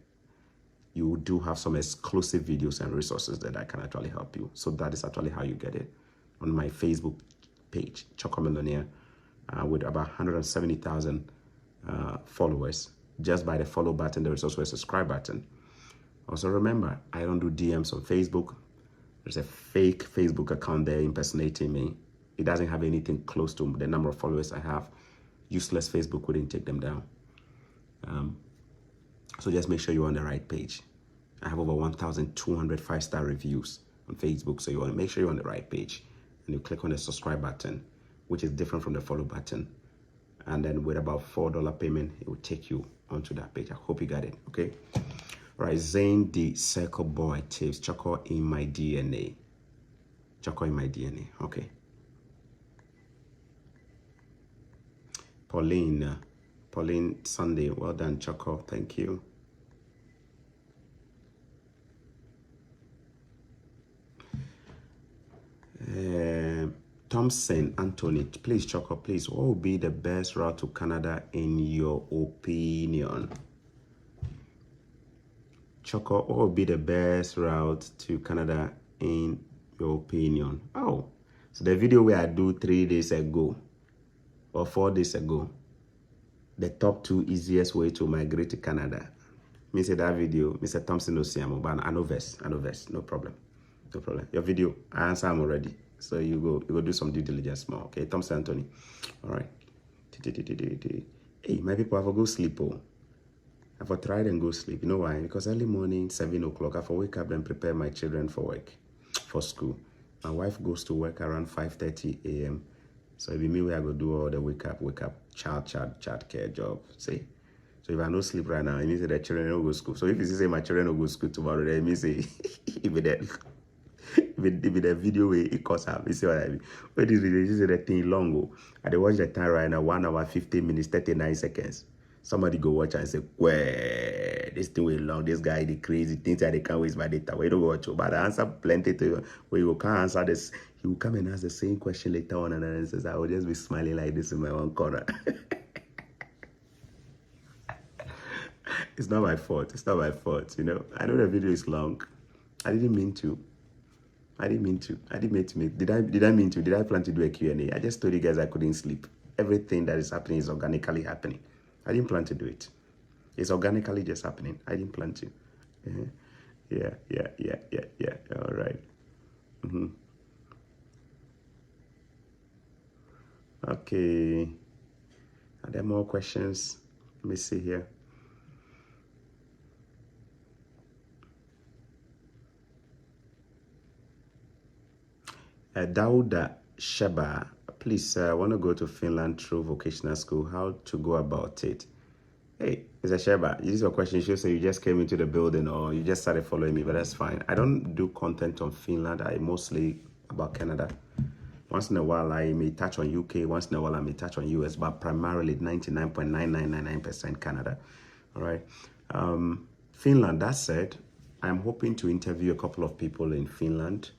Speaker 1: You do have some exclusive videos and resources that can actually help you. So that is actually how you get it. On my Facebook page, Choco Millionaire, with about 170,000 followers. Just by the follow button, there is also a subscribe button. Also remember, I don't do DMs on Facebook. There's a fake Facebook account there impersonating me. It doesn't have anything close to the number of followers I have. Useless Facebook wouldn't take them down. So just make sure you're on the right page. I have over 1,200 five-star reviews on Facebook, so you want to make sure you're on the right page. And you click on the subscribe button, which is different from the follow button. And then with about $4 payment, it will take you onto that page. I hope you got it, okay? All right, Zane the Circle Boy tips, Choco in my DNA. Choco in my DNA, okay. Pauline Sunday, well done, Choco, thank you. Thompson Anthony, please, Choco, please, what will be the best route to Canada in your opinion? Choco, what will be the best route to Canada in your opinion? Oh, so the video where I do 3 days ago or 4 days ago, the top 2 easiest way to migrate to Canada. Me say that video, Mr. Thompson Osiamo, but I know verse, no problem. No problem. Your video, I answer them already. So you go do some due diligence more. Okay, Thompson Anthony. All right. Hey, my people have to go sleep. Oh, I've tried and go sleep. You know why? Because early morning, 7 o'clock, I have to wake up and prepare my children for work, for school. My wife goes to work around 5:30 a.m. So it be me where I go do all the wake up, child care job. See? So if I no sleep right now, it means that the children don't go to school. So if you say my children don't go to school tomorrow, then it means say if the video way it costs up, you see what I mean? But this video, this is the thing long. I watch the time right now, 1 hour, 15 minutes, 39 seconds. Somebody go watch and say, well, this thing way long, this guy, the crazy things that they can't waste my data. Why don't go watch it? But I answer plenty to you. When you can't answer this, he will come and ask the same question later on, and then says, I will just be smiling like this in my one corner. It's not my fault. It's not my fault, you know. I know the video is long. I didn't mean to. Did I mean to? Did I plan to do a Q&A? I just told you guys I couldn't sleep. Everything that is happening is organically happening. I didn't plan to do it. It's organically just happening. I didn't plan to. Yeah. All right. Okay. Are there more questions? Let me see here. Dauda Sheba, please, I want to go to Finland through vocational school. How to go about it? Hey, Mr. Sheba, this is your question. You should say you just came into the building or you just started following me, but that's fine. I don't do content on Finland. I mostly about Canada. Once in a while, I may touch on UK. Once in a while, I may touch on US, but primarily 99.9999% Canada. All right. Finland, that said, I'm hoping to interview a couple of people in Finland.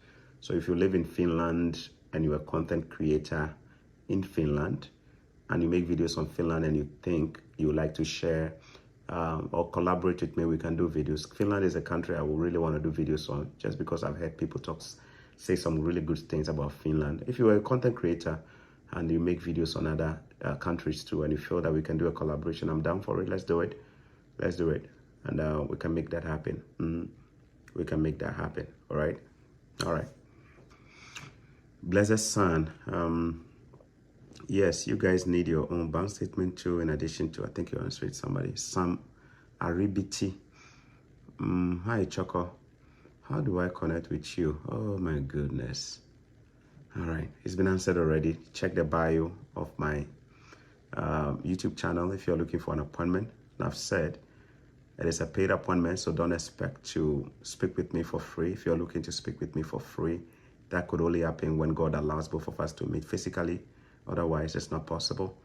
Speaker 1: So if you live in Finland and you're a content creator in Finland and you make videos on Finland and you think you would like to share or collaborate with me, we can do videos. Finland is a country I would really want to do videos on just because I've heard people say some really good things about Finland. If you're a content creator and you make videos on other countries too and you feel that we can do a collaboration, I'm down for it. Let's do it. Let's do it. And we can make that happen. We can make that happen. All right? All right. Blessed Son, yes, you guys need your own bank statement too, in addition to, I think you answered somebody, Sam Aribiti. Hi, Choco. How do I connect with you? Oh, my goodness. All right, it's been answered already. Check the bio of my YouTube channel if you're looking for an appointment. And I've said it is a paid appointment, so don't expect to speak with me for free. If you're looking to speak with me for free, that could only happen when God allows both of us to meet physically. Otherwise, it's not possible.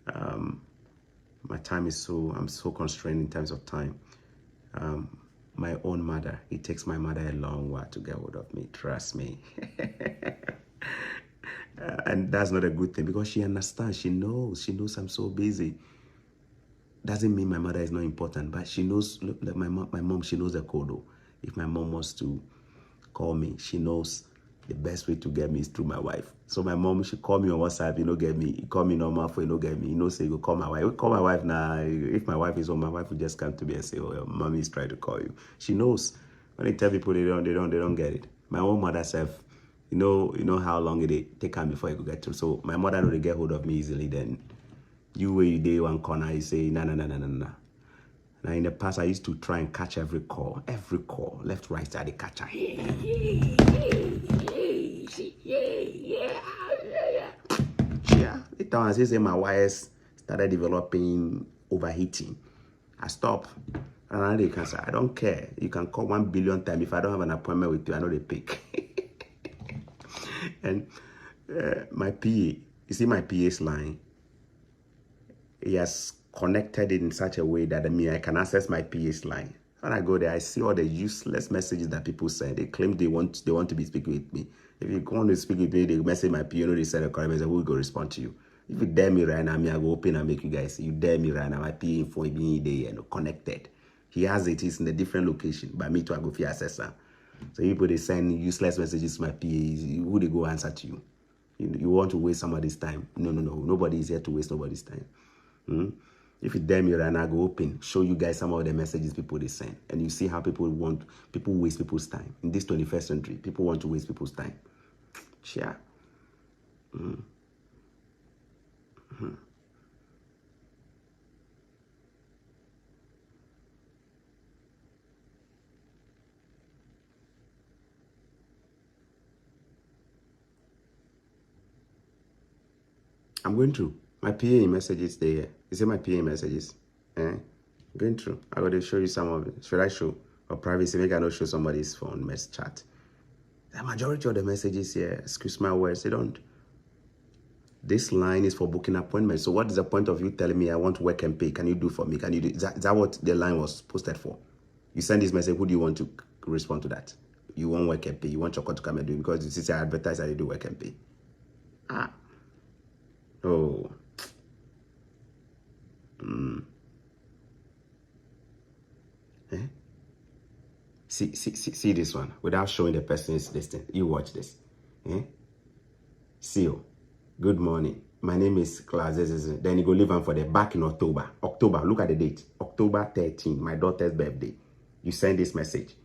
Speaker 1: My time is I'm so constrained in terms of time. My own mother, it takes my mother a long while to get hold of me, trust me. And that's not a good thing because she understands, she knows I'm so busy. Doesn't mean my mother is not important, but she knows, my mom, she knows the code. If my mom wants to call me, she knows the best way to get me is through my wife. So my mom, she call me on WhatsApp, you know, get me. You call me normal for you know, get me. You know, say you call my wife. We call my wife now. If my wife is home, my wife will just come to me and say, "Oh, your mommy is trying to call you." She knows. When they tell people they don't get it. My own mother self, you know how long it take time before you could get through. So my mother know they get hold of me easily. Then you where you day one corner, you say no. Now in the past, I used to try and catch every call, left, right, side, the catcher. Yeah. Later on, I say my wires started developing overheating. I stop. And they can say, I don't care. You can call 1 billion times. If I don't have an appointment with you, I know they pick. And my PA, you see my PA's line, he has connected it in such a way that I can access my PA's line. When I go there, I see all the useless messages that people send. They claim they want to be speaking with me. If you want to speak with me, they message my PA, you know, they send a comment, and we'll go respond to you. If you dare me right now, I go open and make you guys see. You dare me right now, my PA info me there, connected. He has it, he's in a different location, but me too, I go for accessor. So people, they send useless messages to my PA, who they go answer to you? You want to waste somebody's time? No. Nobody is here to waste nobody's time. If you dare me right now, I go open, show you guys some of the messages people they send. And you see how people waste people's time. In this 21st century, people want to waste people's time. Yeah. I'm going through. My PA messages there. You see my PA messages? Going through. I'm going to show you some of it. Should I show? Or privacy, make I not show somebody's phone mess chat. The majority of the messages here, excuse my words, they don't. This line is for booking appointments. So what is the point of you telling me I want to work and pay? Can you do for me? Can you do? Is that what the line was posted for? You send this message, who do you want to respond to that? You want work and pay. You want Choco to come and do it because this is I advertise that you do work and pay. Oh. See this one without showing the person's listing. You watch this. CEO, good morning. My name is Claus. Then you go leave on for the back in October. Look at the date. October 13, my daughter's birthday. You send this message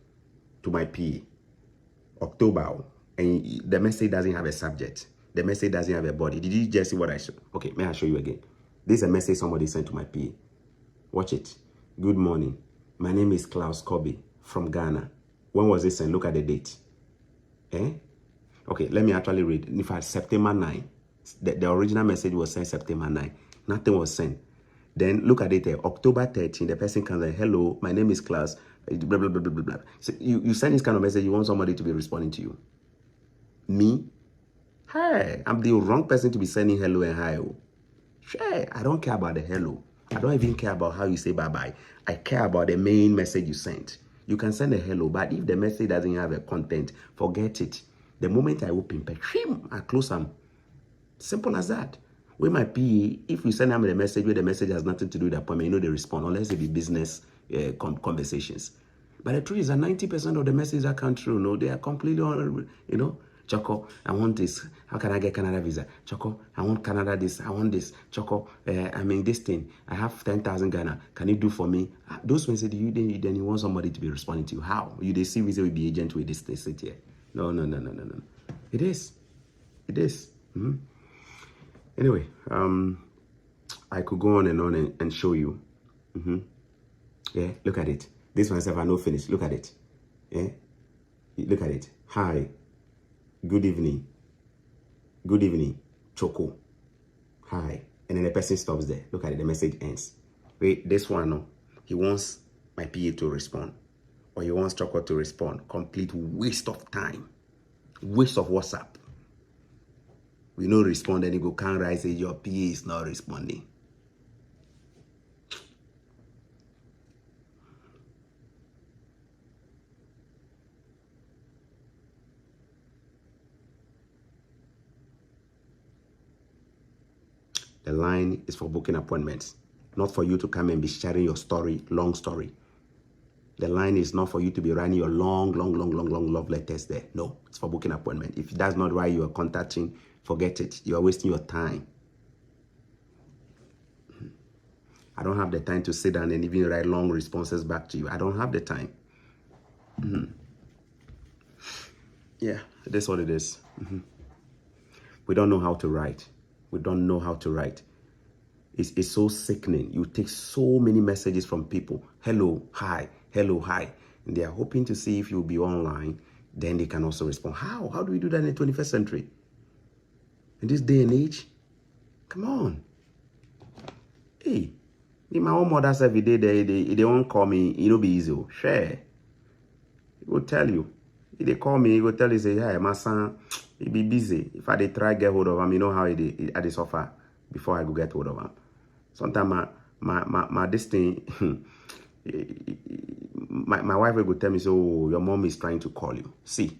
Speaker 1: to my PA. October, and the message doesn't have a subject. The message doesn't have a body. Did you just see what I showed? Okay, may I show you again? This is a message somebody sent to my PA. Watch it. Good morning. My name is Klaus Kobe from Ghana. When was this sent? Look at the date. Okay, let me actually read. In fact, September 9. The original message was sent September 9. Nothing was sent. Then look at it there. October 13, the person comes like, hello, my name is Klaus. Blah, blah, blah, blah, blah. So you send this kind of message, you want somebody to be responding to you. Me? Hey, I'm the wrong person to be sending hello and hi. Sure, I don't care about the hello. I don't even care about how you say bye-bye. I care about the main message you sent. You can send a hello, but if the message doesn't have a content, forget it. The moment I open, I close them. Simple as that. With my PA, if you send them the message where the message has nothing to do with the appointment, you know they respond, unless it be business conversations. But the truth is that 90% of the messages that come through, no, they are completely, Choco, I want this. How can I get Canada visa? Choco, I want Canada this. I want this. Choco, I mean this thing. I have 10,000 Ghana. Can you do for me? Those messages, then you want somebody to be responding to you. How? You they see visa will be agent with this sit here. No. It is. Anyway, I could go on and show you. Yeah, look at it. This one I know finish. Look at it. Yeah, look at it. Hi. Good evening, Choco. Hi. And then the person stops there. Look at it, the message ends. Wait, this one, no, he wants my PA to respond, or he wants Choco to respond. Complete waste of time, waste of WhatsApp. We no respond, and he go can't write, say your PA is not responding. The line is for booking appointments, not for you to come and be sharing your story, long story. The line is not for you to be writing your long love letters there. No, it's for booking appointment. If that's not why you are contacting, forget it. You are wasting your time. I don't have the time to sit down and even write long responses back to you. I don't have the time. Yeah, it is what it is. We don't know how to write. We don't know how to write. It's so sickening. You take so many messages from people. Hello, hi, hello, hi. And they are hoping to see if you'll be online. Then they can also respond. How? How do we do that in the 21st century? In this day and age? Come on. Hey, my own mother's every day, they won't call me, it'll be easy. Share. He will tell you. If they call me, he will tell you, say, hey, my son, he be busy. If I try get hold of him, you know how I suffer before I go get hold of him. Sometimes my this thing, my wife will tell me, so oh, your mom is trying to call you. See,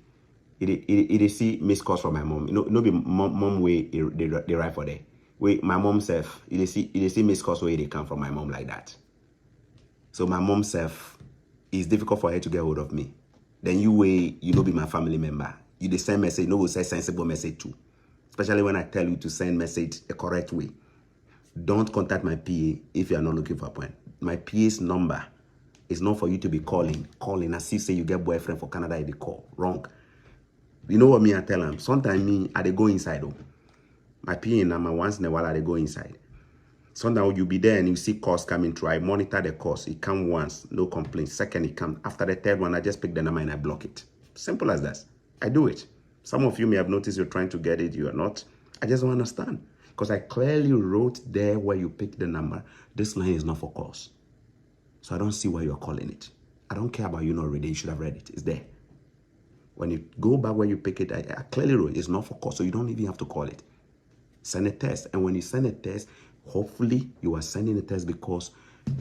Speaker 1: it see missed calls from my mom. No be mom way they write for there. Wait, my mom self, it see missed calls where they come from my mom like that. So my mom self, it's difficult for her to get hold of me. Then you be my family member. You the same message, no will say sensible message too. Especially when I tell you to send message the correct way. Don't contact my PA if you are not looking for a point. My PA's number is not for you to be calling as if say you get boyfriend for Canada, they call. Wrong. You know what me I tell them? Sometimes me, I they go inside though. My PA number once in a while I they go inside. Sometimes you be there and you see calls coming through. I monitor the calls. It come once, no complaint. Second, it comes. After the third one, I just pick the number and I block it. Simple as that. I do it. Some of you may have noticed you're trying to get it. You are not. I just don't understand. Because I clearly wrote there where you pick the number. This line is not for calls. So I don't see why you're calling it. I don't care about you not reading. You should have read it. It's there. When you go back where you pick it, I clearly wrote it's not for calls. So you don't even have to call it. Send a test. And when you send a test, hopefully you are sending a test because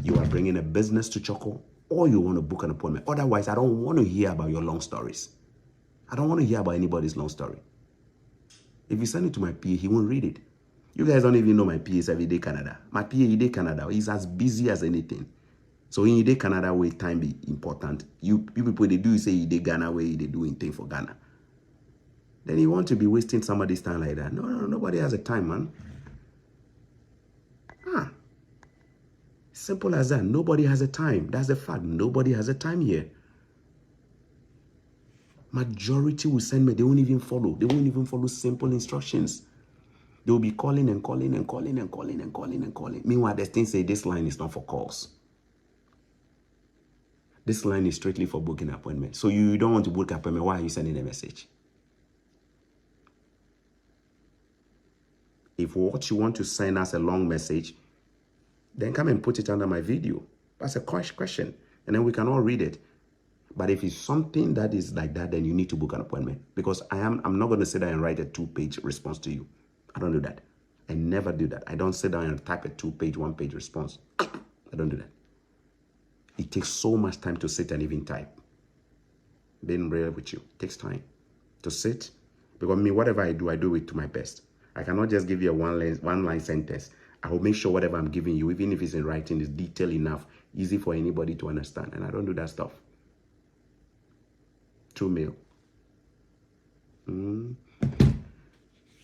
Speaker 1: you are bringing a business to Choco or you want to book an appointment. Otherwise, I don't want to hear about your long stories. I don't want to hear about anybody's long story. If you send it to my PA, he won't read it. You guys don't even know my PA is Everyday Canada. My PA, Everyday Canada, he's as busy as anything. So in Everyday Canada, where time be important. You people, they do say Everyday Ghana, where they do anything for Ghana. Then you want to be wasting somebody's time like that. No, nobody has a time, man. Simple as that. Nobody has a time. That's the fact. Nobody has a time here. Majority will send me. They won't even follow. They won't even follow simple instructions. They will be calling and calling and calling and calling and calling and calling. Meanwhile, the thing say this line is not for calls. This line is strictly for booking appointment. So you don't want to book an appointment. Why are you sending a message? If what you want to send us a long message, then come and put it under my video. That's a question. And then we can all read it. But if it's something that is like that, then you need to book an appointment. Because I'm not going to sit down and write a 2-page response to you. I don't do that. I never do that. I don't sit down and type a 2-page, 1-page response. I don't do that. It takes so much time to sit and even type. Being real with you. It takes time to sit. Because me, whatever I do it to my best. I cannot just give you a one-line sentence. I will make sure whatever I'm giving you, even if it's in writing, is detailed enough, easy for anybody to understand. And I don't do that stuff. True mail.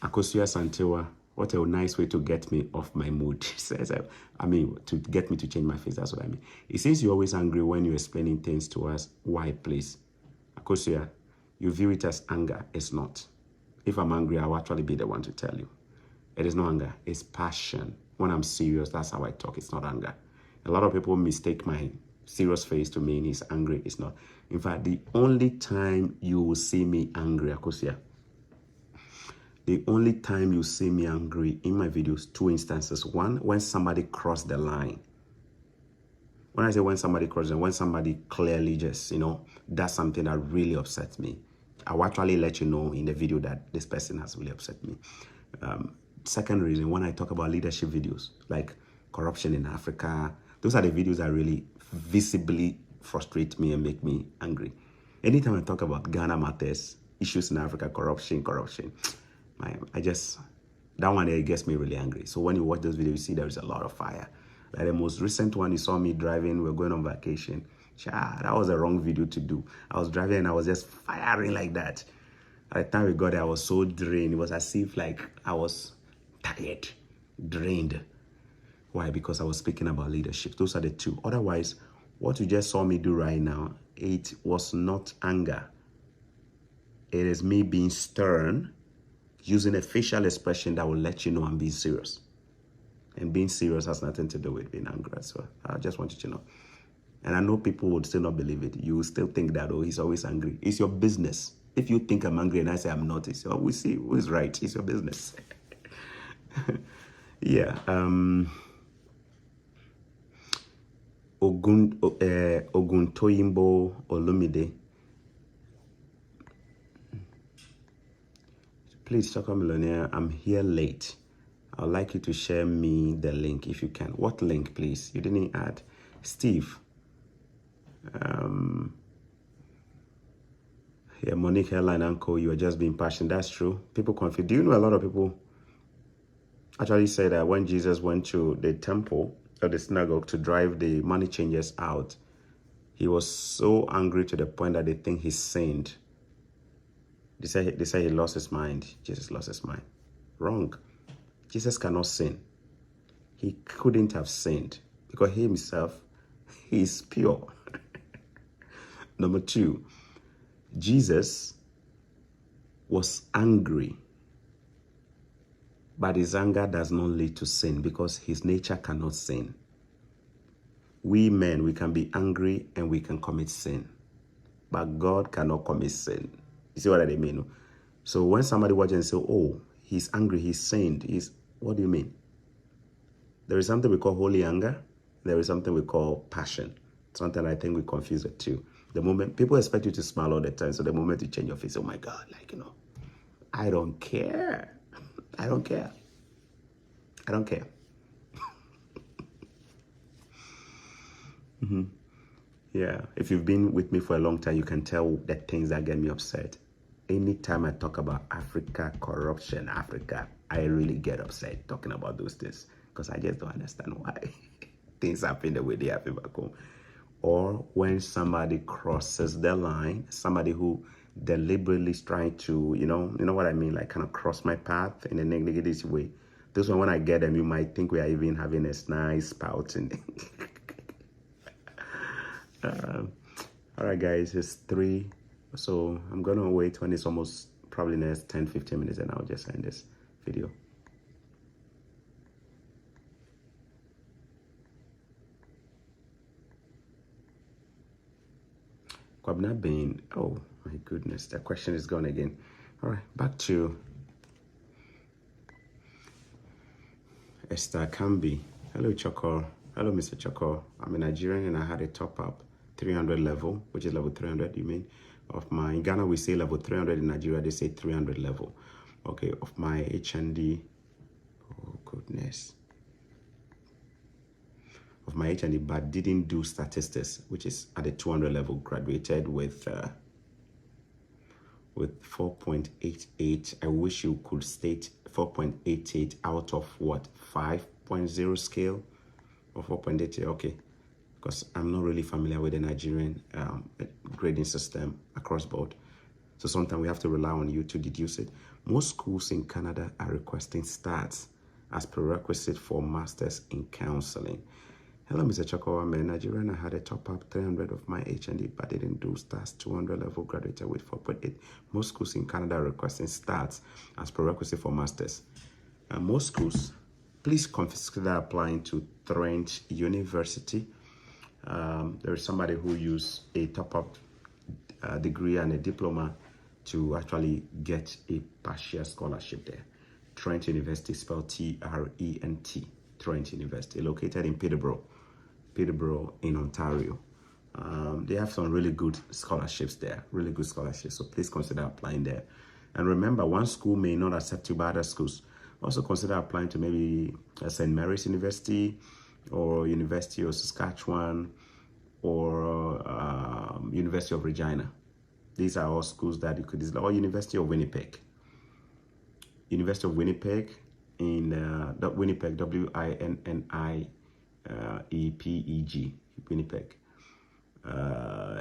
Speaker 1: Akosua Santewa, what a nice way to get me off my mood. Says, to get me to change my face. That's what I mean. It seems you're always angry when you're explaining things to us. Why, please? Akosua, you view it as anger. It's not. If I'm angry, I'll actually be the one to tell you. It is not anger. It's passion. When I'm serious, that's how I talk. It's not anger. A lot of people mistake my serious face to mean he's angry. It's not. In fact, the only time you will see me angry, Akosua, the only time you see me angry in my videos, 2 instances. One, when somebody crossed the line. When I say when somebody crosses the line, when somebody clearly just, does something that really upsets me, I'll actually let you know in the video that this person has really upset me. Second reason, when I talk about leadership videos, like corruption in Africa, those are the videos that really visibly frustrate me and make me angry. Anytime I talk about Ghana matters, issues in Africa, corruption, that one there gets me really angry. So when you watch those videos, you see there is a lot of fire. Like the most recent one, you saw me driving, we were going on vacation. That was a wrong video to do. I was driving and I was just firing like that. At the time we got there, I was so drained. It was as if like I was tired, drained. Why? Because I was speaking about leadership. Those are the two. Otherwise, what you just saw me do right now, it was not anger. It is me being stern, using a facial expression that will let you know I'm being serious. And being serious has nothing to do with being angry as well. I just want you to know. And I know people would still not believe it. You will still think that, oh, he's always angry. It's your business. If you think I'm angry and I say I'm not, it's we see who is right. It's your business. Yeah. Oguntoyimbo Olumide. Please, Choco Millionaire, I'm here late. I'd like you to share me the link if you can. What link, please? You didn't add. Steve. Yeah, Monique Hairline Uncle, you are just being passionate. That's true. People confuse. Do you know a lot of people actually say that when Jesus went to the temple or the synagogue to drive the money changers out, he was so angry to the point that they think he sinned. They say he lost his mind. Jesus lost his mind. Wrong. Jesus cannot sin. He couldn't have sinned because he himself, he is pure. Number two, Jesus was angry, but his anger does not lead to sin because his nature cannot sin. We men, we can be angry and we can commit sin, but God cannot commit sin. You see what I mean? So when somebody watches and say, oh, he's angry, he's sinned, what do you mean? There is something we call holy anger. There is something we call passion. Something I think we confuse the two. The moment people expect you to smile all the time, so the moment you change your face, oh my God, I don't care. I don't care. I don't care. Yeah, if you've been with me for a long time, you can tell the things that get me upset. Anytime I talk about Africa, corruption, Africa, I really get upset talking about those things because I just don't understand why things happen the way they happen back home. Or when somebody crosses the line, somebody who deliberately is trying to, you know what I mean, like kind of cross my path in a negative way. This one, when I get them, you might think we are even having a nice spout. All right, guys, it's 3. So I'm going to wait when it's almost probably next 10-15 minutes and I'll just end this video. Kwabna Bain. Oh my goodness, the question is gone again. All right, back to Esther Kambi. Hello, Choco. Hello, Mr. Choco. I'm a Nigerian and I had a top up 300 level, which is level 300, you mean? Of my, in Ghana, we say level 300. In Nigeria, they say 300 level. Okay, of my HND. Oh, goodness. Of my HND, but didn't do statistics, which is at the 200 level, graduated with 4.88. I wish you could state 4.88 out of what, 5.0 scale or 4.88. Okay, because I'm not really familiar with the Nigerian grading system across board. So sometimes we have to rely on you to deduce it. Most schools in Canada are requesting stats as prerequisite for masters in counseling. Hello, Mr. Choco. I'm a Nigerian. I had a top up 300 of my HND, but didn't do stats 200 level, graduated with 4.8. Most schools in Canada are requesting stats as prerequisite for masters. Most schools, please consider applying to Trent University. There is somebody who used a top up degree and a diploma to actually get a partial scholarship there. Trent University, spelled T-R-E-N-T. Trent University, located in Peterborough in Ontario. They have some really good scholarships there, really good scholarships. So please consider applying there. And remember, one school may not accept you by other schools. Also consider applying to maybe St. Mary's University or University of Saskatchewan or University of Regina. These are all schools that you could, or University of Winnipeg. University of Winnipeg in Winnipeg, Winnipeg, EPEG, Winnipeg.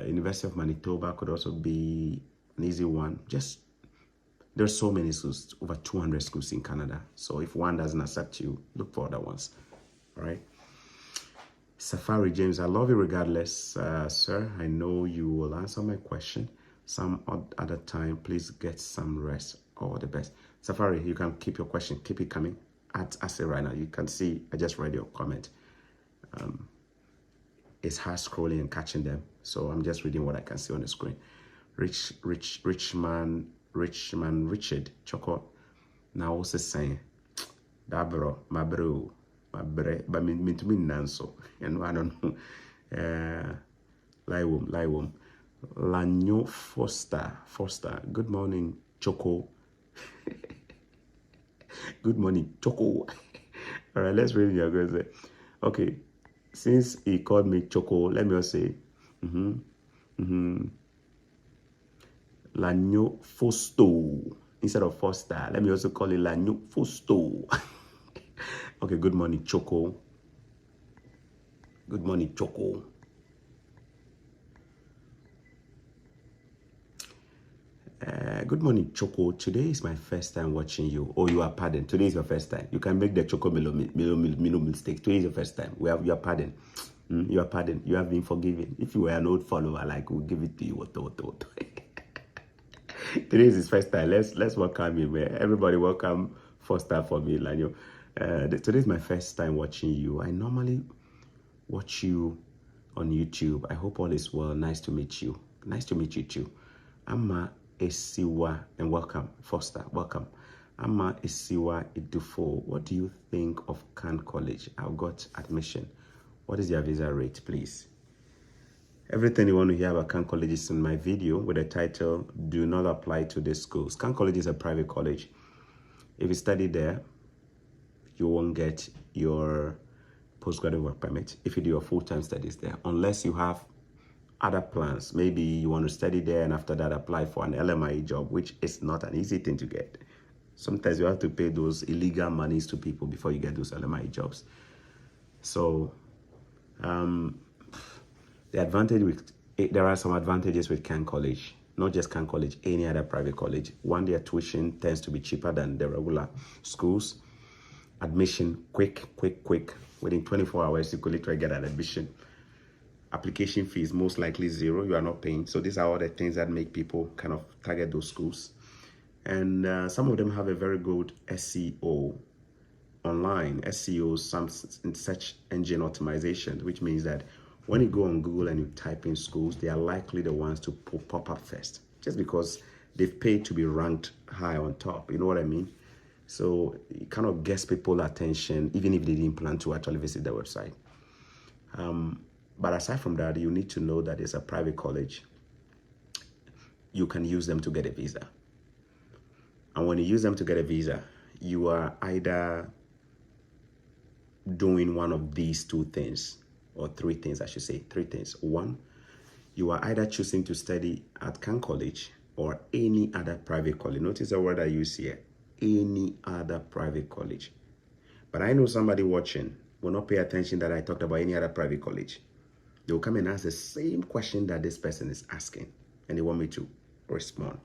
Speaker 1: University of Manitoba could also be an easy one. There's so many schools, over 200 schools in Canada. So if one doesn't accept you, look for other ones. All right. Safari James, I love you regardless, sir. I know you will answer my question some other time. Please get some rest. All the best. Safari, you can keep your question, keep it coming. I say right now, you can see, I just read your comment. It's hard scrolling and catching them. So I'm just reading what I can see on the screen. Richman Richard Choco. Now also saying, Dabro, my bro. But me to me nanso and I don't know. Liwum Lanyo Foster. Good morning, Choco. Good morning, Choco. All right, let's read your guys. Okay, since he called me Choco, let me just say Lanyo Fosto instead of Foster. Let me also call it Lanyo Fosto. Okay, good morning, Choco. Good morning, Choco. Good morning, Choco. Today is my first time watching you. Oh, you are pardoned. Today is your first time. You can make the Choco Milo mistake. Today is your first time. You are pardoned. You are pardoned. You have been forgiven. If you were an old follower, like we'll give it to you. Today is his first time. Let's welcome him. Everybody welcome Foster for me, Lanyo. Today is my first time watching you. I normally watch you on YouTube. I hope all is well. Nice to meet you. Nice to meet you too. Ama Esiwa, and welcome, Foster. Welcome. Ama Esiwa Idufo. What do you think of Khan College? I've got admission. What is your visa rate, please? Everything you want to hear about Khan College is in my video with the title, Do Not Apply to This Schools. Khan College is a private college. If you study there, you won't get your postgraduate work permit if you do your full-time studies there, unless you have other plans. Maybe you want to study there and after that apply for an LMI job, which is not an easy thing to get. Sometimes you have to pay those illegal monies to people before you get those LMI jobs. So the advantage with there are some advantages with Khan College, not just Khan College, any other private college. One, their tuition tends to be cheaper than the regular schools. Admission, quick. Within 24 hours, you could literally get an admission. Application fees, most likely zero. You are not paying. So these are all the things that make people kind of target those schools. And some of them have a very good SEO online. SEO, some search engine optimization, which means that when you go on Google and you type in schools, they are likely the ones to pop up first, just because they've paid to be ranked high on top. You know what I mean? So it kind of gets people's attention, even if they didn't plan to actually visit the website. But aside from that, you need to know that it's a private college. You can use them to get a visa. And when you use them to get a visa, you are either doing one of these two things, or three things, I should say, three things. One, you are either choosing to study at Khan College or any other private college. Notice the word I use here, any other private college. But I know somebody watching will not pay attention that I talked about any other private college. They will come and ask the same question that this person is asking, and they want me to respond.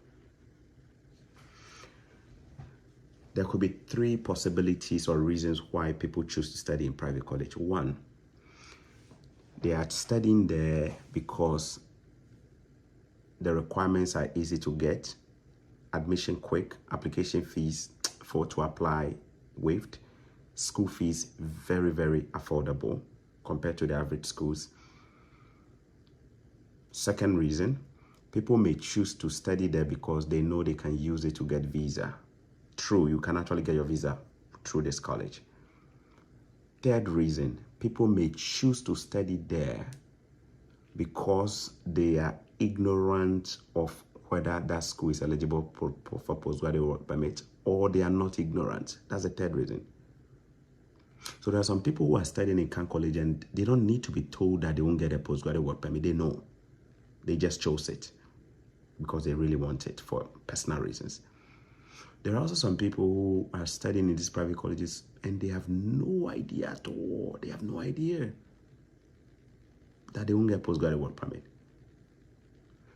Speaker 1: There could be three possibilities or reasons why people choose to study in private college. One, they are studying there because the requirements are easy to get, admission quick, application fees to apply waived, school fees very, very affordable compared to the average schools. Second reason, people may choose to study there because they know they can use it to get visa. True, you can actually get your visa through this college. Third reason, people may choose to study there because they are ignorant of whether that school is eligible for postgraduate work permit, or they are not ignorant. That's the third reason. So there are some people who are studying in Khan College and they don't need to be told that they won't get a postgraduate work permit. They know. They just chose it because they really want it for personal reasons. There are also some people who are studying in these private colleges and they have no idea at all. They have no idea that they won't get postgraduate work permit.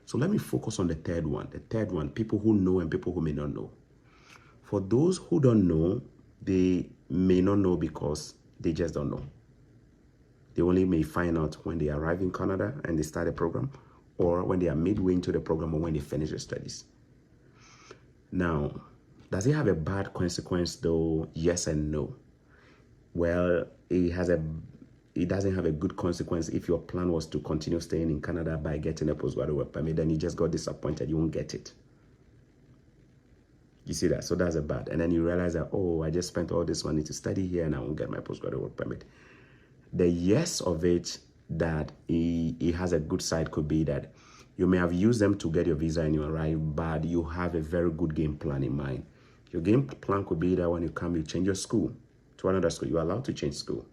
Speaker 1: So let me focus on the third one. The third one, people who know and people who may not know. For those who don't know, they may not know because they just don't know. They only may find out when they arrive in Canada and they start a program, or when they are midway into the program, or when they finish their studies. Now, does it have a bad consequence though? Yes and no. Well, it doesn't have a good consequence if your plan was to continue staying in Canada by getting a postgraduate work permit, then you just got disappointed, you won't get it. You see that? So that's a bad. And then you realize that, oh, I just spent all this money to study here and I won't get my postgraduate work permit. The yes of it, that it has a good side, could be that you may have used them to get your visa and you arrive, but you have a very good game plan in mind. Your game plan could be that when you come, you change your school to another school. You're allowed to change school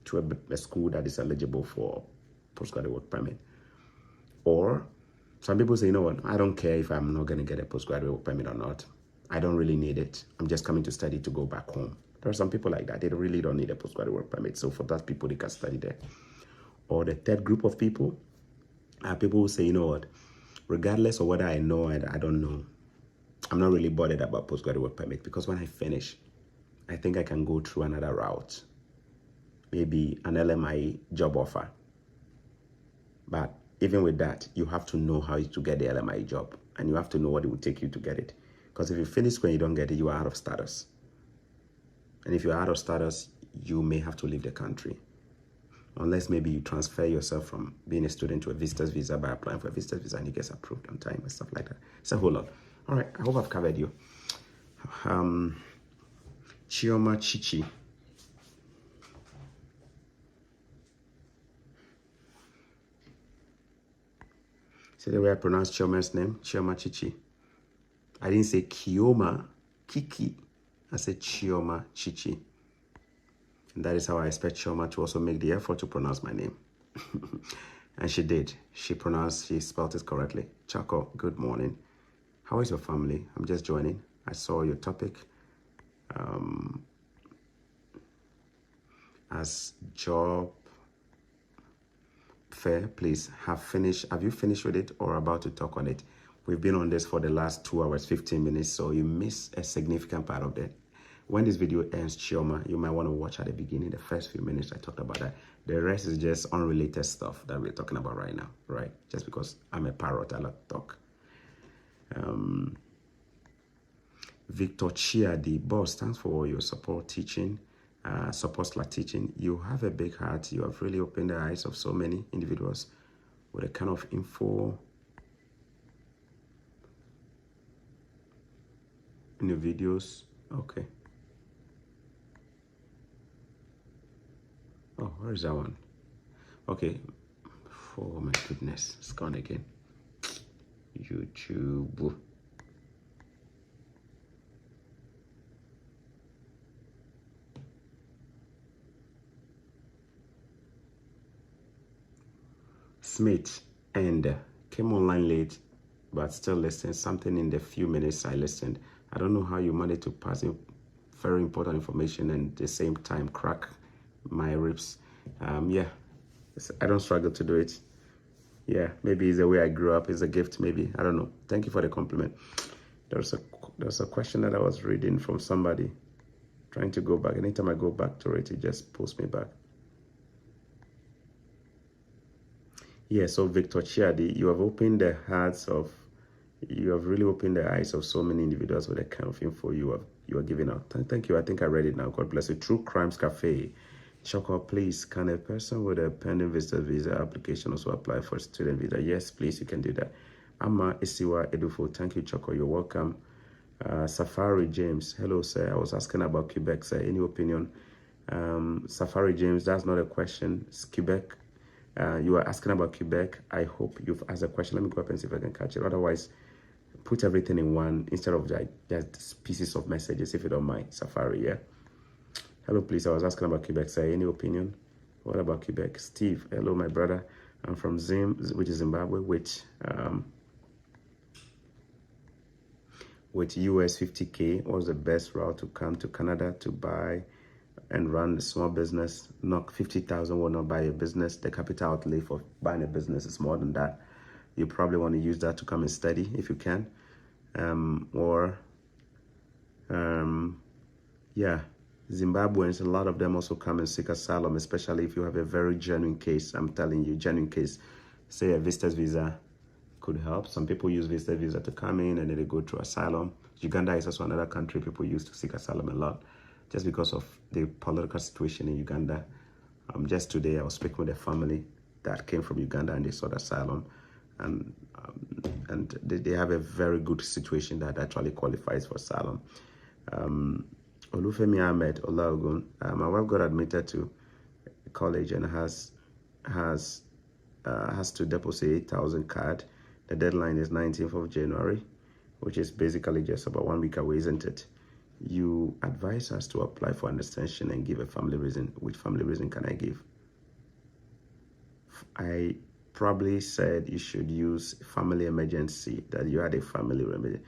Speaker 1: to a school that is eligible for postgraduate work permit. Or some people say, you know what, I don't care if I'm not going to get a postgraduate work permit or not. I don't really need it. I'm just coming to study to go back home. There are some people like that. They really don't need a postgraduate work permit. So for that people, they can study there. Or the third group of people are people who say, you know what, regardless of whether I know or I don't know, I'm not really bothered about postgraduate work permit, because when I finish, I think I can go through another route. Maybe an LMI job offer. But even with that, you have to know how to get the LMI job, and you have to know what it would take you to get it. Because if you finish when you don't get it, you are out of status. And if you're out of status, you may have to leave the country. Unless maybe you transfer yourself from being a student to a visitor's visa by applying for a visitor's visa and it gets approved on time and stuff like that. It's a whole lot. All right, I hope I've covered you. Chioma Chichi. See the way I pronounce Chioma's name? Chioma Chichi. I didn't say Kioma Kiki. I said Chioma Chichi. And that is how I expect Chioma to also make the effort to pronounce my name. And she did. She spelled it correctly. Chaco, good morning. How is your family? I'm just joining. I saw your topic. As job fair, please have you finished with it or about to talk on it? We've been on this for the last 2 hours, 15 minutes, so you missed a significant part of that. When this video ends, Chioma, you might want to watch at the beginning, the first few minutes I talked about that. The rest is just unrelated stuff that we're talking about right now, right? Just because I'm a parrot, I like to talk. Victor Chia, the boss, thanks for your support teaching, teaching. You have a big heart. You have really opened the eyes of so many individuals with a kind of info in your videos. Okay. Oh, where is that one? Okay. Oh my goodness, it's gone again. YouTube. Smith and came online late, but still listened. Something in the few minutes I listened. I don't know how you managed to pass in very important information and at the same time crack my ribs. Yeah, I don't struggle to do it. Yeah, maybe it's the way I grew up. It's a gift, maybe. I don't know. Thank you for the compliment. There's a question that I was reading from somebody, trying to go back. Anytime I go back to it, it just pulls me back. Yeah, so Victor Chiadi, you have really opened the eyes of so many individuals with the kind of info you are giving out. Thank you. I think I read it now. God bless you. True Crimes Cafe. Choco, please, can a person with a pending visitor visa application also apply for student visa? Yes, please, you can do that. Amma Isiwa Edufo, thank you, Choco. You're welcome. Safari James, hello, sir. I was asking about Quebec, sir. Any opinion? Safari James, that's not a question. It's Quebec. You are asking about Quebec. I hope you've asked a question. Let me go up and see if I can catch it. Otherwise, put everything in one instead of just pieces of messages, if you don't mind. Safari, yeah? Hello, please. I was asking about Quebec, sir. Any opinion? What about Quebec? Steve, hello, my brother. I'm from Zim, which is Zimbabwe, with US 50K, what's the best route to come to Canada to buy and run a small business? Not 50,000 will not buy a business. The capital outlay for buying a business is more than that. You probably want to use that to come and study if you can. Yeah, Zimbabweans, a lot of them also come and seek asylum, especially if you have a very genuine case. I'm telling you, genuine case. Say a visitor's visa could help. Some people use visitor visa to come in and then they go through asylum. Uganda is also another country people use to seek asylum a lot, just because of the political situation in Uganda. Just today, I was speaking with a family that came from Uganda and they sought asylum, and they have a very good situation that actually qualifies for asylum. Olufemi Ahmed Olaogun, my wife got admitted to college and has to deposit 8,000 card. The deadline is 19th of January, which is basically just about 1 week away, isn't it? You advise us to apply for an extension and give a family reason. Which family reason can I give? I probably said you should use family emergency, that you had a family remedy.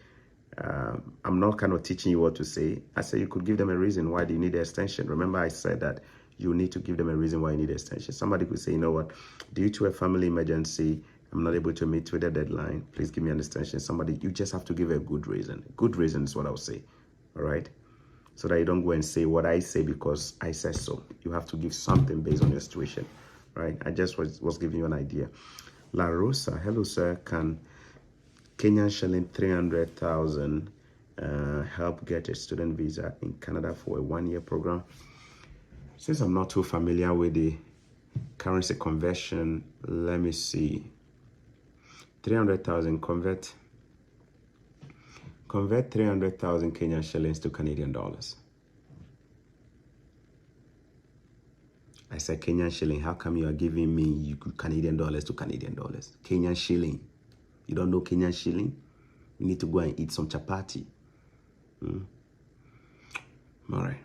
Speaker 1: I'm not kind of teaching you what to say. I said you could give them a reason why do you need the extension. Remember I said that you need to give them a reason why you need the extension. Somebody could say, you know what, due to a family emergency, I'm not able to meet with the deadline. Please give me an extension. Somebody, you just have to give a good reason. Good reason is what I'll say, all right? So that you don't go and say what I say because I said so. You have to give something based on your situation, right? I just was giving you an idea. La Rosa, hello sir, can Kenyan shilling 300,000 help get a student visa in Canada for a 1-year program? Since I'm not too familiar with the currency conversion, let me see. 300,000 convert 300,000 Kenyan shillings to Canadian dollars. I said Kenyan shilling. How come you are giving me Canadian dollars to Canadian dollars? Kenyan shilling. You don't know Kenyan shilling? You need to go and eat some chapati. All right.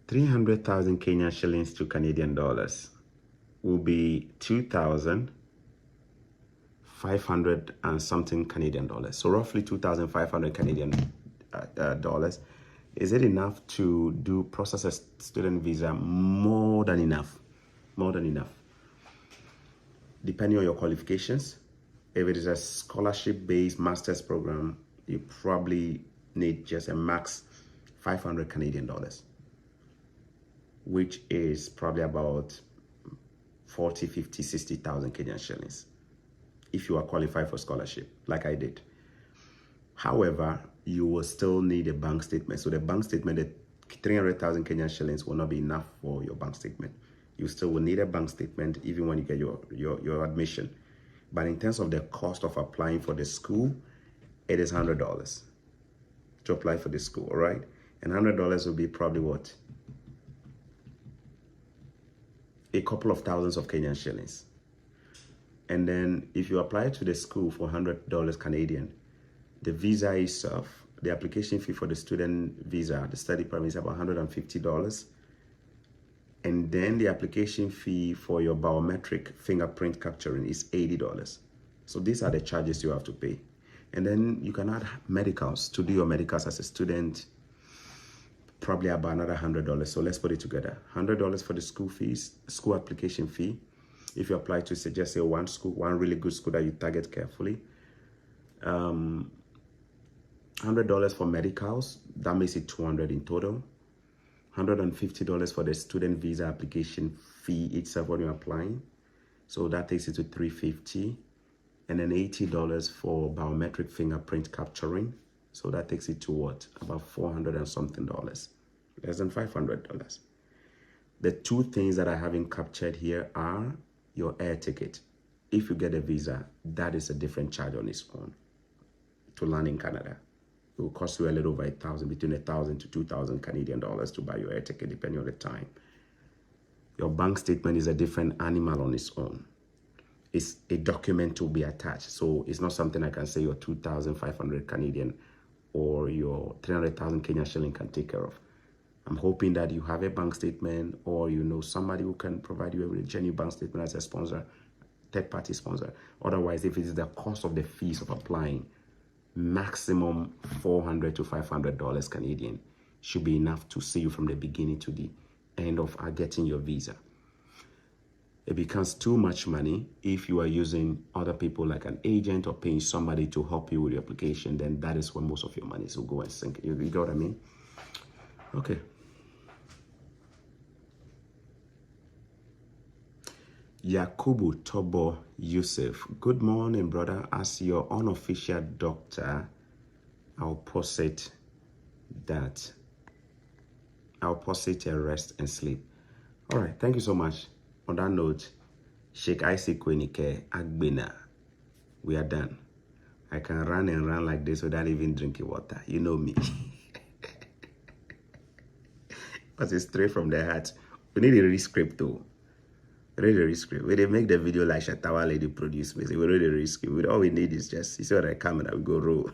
Speaker 1: 300,000 Kenyan shillings to Canadian dollars will be 2,500 and something Canadian dollars. So roughly 2,500 Canadian dollars. Is it enough to process a student visa? More than enough. More than enough. Depending on your qualifications, if it is a scholarship-based master's program, you probably need just a max 500 Canadian dollars, which is probably about 40, 50, 60,000 Kenyan shillings, if you are qualified for scholarship, like I did. However, you will still need a bank statement. So the bank statement, the 300,000 Kenyan shillings will not be enough for your bank statement. You still will need a bank statement even when you get your admission. But in terms of the cost of applying for the school, it is $100 to apply for the school, all right? And $100 will be probably what? A couple of thousands of Kenyan shillings. And then if you apply to the school for $100 Canadian, the visa itself, the application fee for the student visa, the study permit is about $150. And then the application fee for your biometric fingerprint capturing is $80. So these are the charges you have to pay. And then you can add medicals to do your medicals as a student, probably about another $100. So let's put it together. $100 for the school fees, school application fee. If you apply to say, just say one school, one really good school that you target carefully. $100 for medicals, that makes it $200 in total. $150 for the student visa application fee itself when you're applying. So that takes it to $350. And then $80 for biometric fingerprint capturing. So that takes it to what? About $400 and something dollars. Less than $500. The two things that I haven't captured here are your air ticket. If you get a visa, that is a different charge on its own to land in Canada. It will cost you a little over $1,000, between $1,000 to $2,000 Canadian dollars to buy your air ticket, depending on the time. Your bank statement is a different animal on its own. It's a document to be attached. So it's not something I can say your 2,500 Canadian or your 300,000 Kenyan shilling can take care of. I'm hoping that you have a bank statement or you know somebody who can provide you a genuine bank statement as a sponsor, third-party sponsor. Otherwise, if it is the cost of the fees of applying, maximum $400 to $500 Canadian should be enough to see you from the beginning to the end of getting your visa. It becomes too much money if you are using other people like an agent or paying somebody to help you with your application. Then that is where most of your money will go and sink. You get what I mean? Okay. Yakubu Tobo Yusuf. Good morning, brother. As your unofficial doctor, I'll posit a rest and sleep. All right. Thank you so much. On that note, Sheikh Isaac Kwenike Agbena, we are done. I can run and run like this without even drinking water. You know me. Because it's straight from the heart. We need a rescript though. We need a rescript. We didn't make the video like Shatawa Lady produced me. We need a rescript. All we need is just, you see what I camera, we go roll.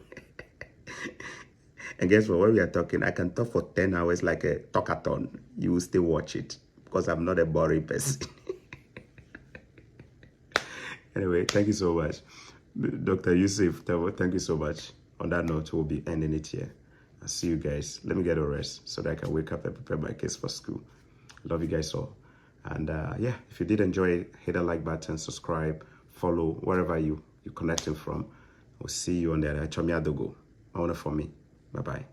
Speaker 1: And guess what? When we are talking, I can talk for 10 hours like a talkathon. You will still watch it because I'm not a boring person. Anyway, thank you so much. Dr. Yusuf, thank you so much. On that note, we'll be ending it here. I'll see you guys. Let me get a rest so that I can wake up and prepare my kids for school. Love you guys all. And yeah, if you did enjoy it, hit that like button, subscribe, follow, wherever you're connecting from. We'll see you on there. Chomiadogo. I want it for me. Bye-bye.